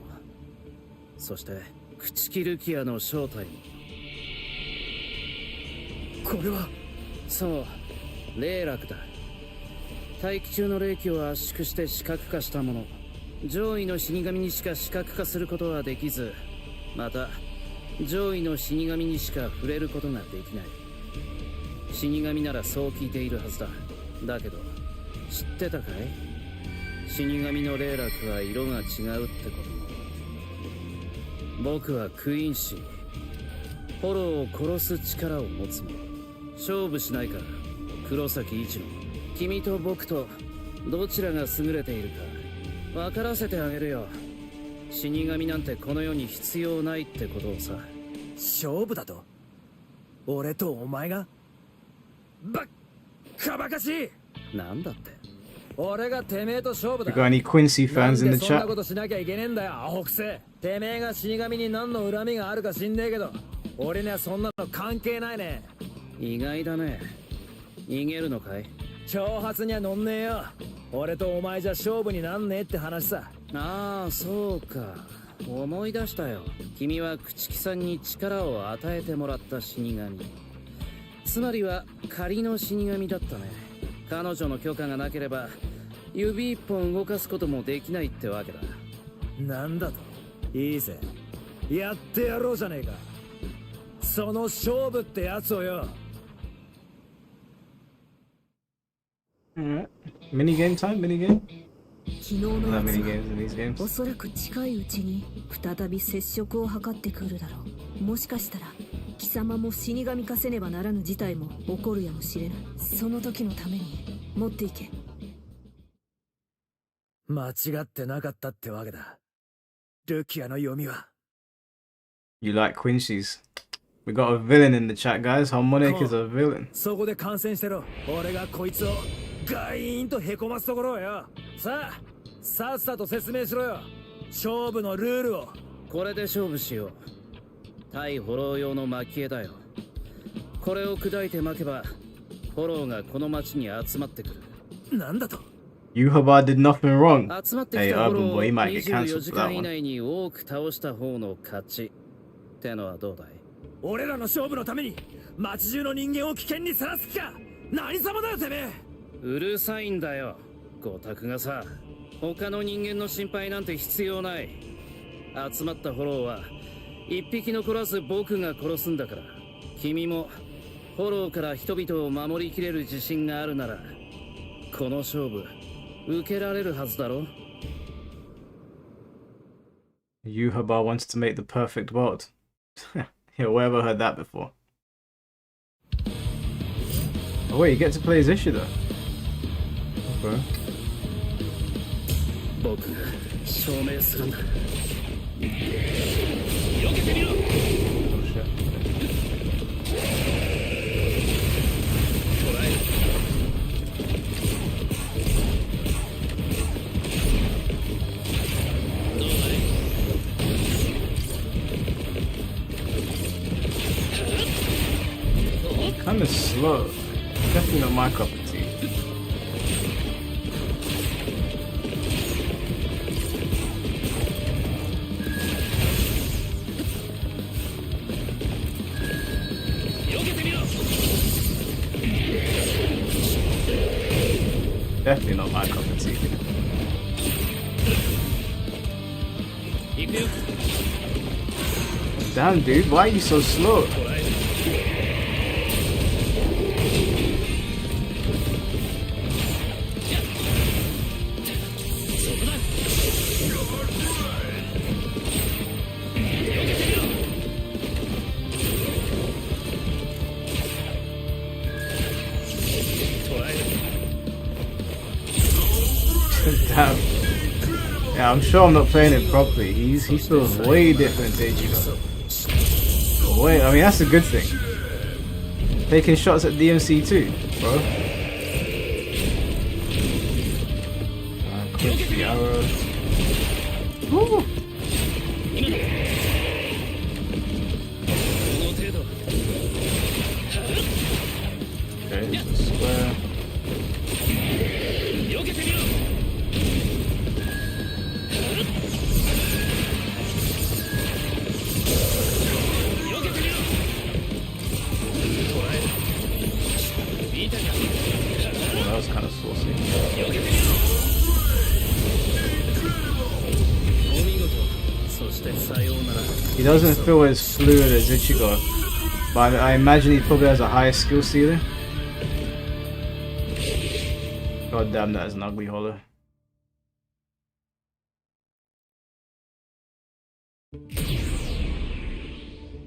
そして朽木ルキアの正体も。これはそう、霊楽だ。大気中の霊気を圧縮して視覚化したもの。上位の死神にしか視覚化することはできず、また上位の死神にしか触れることができない。死神ならそう聞いているはずだ。だけど知ってたかい？死神の霊楽は色が違うってことも。僕はクイーンシー、フォローを殺す力を持つもの。勝負しないから黒崎一郎、君と僕とどちらが優れているか分からせてあげるよ。死神なんてこの世に必要ないってことをさ。勝負だと？俺とお前が？バッカバカしい。なんだって？俺がてめえと勝負だ。We got any Quincy fans in the そんな chat? ことしなきゃいけねえんだよ、アホくせ。てめえが死神に何の恨みがあるか知んねえけど、俺にはそんなの関係ないね。意外だね。逃げるのかい？挑発には乗んねえよ。俺とお前じゃ勝負になんねえって話さ。ああ、そうか。思い出したよ。君は朽木さんに力を与えてもらった死神。つまりは仮の死神だったね。彼女の許可がなければ指一本動かすこともできないってわけだ。なんだと？いいぜ、やってやろうじゃねえか。その勝負ってやつをよ。Alright. Minigame time? Minigame? 昨日のやつ minigames in these は games. おそらく近いうちに再び接触を図ってくるだろう。もしかしたら貴様も死神化せねばならぬ事態も起こるやもしれない。その時のために持っていけ。間違ってなかったってわけだ。ルキアの読みは。You like Quincy's? We got a villain in the chat, guys. Harmonic is a villain. そこで観戦してろ。俺がこいつをガイーンとへこますところをよ。さっさと説明しろよ。勝負のルールを。これで勝負しよう。対フォロー用の蒔絵だよ。これを砕いて巻けばフォローがこの町に集まってくる。なんだとYuhaba did nothing wrong. 集まってき Hey, たフォロ Urban ーを Boy, he might get 24 cancelled 時 for that 間以 one. 内に多く倒した方の勝ちってのはどうだい？俺らの勝負のために町中の人間を危険にさらす気か。何様だよてめえ。うるさいんだよゴタクがさ。他の人間の心配なんて必要ない。集まったフォローは一匹残らず僕が殺すんだから。君もフォローから人々を守りきれる自信があるならこの勝負受けられるはずだろ。 Yuhaba wants to make the perfect world. Yeah, where have I heard that before? Oh wait, you get to play as Ishida. Okay. 僕が証明するんだ。避けてみろ。 Oh shit. 捕らえる。 Kinda slow. Definitely not my cup of tea. Definitely not my cup of tea. Damn, dude, why are you so slow? I'm sure I'm not playing it properly. He feels way different to Ichigo. Wait, I mean that's a good thing. Taking shots at DMC too, bro. Quick the arrow. Woo. Okay, it's a square. Oh, that was kind of saucy. He doesn't feel as fluid as Ichigo, but I imagine he probably has a higher skill ceiling. God damn, that is an ugly hollow.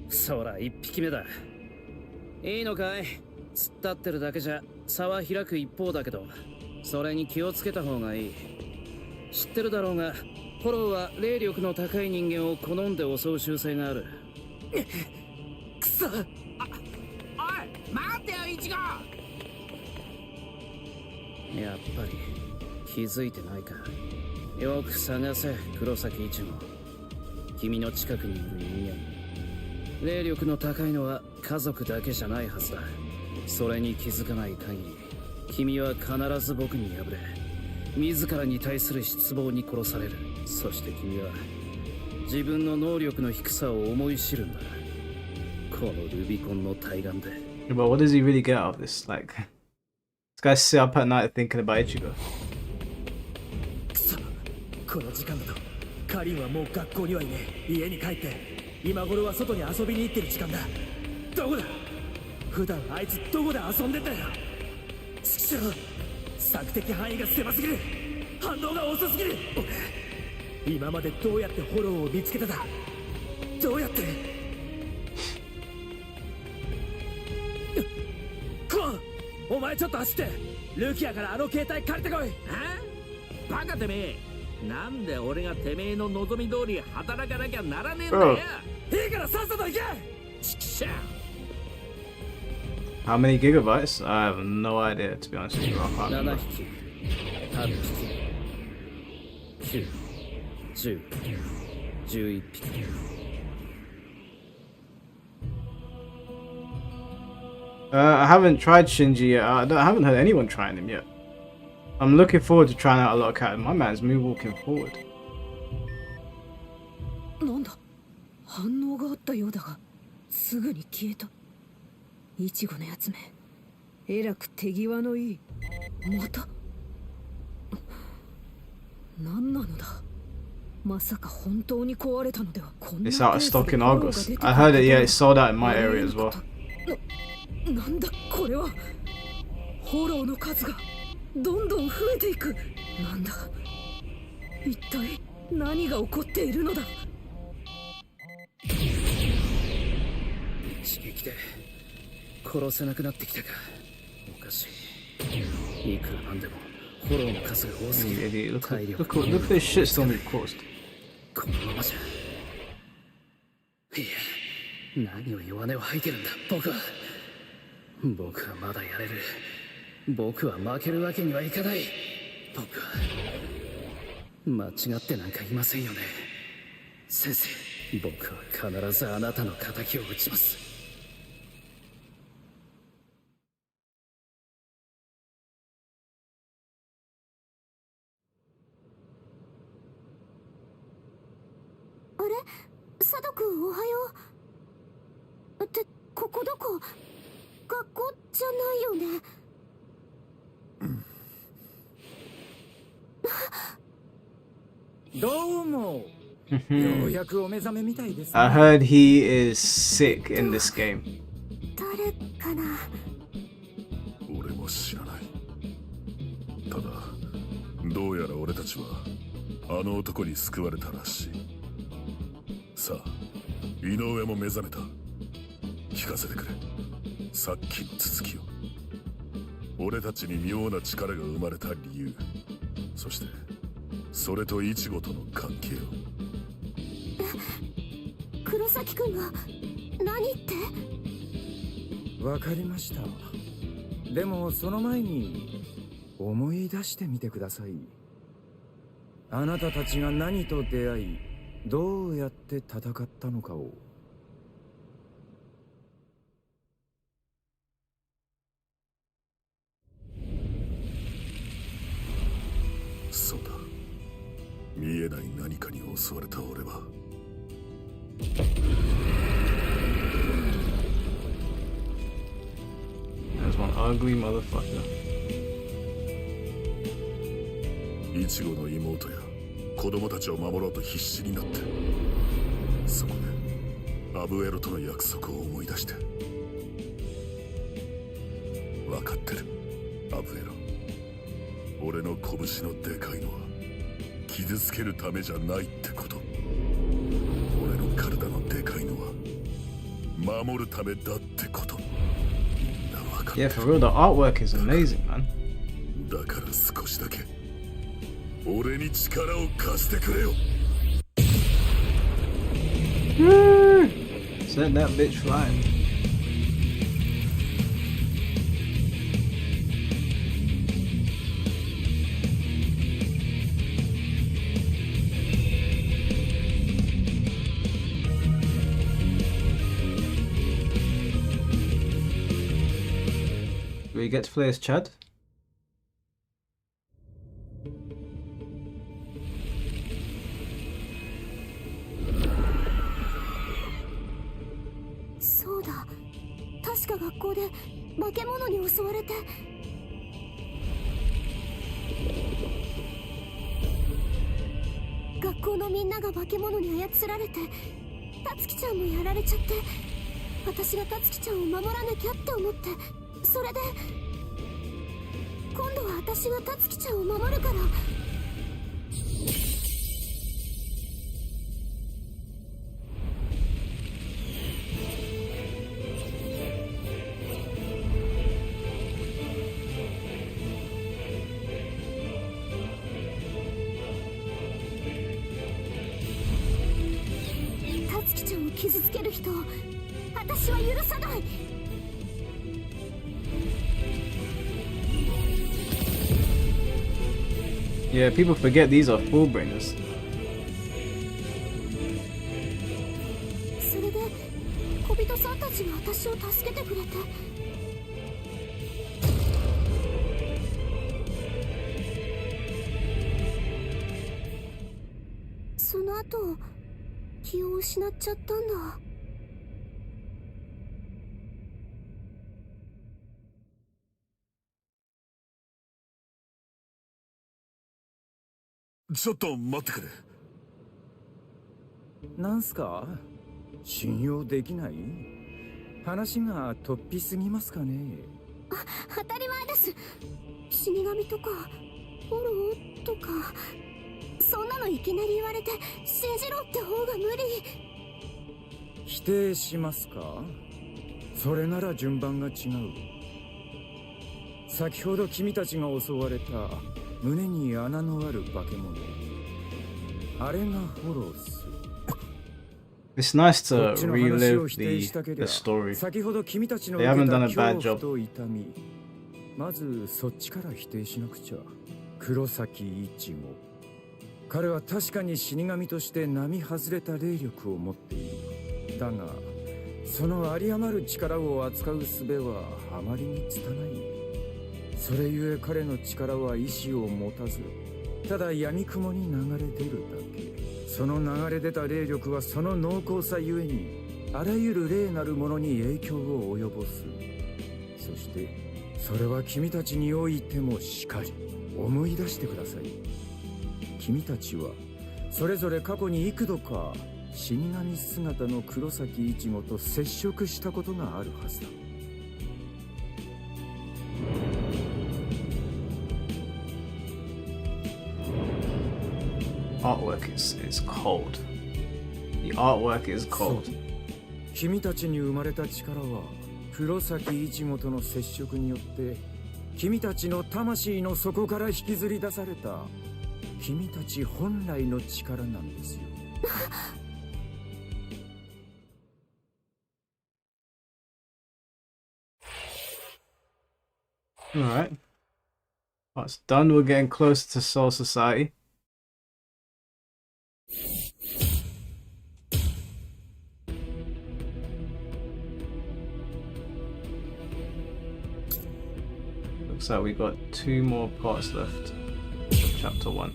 そら一匹目だ。いいのかい？突っ立ってるだけじゃ差は開く一方だけど、それに気をつけた方がいい。知ってるだろうが、フォローは霊力の高い人間を好んで襲う習性がある。くそ！おい、待ってよイチゴ。やっぱり気づいてないか。よく探せ、黒崎一護。君の近くにいる人間。霊力の高いのは家族だけじゃないはずだ。それに気づかない限り、君は必ず僕に敗れ、自らに対する失望に殺される。そして君は自分の能力の低さを思い知るんだ。このルビコンの対岸で。But what does he really get out of this? Like, this guy sit up at night thinking about Ichigo. くそ、この時間だとカリンはもう学校にはいねえ。家に帰って今頃は外に遊びに行ってる時間だ。どこだ？普段あいつどこで遊んでんだよ。ちくしょう、索敵範囲が狭すぎる。反応が遅すぎる。今までどうやってフォローを見つけただ？どうやって？お前ちょっと走って、ルキアからあの携帯借りてこい。バカてめえ、なんで俺がてめえの望み通り働かなきゃならねえんだよ。いいからさっさと行け。ちくしょう。 How many gigabytes? I have no idea, to be honest with you. I can't 7 remember. 匹、8匹、9、10、11匹。I haven't tried Shinji yet. I haven't heard anyone trying him yet. I'm looking forward to trying out a lot of Chattin. My man's moonwalking forward. なんだ、反応があったようだが、すぐに消えた。イチゴのやつめ、えらく手際のいい。また何なのだ。まさか本当に壊れたのでは。こんな It's out of stock in August. I heard it, yeah, it's sold out in my area as well. なんだこれは。フォローの数がどんどん増えていく。なんだ、一体何が起こっているのだ。一撃で殺せなくなってきたか。おかしい。いくらなんでもフォローの数が多すぎる。 Look at this shitstorm you've caused. このままじゃ。いや、何を弱音を吐いてるんだ。僕はまだやれる。僕は負けるわけにはいかない。僕は間違ってなんかいませんよね。先生、僕は必ずあなたの敵を討ちます。あれ、佐渡くんおはよう。ってここどこ？学校じゃないよね。どうも。ようやくお目覚めみたいですね。I heard he is sick in this game. 誰かな。俺も知らない。ただどうやら俺たちはあの男に救われたらしい。さあ、井上も目覚めた。聞かせてくれ、さっきの続きを。俺たちに妙な力が生まれた理由、そしてそれとイチゴとの関係を。黒崎くんが何って。わかりました。でもその前に思い出してみてください。あなたたちが何と出会い、どうやって戦ったのかを。そうだ。見えない何かに襲われた俺は。There's one ugly motherfucker. イチゴの妹や子供たちを守ろうと必死になって、そこでアブエロとの約束を思い出して。分かってる、アブエロ。俺の拳のでかいのは傷つけるためじゃないってこと。俺の体のでかいのは守るためだってこと。 Yeah, for real, the artwork is amazing, man. だから少しだけ俺に力を貸してくれよ。Send that bitch flying. Do we get to play as Chad? そうだ、確か学校で化け物に襲われて。学校のみんなが化け物に操られて、たつきちゃんもやられちゃって、私がたつきちゃんを守らなきゃって思って、それで今度は私がたつきちゃんを守るから。たつきちゃんを傷つける人を私は許さない。Yeah, people forget these are full brainers. それで小人さんたちが私を助けてくれて。その後気を失っちゃったんだ。ちょっと待ってくれ。なんすか？信用できない？話が突飛すぎますかね？当たり前です。死神とかフォローとか、そんなのいきなり言われて信じろって方が無理。否定しますか？それなら順番が違う。先ほど君たちが襲われた胸に穴のある化け物、あれがフォロース。 It's nice to relive the story. 先ほど君たちの They haven't done a 受けた bad 恐怖 job. と痛み、まずそっちから否定しなくちゃ。黒崎一護、彼は確かに死神として並外れた霊力を持っている。だがその有り余る力を扱う術はあまりに拙い。それゆえ彼の力は意志を持たず、ただ闇雲に流れ出るだけ。その流れ出た霊力はその濃厚さゆえにあらゆる霊なるものに影響を及ぼす。そしてそれは君たちにおいてもしかり。思い出してください。君たちはそれぞれ過去に幾度か死神姿の黒崎一護と接触したことがあるはずだ。Artwork is cold. The artwork is cold. 君たちに生まれた力は黒崎一護との接触によって君たちの魂の底から引きずり出された君たち本来の力なんですよ。Alright. That's done. We're getting closer to Soul Society. Looks like we got 2 more parts left. Chapter 1.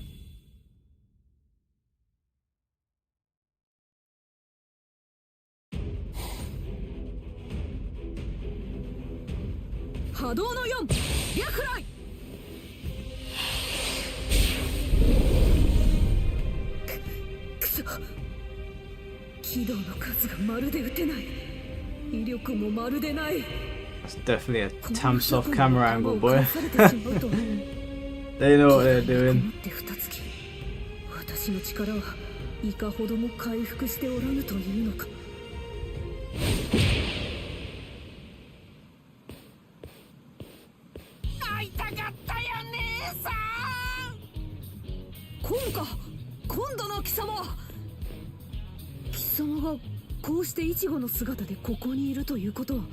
波動の4白雷。くそ、軌道の数がまるで打てない。威力もまるでない。 That's definitely a Tamsoft camera angle, boy. They know what they're doing. 私の力はいかほども回復しておらぬというのか。会いたかったよ姉さん。今度の貴様がこうしてイチゴの姿でここにいるということは、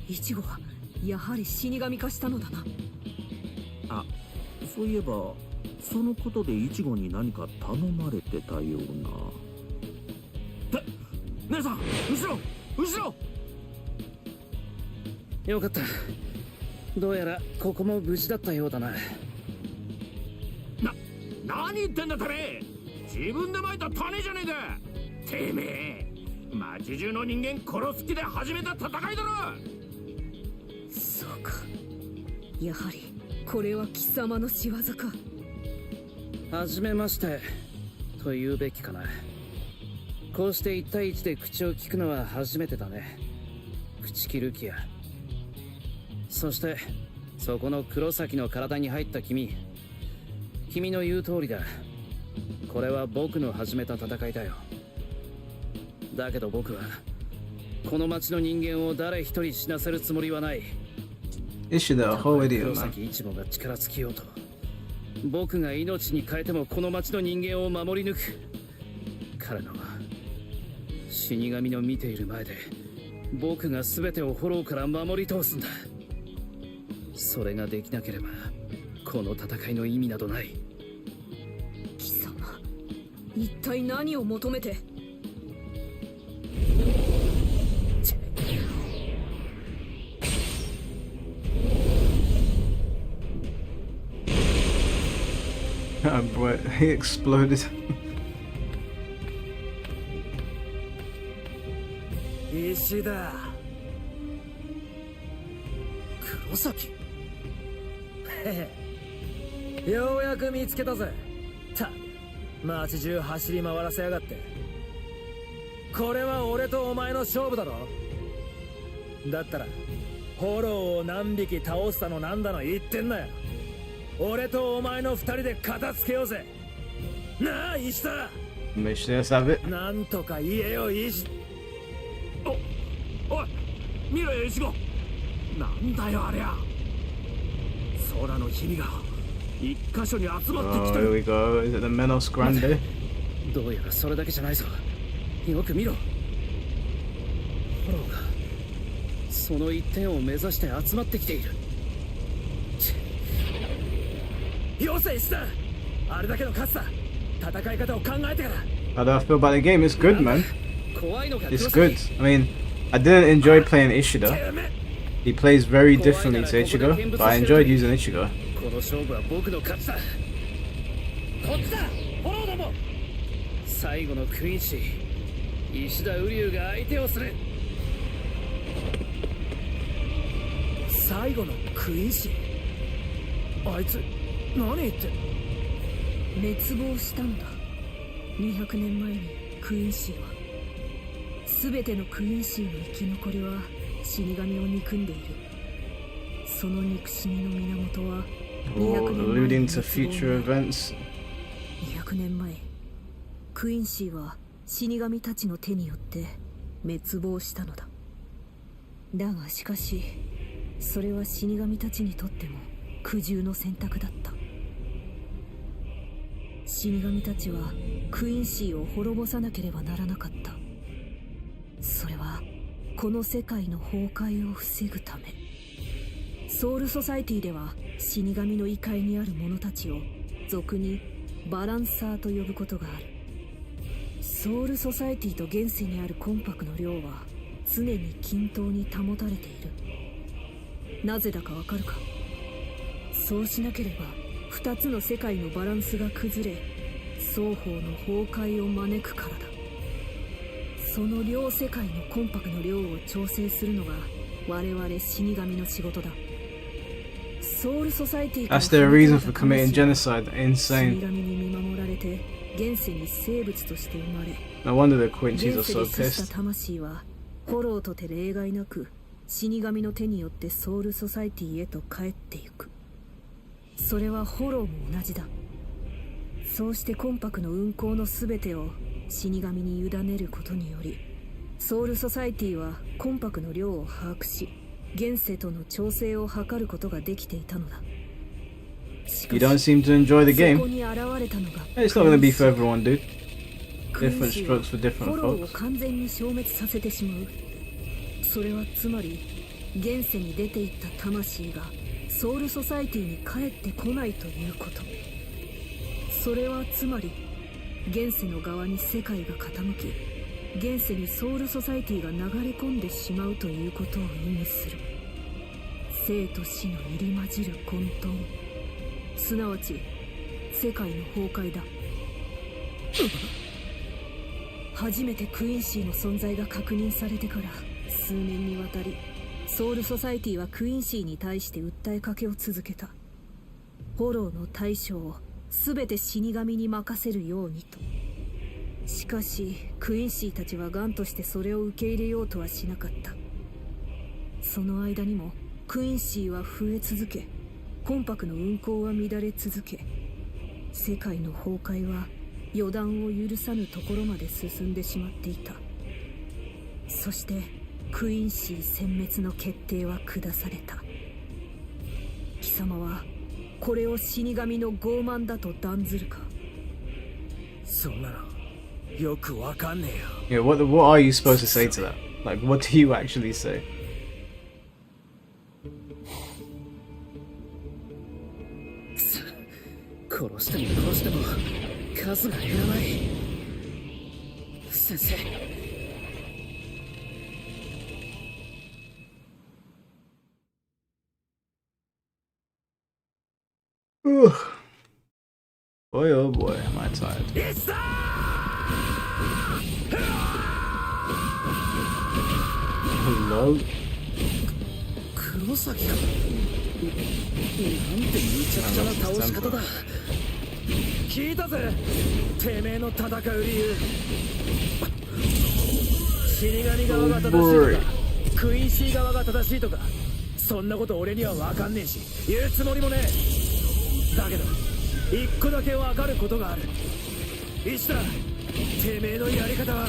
イチゴはやはり死神化したのだな。あ、そういえばそのことでイチゴに何か頼まれてたような。姉さん、後ろ。よかった。どうやらここも無事だったようだな。何言ってんだてめえ。自分で撒いた種じゃねえか。てめえ町中の人間殺す気で始めた戦いだろ。そうか、やはりこれは貴様の仕業か。はじめましてと言うべきかな。こうして1対1で口を聞くのは初めてだね。口切る気や。そしてそこの黒崎の体に入った君の言う通りだ。これは僕の始めた戦いだよ。だけど僕はこの町の人間を誰一人死なせるつもりはない。Ishida, a whole idiot, 黒 man. 崎一門が力尽きようと、僕が命に変えてもこの町の人間を守り抜く。彼の死神の見ている前で僕が全てをフォローから守り通すんだ。それができなければこの戦いの意味などない。貴様、一体何を求めて。Bro, he exploded. 石だ。黒崎。へへ、ようやく見つけたぜ。街中走り回らせやがって。これは俺とお前の勝負だろ。だったらフォローを何匹倒したのなんだの言ってんなよ。俺とお前の二人で片付けようぜ。なあ石田。なんとか言えよ石。おい見ろよ石子。なんだよありゃ。空の日々が一箇所に集まってきてる。 Oh, here we go. Is it the Menos Grande? どうやらそれだけじゃないぞ。よく見ろ。フォローがその一点を目指して集まってきている。よせ石田。あれだけの数だ。戦い方を考えてから。 How do I feel about the game? It's good, man. It's good. I mean, I didn't enjoy playing Ishida. He plays very differently to Ichigo, but I enjoyed using Ichigo. この勝負は僕の勝ちだ。こっちだ、フォローども。最後のクイーンシー、石田瓜生が相手をする。最後のクイーンシー。あいつ何言ってんの。滅亡したんだ。200年前にクイーンシーは。全てのクイーンシーの生き残りは死神を憎んでいる。その憎しみの源はalluding to future events. 200年前、クイーンシーは死神たちの手によって滅亡したのだ。だがしかし、それは死神たちにとっても苦渋の選択だった。死神たちはクイーンシーを滅ぼさなければならなかった。それはこの世界の崩壊を防ぐため。ソウルソサイティでは死神の異界にある者たちを俗にバランサーと呼ぶことがある。ソウルソサイティと現世にある魂魄の量は常に均等に保たれている。なぜだかわかるか？そうしなければ2つの世界のバランスが崩れ、双方の崩壊を招くからだ。その両世界の魂魄の量を調整するのが我々死神の仕事だ。ソウルソサイティから That's their reason for committing genocide. 死 Insane. 神に見守られて現世に生物として生まれ、 No wonder the Quincy's are 現世 so で死した pissed. 魂はフォローとて例外なく死神の手によってソウルソサイティへと帰ってゆく。それはフォローも同じだ。そうして魂魄の運行の全てを死神に委ねることにより、ソウルソサイティは魂魄の量を把握し、現世との調整を図ることができていたのだ。 You don't seem to enjoy the そ game. こに現れたのが It's not gonna be for everyone, dude. クイー Different ンシーは strokes for different フォローを folks. 完全に消滅させてしまう。それはつまり現世に出ていった魂がソウルソサイティに帰ってこないということ。それはつまり現世の側に世界が傾き、現世にソウルソサイティが流れ込んでしまうということを意味する。生と死の入り混じる混沌、すなわち世界の崩壊だ。初めてクイーンシーの存在が確認されてから数年にわたり、ソウルソサイティはクイーンシーに対して訴えかけを続けた。フォローの対処を全て死神に任せるようにと。しかしクイーンシーたちは頑としてそれを受け入れようとはしなかった。その間にもクイーンシーは増え続け、魂魄の運行は乱れ続け、世界の崩壊は予断を許さぬところまで進んでしまっていた。そしてクイーンシー殲滅の決定は下された。貴様はこれを死神の傲慢だと断ずるか？そんなのよくわかんねえよ。 Yeah, what are you supposed to say to that? Like, what do you actually say? 殺しても殺しても数が減らない。先生。Boy, oh boy, am I tired. Hello? 黒崎か。なんて無茶苦茶な倒し方だ。聞いたぜ、てめえの戦う理由。死神側が正しいとか、クイーンシー側が正しいとか、そんなこと俺には分かんねえし、言うつもりもねえ。だけど一個だけ分かることがある。石田、てめえのやり方は。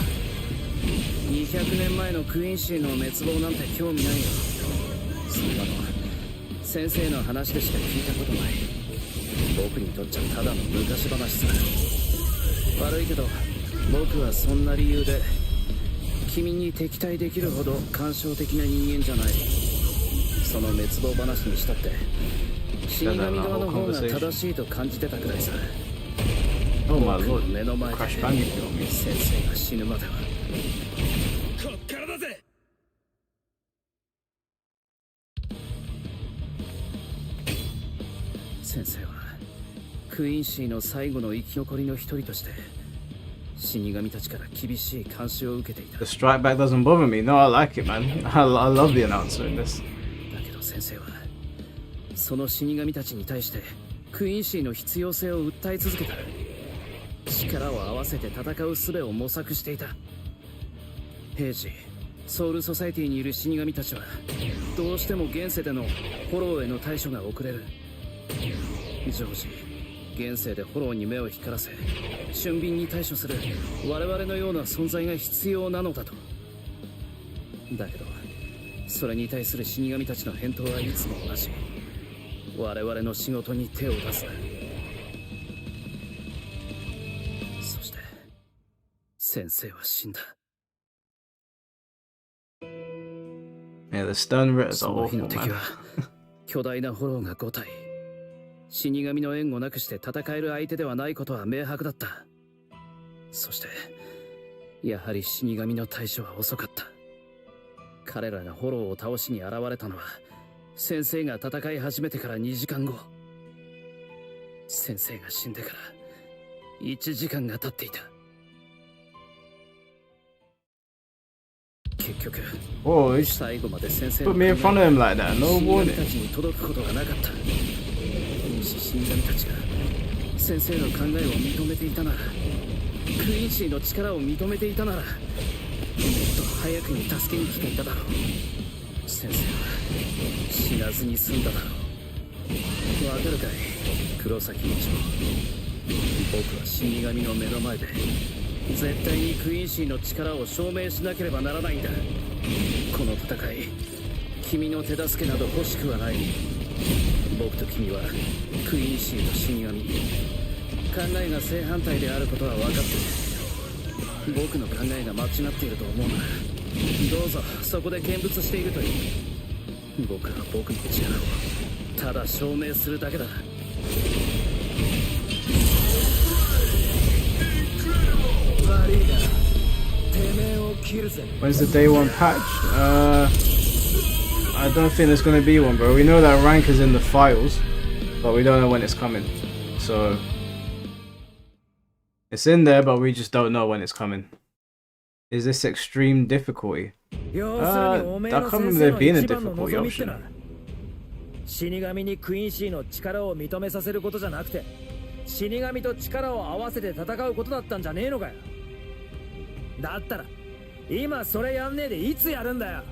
200年前のクイーンシーの滅亡なんて興味ないよ。そんなの先生の話でしか聞いたことない。僕にとっちゃただの昔話さ。悪いけど僕はそんな理由で君に敵対できるほど感傷的な人間じゃない。その滅亡話にしたって死神側の方が正しいと感じてたくらいさ。 Oh my 僕の lord. 目の前で Crash Bandicoot on me. 先生が死ぬまでは。こっからだぜ。先生はクイーンシーの最後の生き残りの一人として死神たちから厳しい監視を受けていた。 The strike back doesn't bother me. No, I like it, man. I love the announcer in this. だけど先生はその死神たちに対してクイーンシーの必要性を訴え続けた。力を合わせて戦う術を模索していた。平時ソウルソサイティにいる死神たちはどうしても現世でのフォローへの対処が遅れる。常時現世でフォローに目を光らせ俊敏に対処する我々のような存在が必要なのだと。だけどそれに対する死神たちの返答はいつも同じ。我々の仕事に手を出すな。先生は死んだ。 Yeah, the stun ritters are その日 awful, の敵 man. は巨大なホローが5体。死神の援護なくして戦える相手ではないことは明白だった。そしてやはり死神の対処は遅かった。彼らがホローを倒しに現れたのは先生が戦い始めてから2時間後。先生が死んでから1時間が経っていた。結局 Oh, he 最後まで先生 put me in front of him like that. No 死神 warning. たちに届くことがなかった。もし死神たちが先生の考えを認めていたなら、クインシーの力を認めていたなら、もっと早くに助けに来ていただろう。先生は死なずに済んだだろう。わかるかい、黒崎一郎。僕は死神の目の前で絶対にクインシーの力を証明しなければならないんだ。この戦い、君の手助けなど欲しくはない。僕と君はクイーンシーと死神、考えが正反対であることは分かってる。僕の考えが間違っていると思うなら、どうぞそこで見物しているといい。僕は僕の力をただ証明するだけだ。 When's the day one patch? I don't think there's gonna be one, bro. We know that rank is in the files, but we don't know when it's coming. So it's in there, but we just don't know when it's coming. Is this extreme difficulty? I can't remember there being a difficulty option. 死神にクイーンシーの力を認めさせることじゃなくて、死神と力を合わせて戦うことだったんじゃねえのかよ。だったら今それやんねえでいつやるんだよ。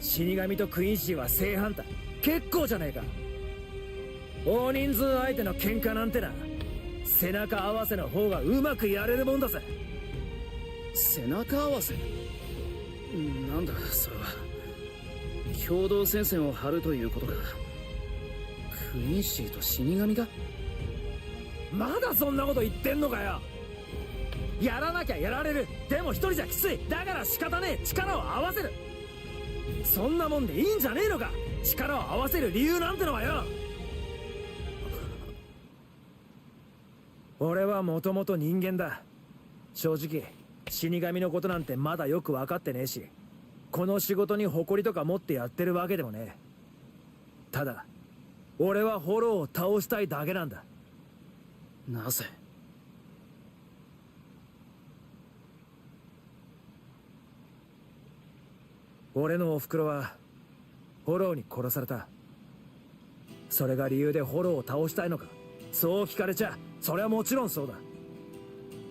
死神とクイーンシーは正反対。結構じゃねえか。大人数相手の喧嘩なんてな、背中合わせの方がうまくやれるもんだぜ。背中合わせ？なんだそれは。共同戦線を張るということか。クイーンシーと死神が？まだそんなこと言ってんのかよ。やらなきゃやられる。でも一人じゃきつい。だから仕方ねえ。力を合わせる。そんなもんでいいんじゃねえのか。力を合わせる理由なんてのはよ。俺はもともと人間だ。正直死神のことなんてまだよく分かってねえし、この仕事に誇りとか持ってやってるわけでもねえ。ただ俺はホローを倒したいだけなんだ。なぜ？俺のおふくろはホローに殺された。それが理由でホローを倒したいのか、そう聞かれちゃそれはもちろんそうだ。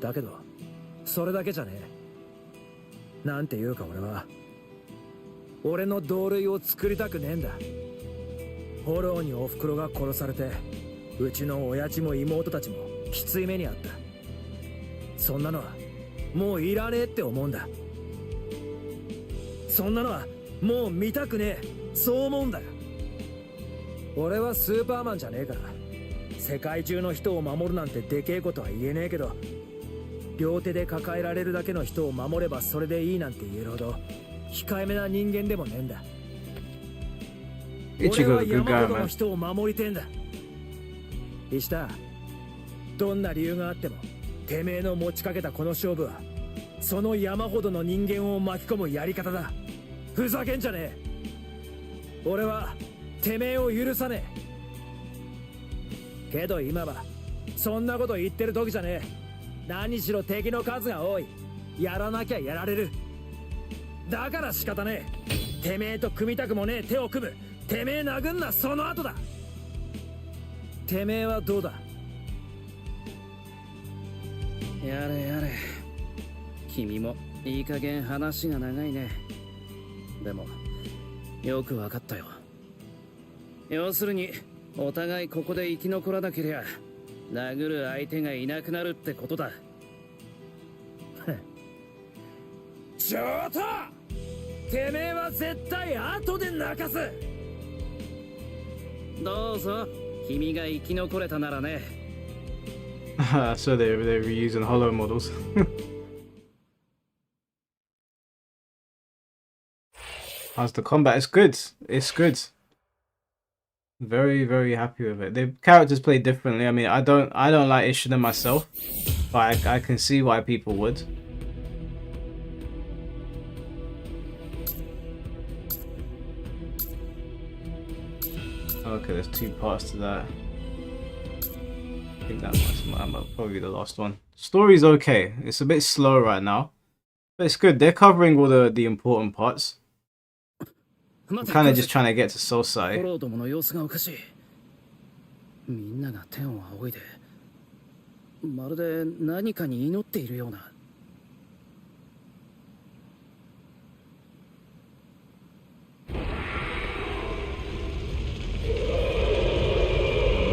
だけどそれだけじゃねえ。なんていうか俺は俺の同類を作りたくねえんだ。ホローにおふくろが殺されて、うちの親父も妹たちもきつい目にあった。そんなのはもういらねえって思うんだ。そんなのはもう見たくねえ、そう思うんだよ。俺はスーパーマンじゃねえから、世界中の人を守るなんてでけえことは言えねえけど、両手で抱えられるだけの人を守ればそれでいいなんて言えるほど控えめな人間でもねえんだ。俺は山ほどの人を守りてえんだ。石田、どんな理由があってもてめえの持ちかけたこの勝負はその山ほどの人間を巻き込むやり方だ。ふざけんじゃねえ。俺はてめえを許さねえ。けど今はそんなこと言ってる時じゃねえ。何しろ敵の数が多い。やらなきゃやられる。だから仕方ねえ。てめえと組みたくもねえ手を組む。てめえ殴んなその後だ。てめえはどうだ。やれやれ、君もいい加減話が長いね。でもよくわかったよ。要するにお互いここで生き残らなけりゃ殴る相手がいなくなるってことだ。ちょっとてめえは絶対後で泣かす。どうぞ、君が生き残れたならね。So they were using hollow models. How's the combat? It's good. It's good. Very, very happy with it. The characters play differently. I mean, I don't like Ishida myself, but I can see why people would. Okay, there's 2 parts to that. I think that might probably be the last one. Story's okay. It's a bit slow right now, but it's good. They're covering all the important parts. I'm kind of just trying to get to Soul Side. みんなが天を仰いでまるで何かに祈っているような。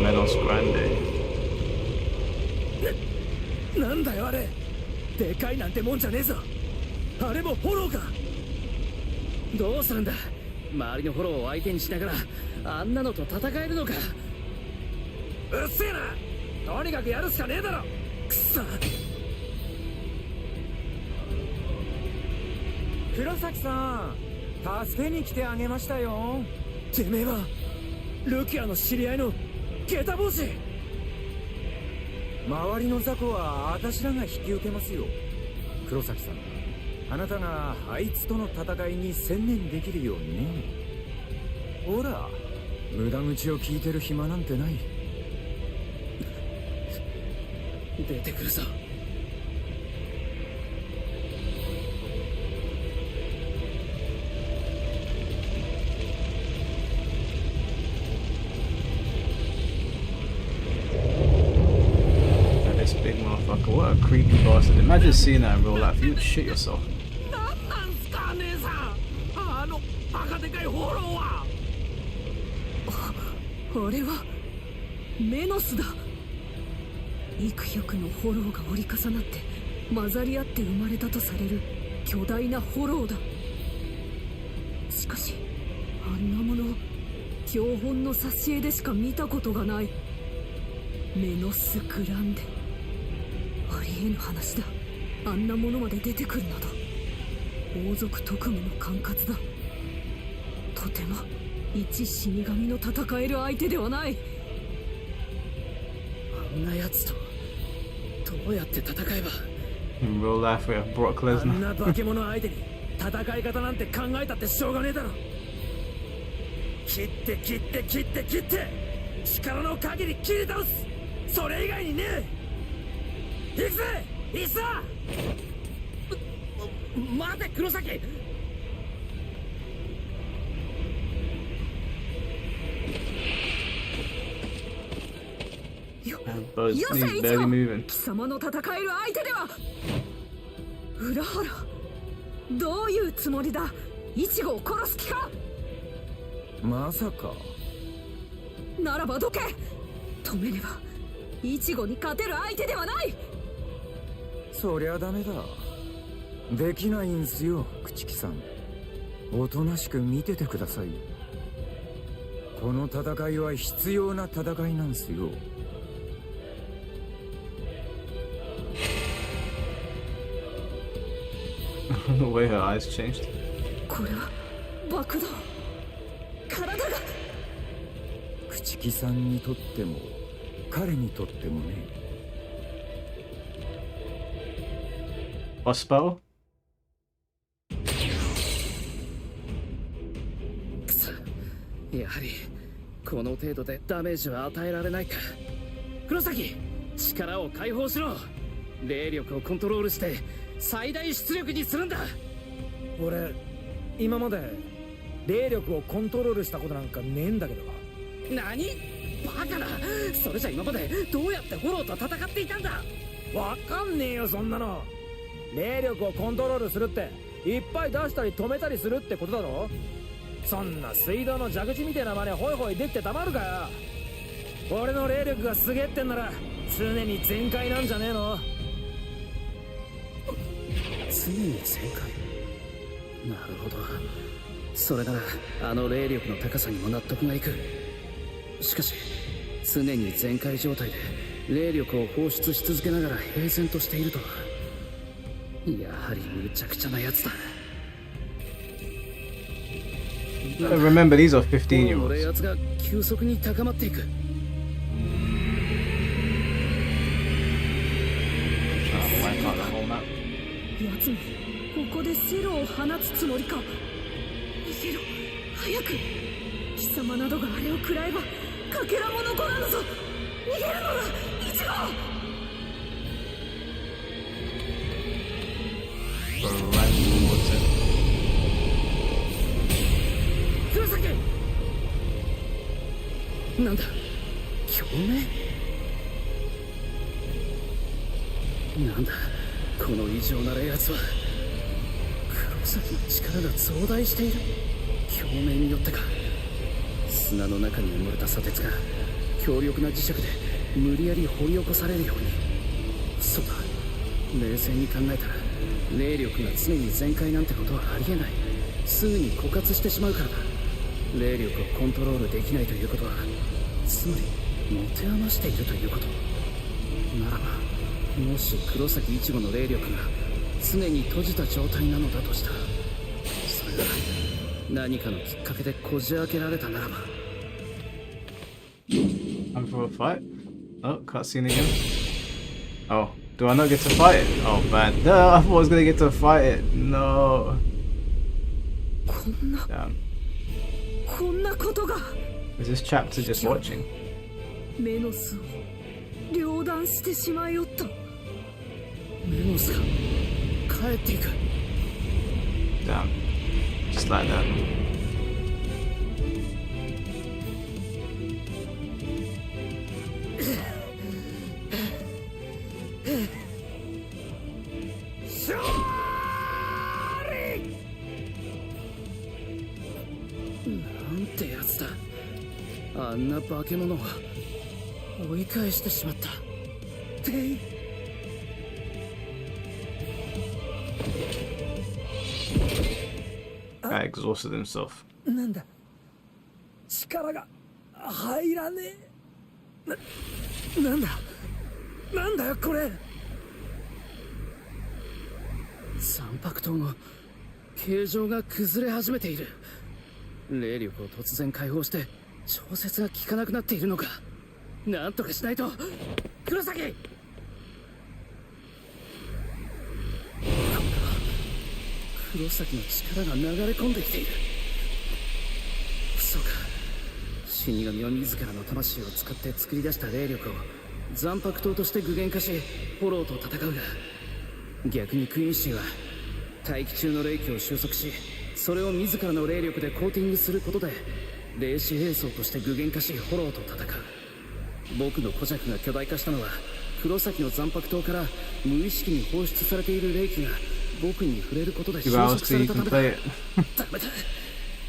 Menos Grande。なんだよあれ。でかいなんてもんじゃねえぞ。あれもフォローか。どうするんだ。周りのフォローを相手にしながらあんなのと戦えるのか。うっせえな。とにかくやるしかねえだろ。くそ。黒崎さん、助けに来てあげましたよ。てめえはルキアの知り合いの下駄帽子。周りの雑魚は私らが引き受けますよ。黒崎さん、あなたがあいつとの戦いに専念できるようにね。ほら、無駄口を聞いてる暇なんてない。出てくるぞ。This big motherfucker, what a creepy bastard. Imagine seeing that in real life. You would shit yourself. なんすか姉さん。あのバカでかいフォローは。あれはメノスだ。幾百のフォローが折り重なって混ざり合って生まれたとされる巨大なフォローだ。しかしあんなもの標本の挿絵でしか見たことがない。メノスグランデ、ありえぬ話だ。あんなものまで出てくるなど王族特務の管轄だ。とても一死神の戦える相手ではない。あんなやつとどうやって戦えば。 In real life, we have Brock あん Lesnar. な化け物相手に戦い方なんて考えたってしょうがねえだろ。切って切って切って切って力の限り切り倒す。それ以外にねえ。行くぜいっさ。待て黒崎。He's よせ barely moving. 貴様の戦える相手では。裏腹、どういうつもりだ。イチゴを殺す気か。まさか。ならばどけ。止めねばイチゴに勝てる相手ではない。そりゃダメだ。できないんすよ朽木さん。おとなしく見ててください。この戦いは必要な戦いなんすよ。The way her eyes changed. これは爆弾。体が。朽木さんにとっても彼にとってもね。Boss battle? くそ、やはりこの程度でダメージは与えられないか。黒崎、力を解放しろ。霊力をコントロールして最大出力にするんだ。俺今まで霊力をコントロールしたことなんかねえんだけど。何？バカな。それじゃ今までどうやってフォローと戦っていたんだ。わかんねえよそんなの。霊力をコントロールするっていっぱい出したり止めたりするってことだろ。そんな水道の蛇口みたいな真似ホイホイできてたまるかよ。俺の霊力がすげえってんなら常に全開なんじゃねえの。常に全開。なるほど。それならあの霊力の高さにも納得がいく。しかし常に全開状態で霊力を放出し続けながら平然としているとは、やはりむちゃくちゃなやつだ。Remember, these are 炎の 15-year-olds. 冷圧が急速に高まっていく。やつめ、ここでセロを放つつもりか。逃げろ、早く。貴様などがあれを食らえばかけらも残らぬぞ。逃げるのだ、イチゴ。黒崎、なんだ、共鳴。なんだこの異常な冷圧は。黒崎の力が増大している。共鳴によってか。砂の中に埋もれた砂鉄が強力な磁石で無理やり掘り起こされるように。そうだ、冷静に考えたら霊力が常に全開なんてことはありえない。すぐに枯渇してしまうからだ。霊力をコントロールできないということは、つまり持て余しているということ。ならば、もし黒崎一護の霊力が常に閉じた状態なのだとしたら、それが何かのきっかけでこじ開けられたならば。Time for a fight? Oh, cutscene again. Oh, do I not get to fight it? Oh man, no, I thought I was gonna get to fight it. No. Damn. こんなことが。 Is this chapter just watching? メノスを両断してしまいよった。メノスが帰っていく。Damn. Just like that. なんてやつだ。あんな化け物を追い返してしまった。Guy exhausted himself. なんだ、力が入らねえ。なんだよこれ。山白刀の形状が崩れ始めている。霊力を突然解放して調節が効かなくなっているのか。なんとかしないと。黒崎、黒崎の力が流れ込んできている。そうか、死神は自らの魂を使って作り出した霊力を残白刀として具現化しフォローと戦うが、逆にクイーンシーは大気中の霊気を収束し、それを自らの霊力でコーティングすることで霊視兵装として具現化しフォローと戦う。僕の古弱が巨大化したのは、黒崎の残白刀から無意識に放出されている霊気が僕に触れることで収束されたためだ。ダメだ、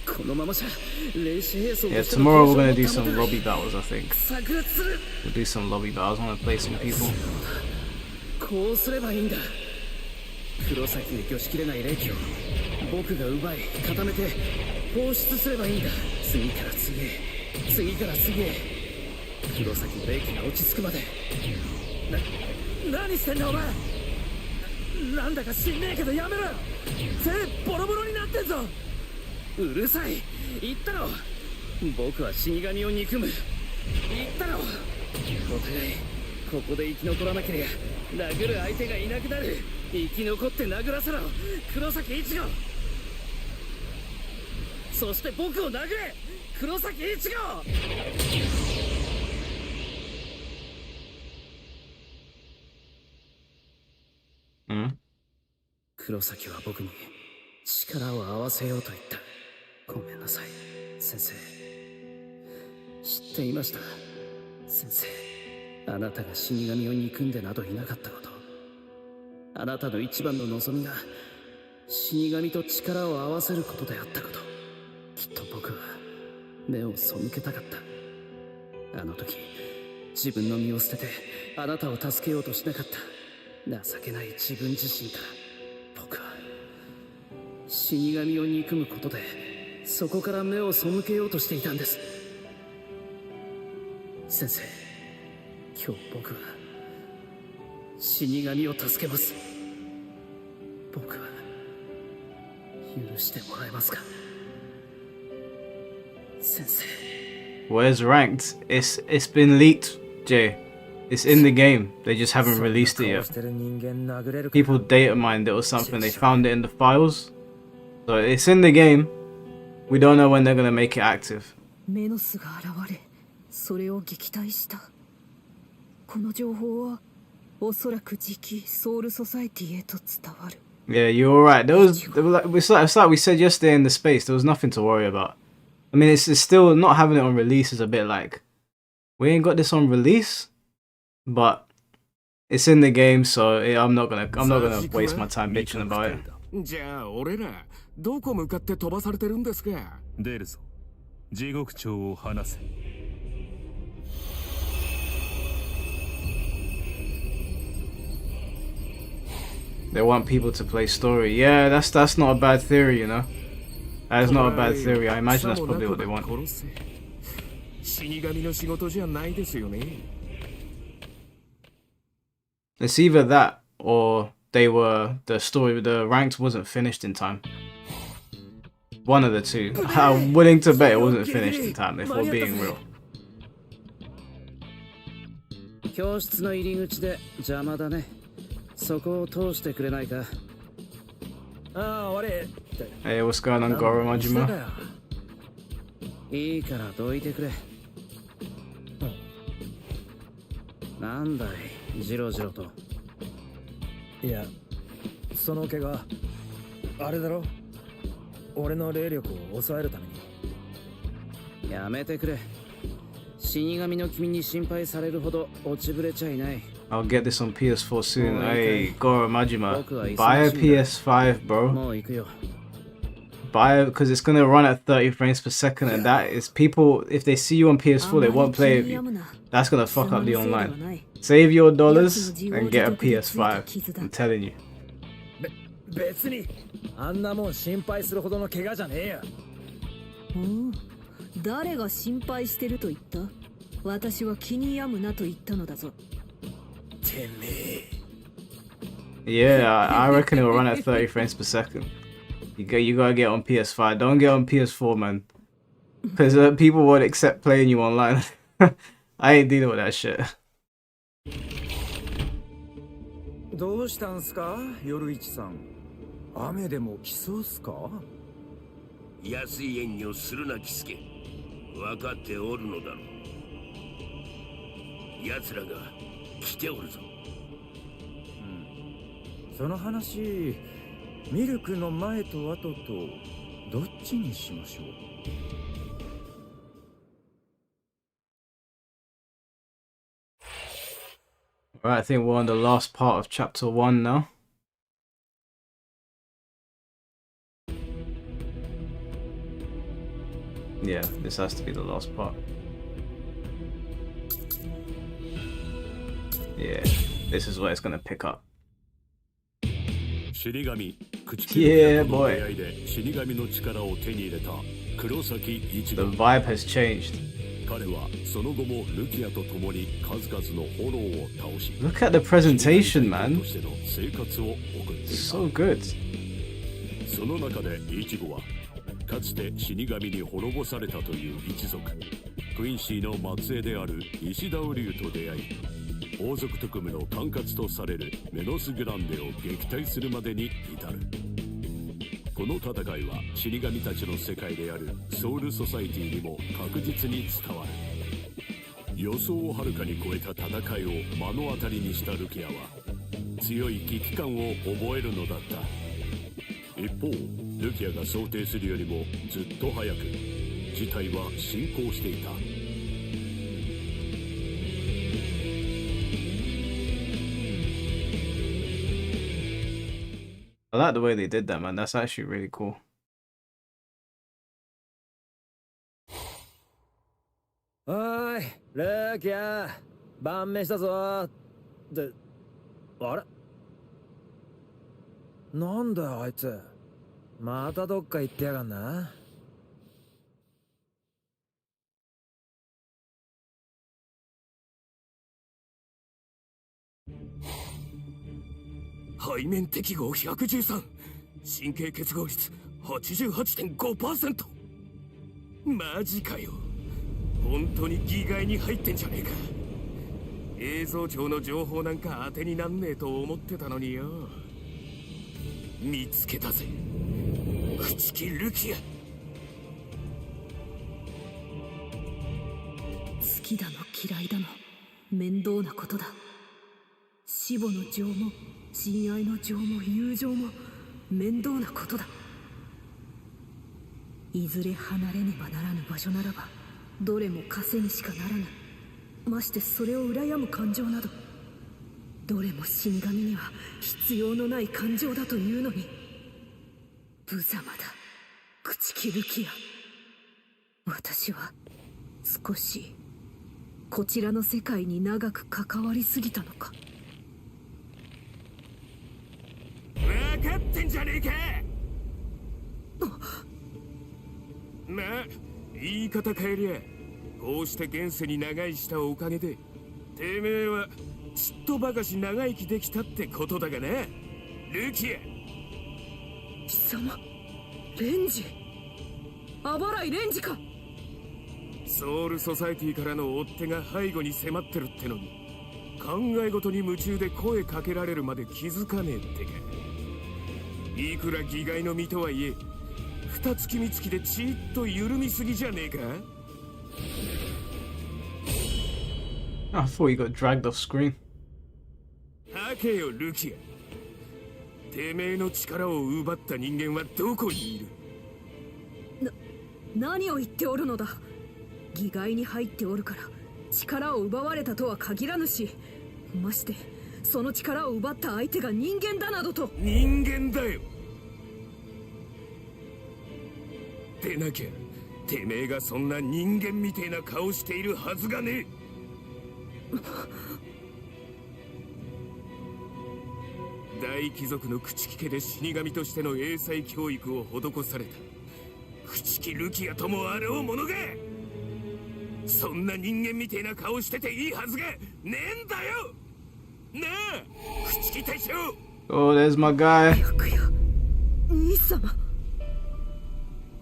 このままじゃ霊視兵装と Yeah, しての tomorrow we're 形 gonna 状 do の some lobby battles, I think. 炸裂する。 We'll do some lobby battles. I wanna play some people. こうすればいいんだ。黒崎が御しきれない霊気を僕が奪い固めて放出すればいいんだ。次から次へ、次から次へ。黒崎の霊気が落ち着くまで。何してんだお前。なんだか知んねえけどやめろよ。手ボロボロになってんぞ。うるさい、言ったろ。僕は死神を憎む。言ったろ。お互いここで生き残らなければ殴る相手がいなくなる。生き残って殴らせろ、黒崎一護。そして僕を殴れ、黒崎一護。黒崎は僕に力を合わせようと言った。ごめんなさい、先生。知っていました、先生。あなたが死神を憎んでなどいなかったこと。あなたの一番の望みが死神と力を合わせることであったこと。きっと僕は目を背けたかった。あの時自分の身を捨ててあなたを助けようとしなかった情けない自分自身から僕は死神を憎むことでそこから目を背けようとしていたんです。先生、今日僕は死神を助けます。僕は許してもらえますか。Where's ranked? It's been leaked, Jay. It's in the game. They just haven't released it yet. People data mined it or something. They found it in the files. So it's in the game. We don't know when they're gonna make it active. メノスが現れ、それを撃退した。この情報はおそらく次期ソウルソサエティへと伝わる。Yeah, you're right. It's like we said yesterday in the space. There was nothing to worry about. I mean, it's still not having it on release is a bit like we ain't got this on release, but it's in the game, so I'm not gonna waste my time bitching about it. じゃあ俺らどこ向かって飛ばされてるんですか。出るぞ。地獄長を話せ。They want people to play story. Yeah, that's not a bad theory, you know. That's not a bad theory. I imagine that's probably what they want. 死神の仕事じゃないですよね。It's either that or the ranked wasn't finished in time. One of the two. I'm willing to bet it wasn't finished in time if we're being real. 教室の入り口で邪魔だね。そこを通してくれないか。ああ、俺。Hey, what's going on, Goro Majima? いいからどいてくれ。なんだい、ジロジロと。いや、その怪我、あれだろ。俺の霊力を抑えるために。やめてくれ。死神の君に心配されるほど落ちぶれちゃいない。I'll get this on PS4 soon. Hey, Goro Majima, buy a PS5, bro. Buy it because it's gonna run at 30 frames per second, and that is people. If they see you on PS4, they won't play with you. That's gonna fuck up the online. Save your dollars and get a PS5. I'm telling you. 別にあんなもん心配するほどの怪我じゃねえや。誰が心配してると言った？私は気に病むなと言ったのだぞ。てめえ。Yeah, I reckon it will run at 30 frames per second. You gotta get on PS5. Don't get on PS4, man. Because people won't accept playing you online. I ain't dealing with that shit. どうしたんすか、夜市さん。雨でも来そうっすか？安い演技をするな、キスケ。分かっておるのだろう。奴らが来ておるぞ。その話、ミルクの前と後とどっちにしましょう。Alright, I think we're on the last part of chapter 1 now. Yeah, this has to be the last part. Yeah, this is where it's gonna pick up. Yeah, boy. The vibe has changed. Look at the presentation, man. So good. その中でイチゴはかつて死神に滅ぼされたという一族クインシーの末裔である石田竜と出会い王族特務の管轄とされるメノス・グランデを撃退するまでに至る。この戦いは死神たちの世界であるソウルソサイティにも確実に伝わる。予想をはるかに超えた戦いを目の当たりにしたルキアは強い危機感を覚えるのだった。一方、ルキアが想定するよりもずっと早く事態は進行していた。I like the way they did that, man. That's actually really cool. おーい、ルキア、晩飯だぞ。で、あれ？なんだよあいつ。またどっか行ってやがんな。背面適合113、神経結合率 88.5%。マジかよ。本当に議会に入ってんじゃねえか。映像庁の情報なんか当てになんねえと思ってたのによ。見つけたぜ、朽木ルキア。好きだの嫌いだの面倒なことだ。死母の情も親愛の情も友情も面倒なことだ。いずれ離れねばならぬ場所ならばどれも枷にしかならぬ。ましてそれを羨む感情などどれも死神には必要のない感情だというのに、無様だ朽木ルキア。私は少しこちらの世界に長く関わりすぎたのか。分かってんじゃねえか。まあ言い方変えりゃこうして現世に長居したおかげでてめえはちっとばかし長生きできたってことだがな、ルキア。貴様レンジ、あばらいレンジか。ソウルソサエティからの追っ手が背後に迫ってるってのに考え事に夢中で声かけられるまで気づかねえってか。いくら義外の身とはいえ二月三月でちっと緩みすぎじゃねえか。I thought he got dragged off screen. はけよルキア。てめえの力を奪った人間はどこにいる。何を言っておるのだ。義外に入っておるから力を奪われたとは限らぬし、ましてその力を奪った相手が人間だなどと。人間だよ。でなきゃてめえがそんな人間みてえな顔しているはずがねえ。大貴族の朽木家で死神としての英才教育を施された朽木ルキアともあろうものがそんな人間みてえな顔してていいはずがねえんだよなあ朽木大将。Oh, there's my guy. 兄様。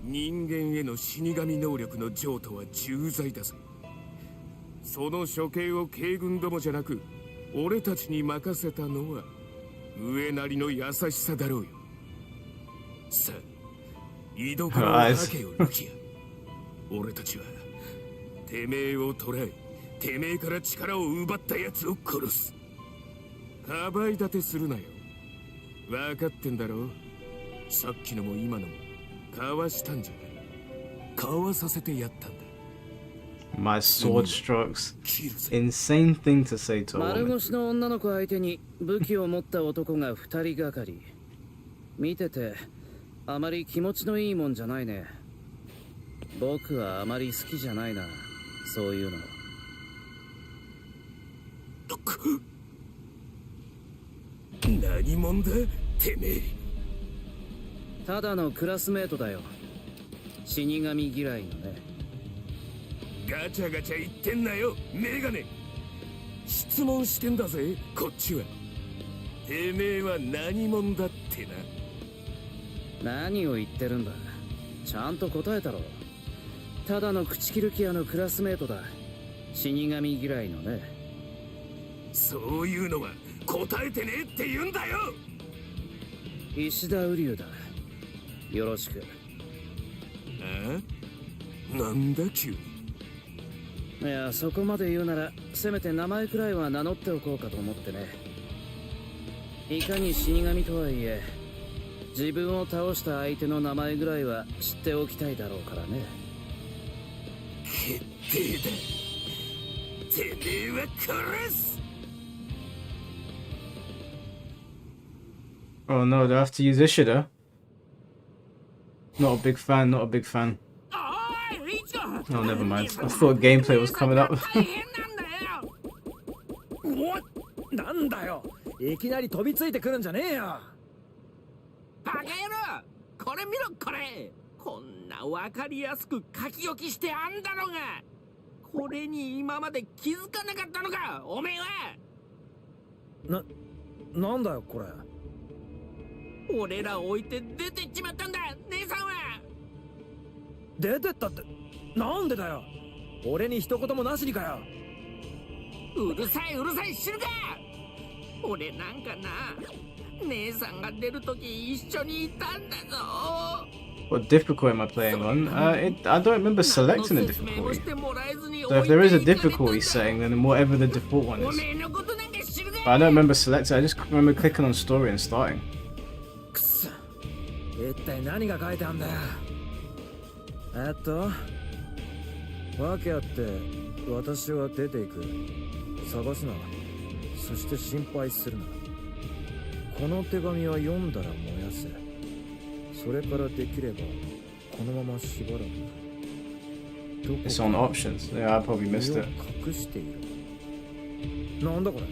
人間への死神能力の譲渡は重罪だぜ。その処刑を慶軍どもじゃなく俺たちに任せたのは上なりの優しさだろうよ。さあ居所を吐けよルキア。俺たちはてめえを捕らえてめえから力を奪った奴を殺す。かばい立てするなよ。分かってんだろ。さっきのも今のもかわしたんじゃない。かわさせてやったんだ。My sword strokes. Insane thing to say to a 丸 woman. 腰の女の子相手に武器を持った男が2人がかり。見ててあまり気持ちのいいもんじゃないね。僕はあまり好きじゃないな、そういうの。何者だてめえ。ただのクラスメートだよ。死神嫌いのね。ガチャガチャ言ってんなよメガネ。質問してんだぜこっちは。てめえは何者だってな。何を言ってるんだ。ちゃんと答えたろ。ただの朽木ルキアのクラスメートだ。死神嫌いのね。そういうのは答えてねえって言うんだよ。石田瓜生だ。よろしく。あ？なんだ急に。いや、そこまで言うならせめて名前くらいは名乗っておこうかと思ってね。いかに死神とはいえ自分を倒した相手の名前ぐらいは知っておきたいだろうからね。決定だ。てめえは殺す。 Oh no, do I have to use Ishida? Not a big fan, not a big fan. Oh, never mind. I thought gameplay was coming up. なんだよ。いきなり飛びついてくるんじゃねえよ。バカ野郎、これ見ろこれ。こんなわかりやすく書き置きしてあんだろうが。これに今まで気づかなかったのかおめえは。なんだよこれ。俺ら置いて出てっちまったんだ姉さんは。出てったってなんでだよ。俺に一言もなしにかよ。うるさいうるさい知るか。俺なんかな、姉さんが出るとき一緒にいたんだぞ。What difficulty am I playing on? I don't remember selecting a difficulty. So if there is a difficulty setting, then whatever the default one is. But I don't remember selecting. I just remember clicking on story and starting. くそ、一体何が書いてあんだよ。わけあって私は出ていく。探すな。そして心配するな。この手紙は読んだら燃やせ。それからできればこのまましばらく。It's on options. Yeah, I probably missed it. 隠している。なんだこれ。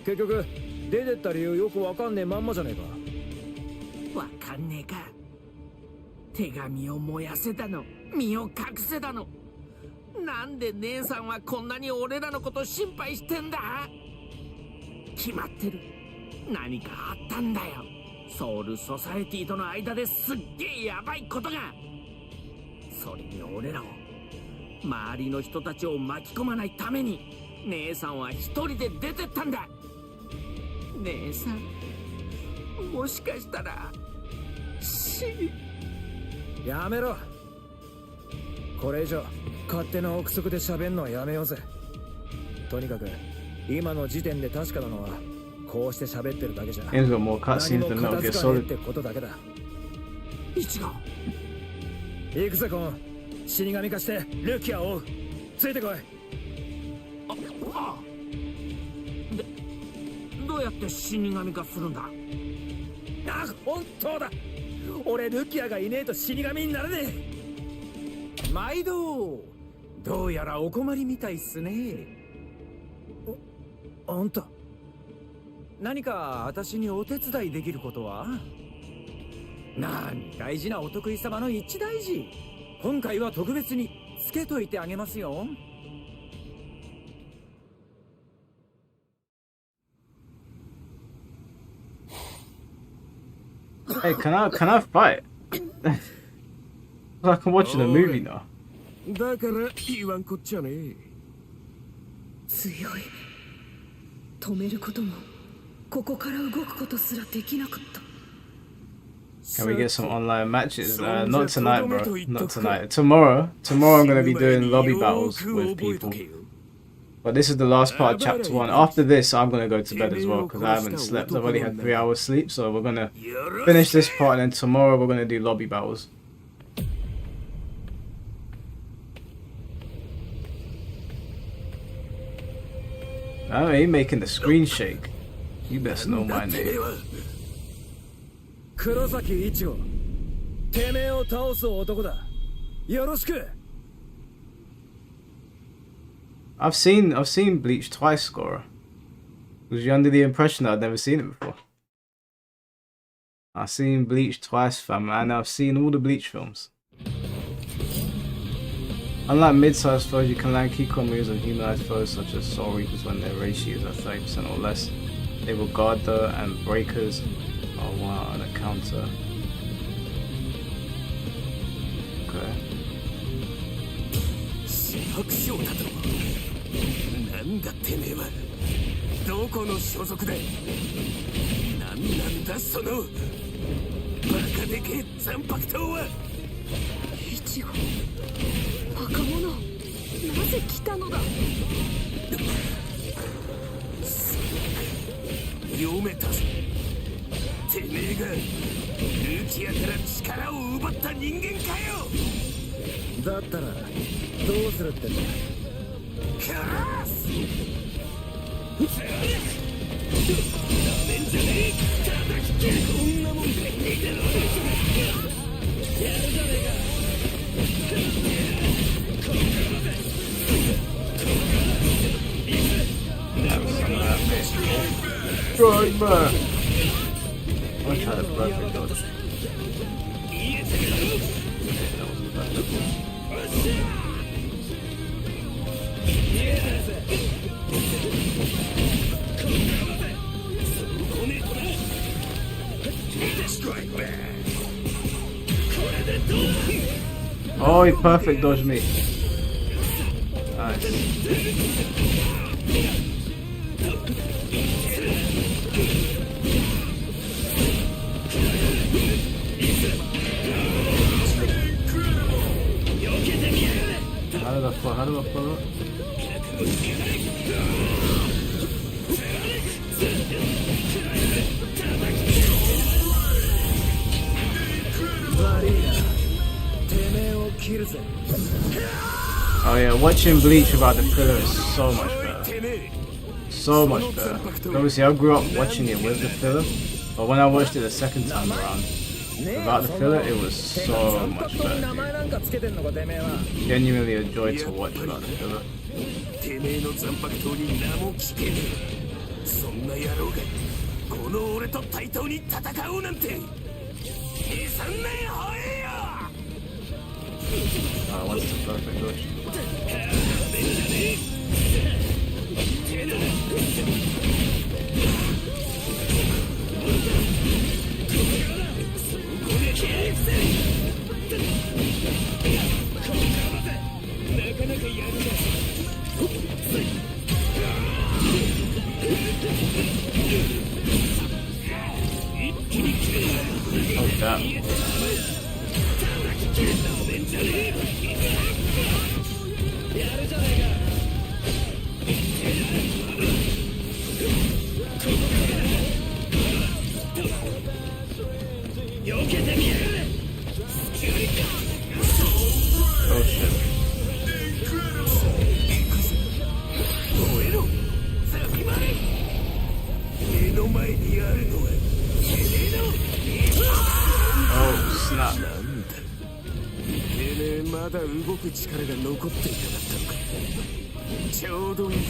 結局出てった理由よくわかんねえまんまじゃねえか。わかんねえか。手紙を燃やせたの、身を隠せたの。なんで姉さんはこんなに俺らのこと心配してんだ。決まってる。何かあったんだよ。ソウルソサエティとの間ですっげえヤバいことが。それに俺らを、周りの人たちを巻き込まないために姉さんは一人で出てったんだ。姉さん、もしかしたらやめろ。これ以上勝手な憶測で喋んのはやめようぜ。とにかく今の時点で確かなのはこうして喋ってるだけじゃ何も片付かねえってことだけだ。一号行くぜコン。死神化してルキアを追う。ついてこい。どうやって死神化するんだ。本当だ。俺ルキアがいねえと死神になれねえ。毎度どうやらお困りみたいっすね。あんた何か私にお手伝いできることは。大事なお得意様の一大事。今回は特別につけといてあげますよ。Hey, can I fight? I can watch the movie now. だから言わんこっちゃね。強い。止めることも、ここから動くことすらできなかった。Can we get some online matches? Not tonight, bro. Not tonight. Tomorrow I'm gonna be doing lobby battles with people. But this is the last part of chapter 1. After this, I'm gonna go to bed as well because I haven't slept. I've only had 3 hours sleep, so we're gonna finish this part and then tomorrow we're gonna do lobby battles. Oh, he making the screen shake. You best know my name. 黒崎一護、てめえを倒す男だ。よろしく。I've seen Bleach twice, Scorer. Was you under the impression that I'd never seen it before? I've seen Bleach twice, fam, and I've seen all the Bleach films. Unlike mid-sized foes, you can land key core moves on humanized foes such as Soul Reapers when their ratios are 30% or less. They will guard though, and breakers are one on a counter. Okay. なんだてめえは。どこの所属だ。なんだそのバカでけえ残白刀は。一号、バカ者、なぜ来たのだ。読めたぞ。てめえがルキアから力を奪った人間かよ。だったらどうするってんだ。殺す。なめんじゃねえ。叩き切れ。こんなもんでいいだろ。やるじゃねえか。Right back. I'll try to perfect dodge. Oh, he perfect dodged me. Nice. How do I follow? Oh yeah, watching Bleach without the filler is so much better. So much better. Obviously, I grew up watching it with the filler, but when I watched it the second time around, without the filler, it was so much better. Genuinely a joy to watch without the filler. Oh, what's the perfect dodge? Oh damn. Oh shit. Oh snap. まだ動く力が残っていやがったのか。ちょうどいいぞ。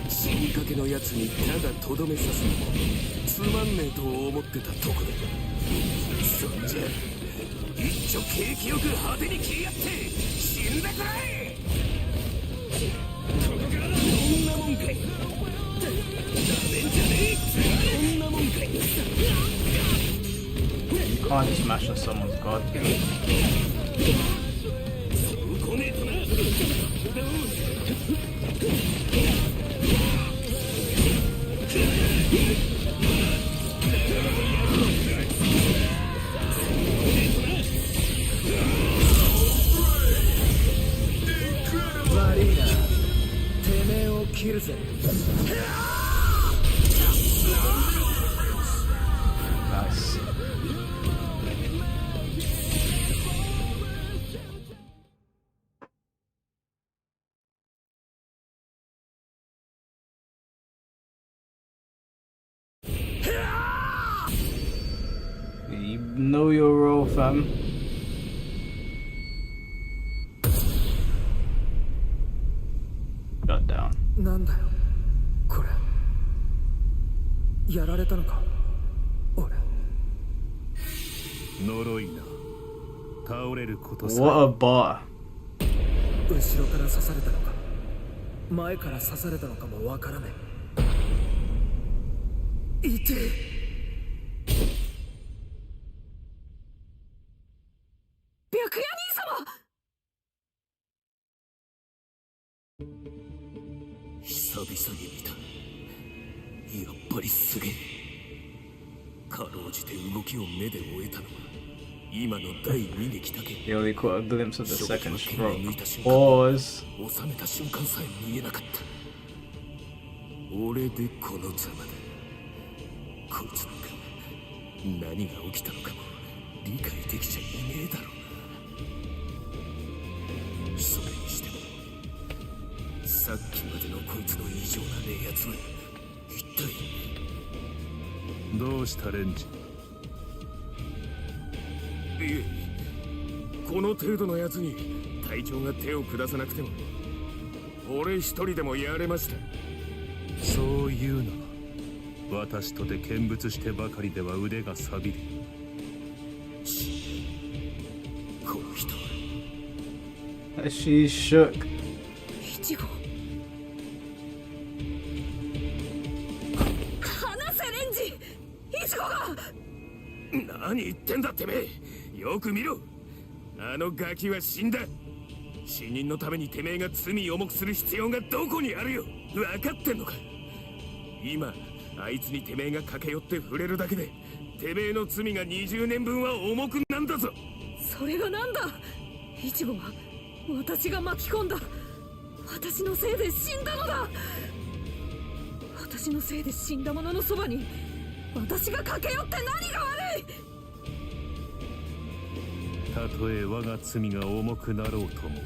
死にかけのやつにただとどめさすのもつまんねえと思ってたとこだ。そんじゃ一丁景気よく派手に切り合って死んでくれ。ここからどんなもんかい。ダメんじゃねえ。どんなもんかい。 You can't just smash on someone's god. Nice. You know your role, fam. Got down. なんだよこれ。やられたのか俺。呪いな。倒れることさ。 What a bar. 後ろから刺されたのか前から刺されたのかもわからねえ。いてえ。白夜兄様。久々に見た。やっぱりすげえ。かろうじて動きを目で終えたのは今の第二撃だけ。 You only caught a glimpse of the second stroke. Pause. 収めた瞬間さえ見えなかった。俺でこのざまだ。こいつなんか何が起きたのかも理解できちゃいねえだろうな。それにしてもさっきまでのこいつの異常な冷圧は一体。どうしたレンジ。いえ、この程度のやつに隊長が手を下さなくても俺一人でもやれました。そういうのは私とて見物してばかりでは腕が錆びる。この人は She shook. 一号。離せレンジ。一号が。何言ってんだてめえ。よく見ろ。あのガキは死んだ。死人のためにてめえが罪重くする必要がどこにあるよ。分かってんのか。今あいつにてめえが駆け寄って触れるだけでてめえの罪が20年分は重くなんだぞ。それがなんだ。イチゴは私が巻き込んだ。私のせいで死んだのだ。私のせいで死んだ者のそばに私が駆け寄って何が悪い。たとえ我が罪が重くなろうとも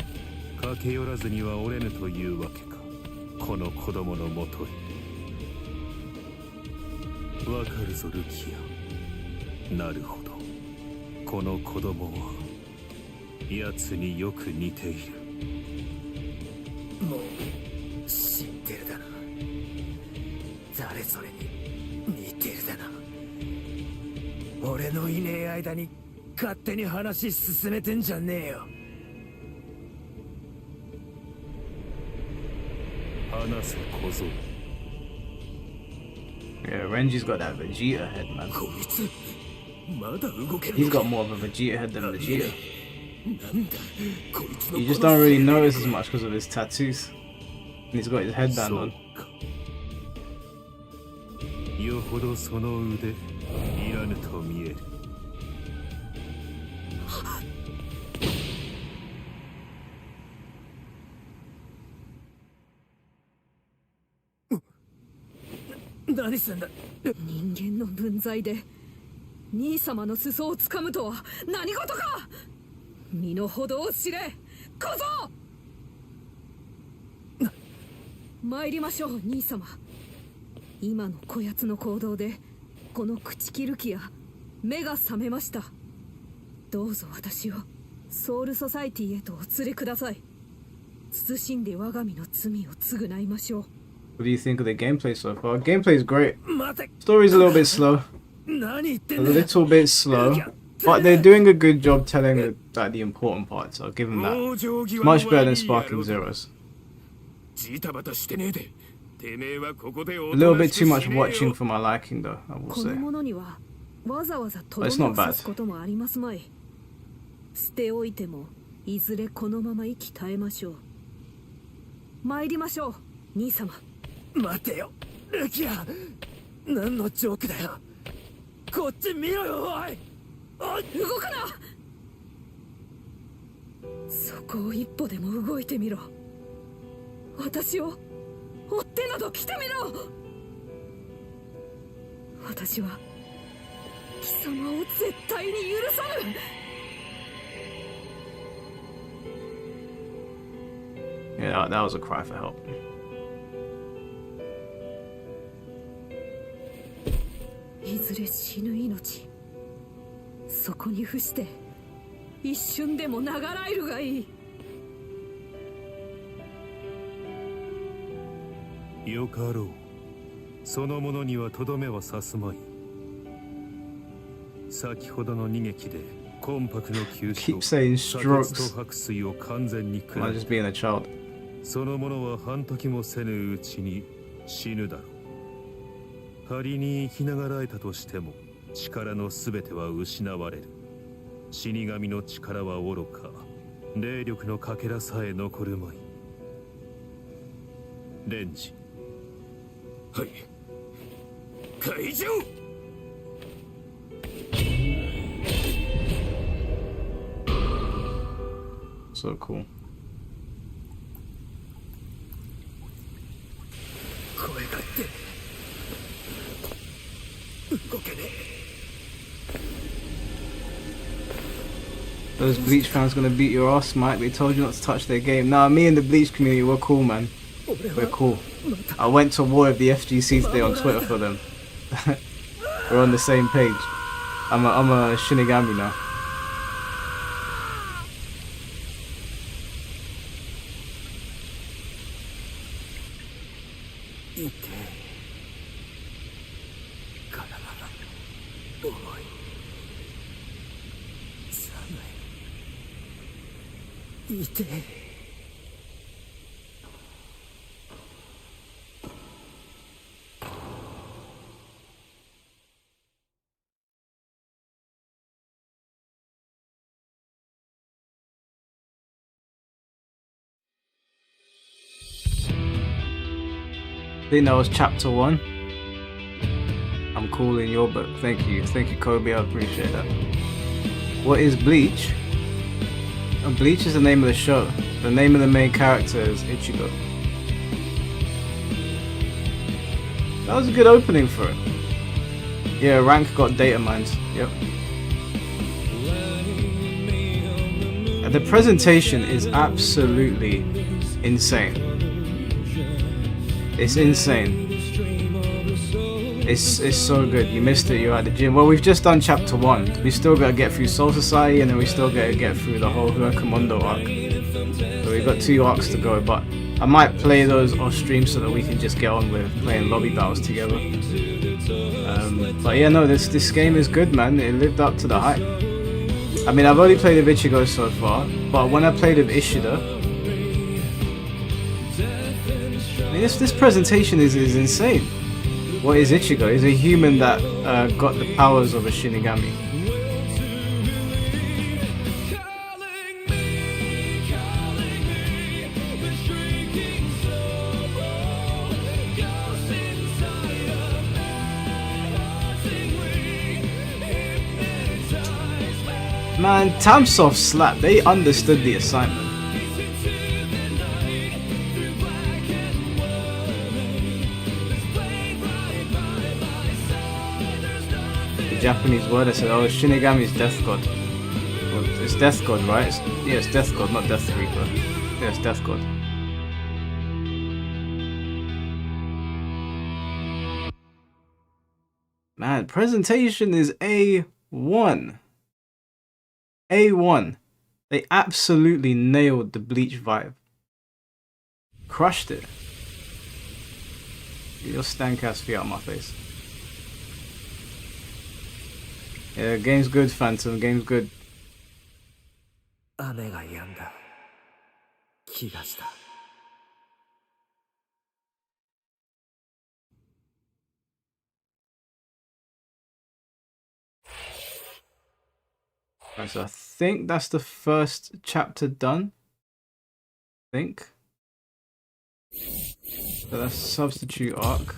駆け寄らずには折れぬというわけか。この子供のもとへ。わかるぞルキア。なるほど、この子供は奴によく似ている。もう死んでるだな。誰それに似てるだな。俺のいねえ間に勝手に話進めてんじゃねえよ。話せ小僧。Yeah, Renji's got that Vegeta head, man. こいつまだ動ける。 He's got more of a Vegeta head than Vegeta. なんだこいつの You just don't really notice as much because of his tattoos. And he's got his headband on. よほどその腕いらぬと見える。何すんだ。人間の分際で兄様の裾をつかむとは何事か。身の程を知れ小僧。参りましょう兄様。今のこやつの行動でこの朽木ルキア目が覚めました。どうぞ私をソウルソサイティへとお連れください。慎んで我が身の罪を償いましょう。What do you think of the gameplay so far? Gameplay is great. Story's a little bit slow. A little bit slow. But they're doing a good job telling the important parts. I'll give them that. It's much better than Sparking Zeroes. A little bit too much watching for my liking though, I will say. But it's not bad. 捨ておいてもいずれこのまま息絶えましょう。参りましょう兄様。待てよルキア。何のジョークだよ。こっち見ろよおい。おい動くな。そこを一歩でも動いてみろ。私を追ってなど来てみろ。私は貴様を絶対に許さぬ。Yeah, that was a cry for help. いずれ死ぬ命、そこに伏して一瞬でも長らえるがいい。よかろう。その者にはとどめは刺すまい。先ほどの逃げ気で魂魄の吸収、 Keep saying 殺 strokes. と白水を完全に食 Am ら I い just being a child? その者は半時もせぬうちに死ぬだろう。仮に生きながらえたとしても力のすべては失われる。死神の力はおろか霊力のかけらさえ残るまい。レンジ。はい。会長。So cool. 声がって動けねえ。 Those Bleach fans gonna beat your ass, Mike. They told you not to touch their game. Nah, me and the Bleach community, we're cool, man. We're cool. I went to war with the FGC today on Twitter for them. We're on the same page. I'm a Shinigami now. Ite. think that was chapter 1. I'm cool in your book. Thank you, Kobe. I appreciate that. What is Bleach? Bleach is the name of the show. The name of the main character is Ichigo. That was a good opening for it. Yeah, rank got data mined. Yep. And the presentation is absolutely insane. It's insane. It's so good. You missed it, you're at the gym. Well, we've just done chapter 1. We still gotta get through Soul Society, and then we still gotta get through the whole Huracamondo arc. So we've got 2 arcs to go, but I might play those off stream so that we can just get on with playing lobby battles together. But yeah, no, this game is good, man. It lived up to the hype. I mean, I've only played with Ichigo so far, but when I played with Ishida, I mean, this presentation is insane. What is Ichigo? He's a human that got the powers of a Shinigami. Man, Tamsoft slap. They understood the assignment. Japanese word. I said, oh, Shinigami is death god. Well, it's death god, right? Yeah, it's death god, not death reaper. Yeah, it's death god. Man, presentation is A1. A1. They absolutely nailed the Bleach vibe. Crushed it. Get your stank ass feet out of my face. Yeah, game's good, Phantom. Game's good. 雨が止んだ気がした。Right, so I think that's the first chapter done. I think. So that's substitute arc.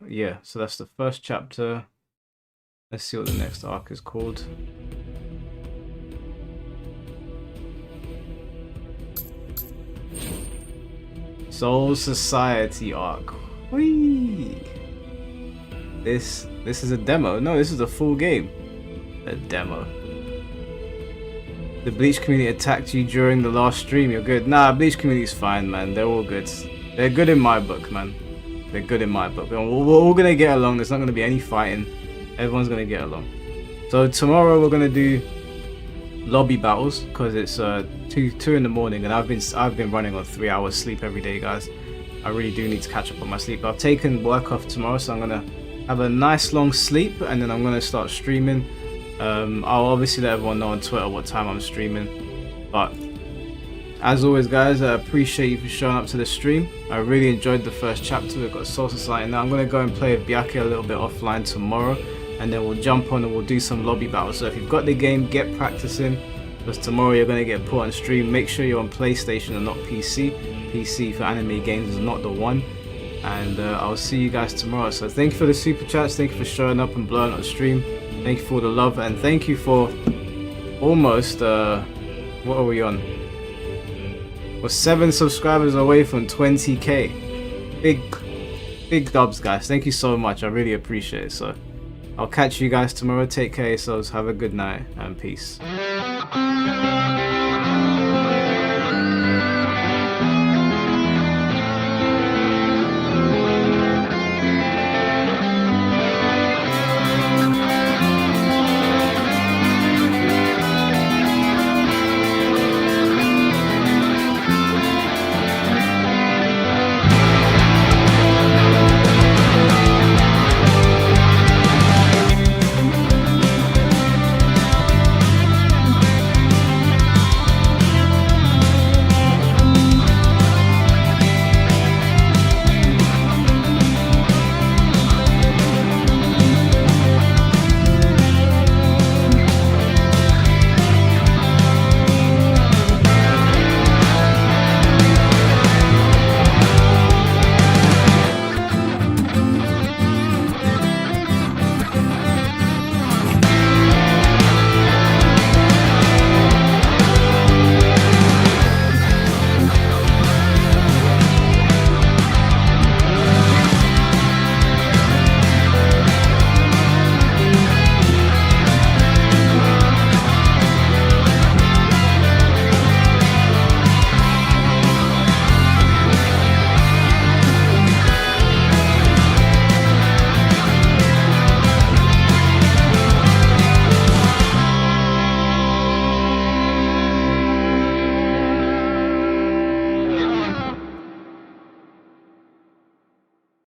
Yeah, so that's the first chapter. Let's see what the next arc is called. Soul Society arc. Whee! This is a demo. No, this is a full game. A demo. The Bleach community attacked you during the last stream. You're good. Nah, Bleach community's fine, man. They're all good. They're good in my book, man. They're good in my book. We're all gonna get along. There's not gonna be any fighting. Everyone's gonna get along. So tomorrow we're gonna do lobby battles because it's 2 in the morning, and I've been running on 3 hours sleep every day, guys. I really do need to catch up on my sleep. I've taken work off tomorrow, so I'm gonna have a nice long sleep, and then I'm gonna start streaming. I'll obviously let everyone know on Twitter what time I'm streaming. But as always, guys, I appreciate you for showing up to the stream. I really enjoyed the first chapter. We've got Soul Society now. I'm gonna go and play with Byakuya a little bit offline tomorrow, and then we'll jump on and we'll do some lobby battles. So if you've got the game, get practicing, because tomorrow you're gonna get put on stream. Make sure you're on PlayStation and not PC. PC for anime games is not the one. And I'll see you guys tomorrow. So thank you for the super chats. Thank you for showing up and blowing up the stream. Thank you for all the love, and thank you for almost what are we on? We're 7 subscribers away from 20k. Big dubs, guys. Thank you so much. I really appreciate it. So I'll catch you guys tomorrow. Take care of yourselves. Have a good night and peace.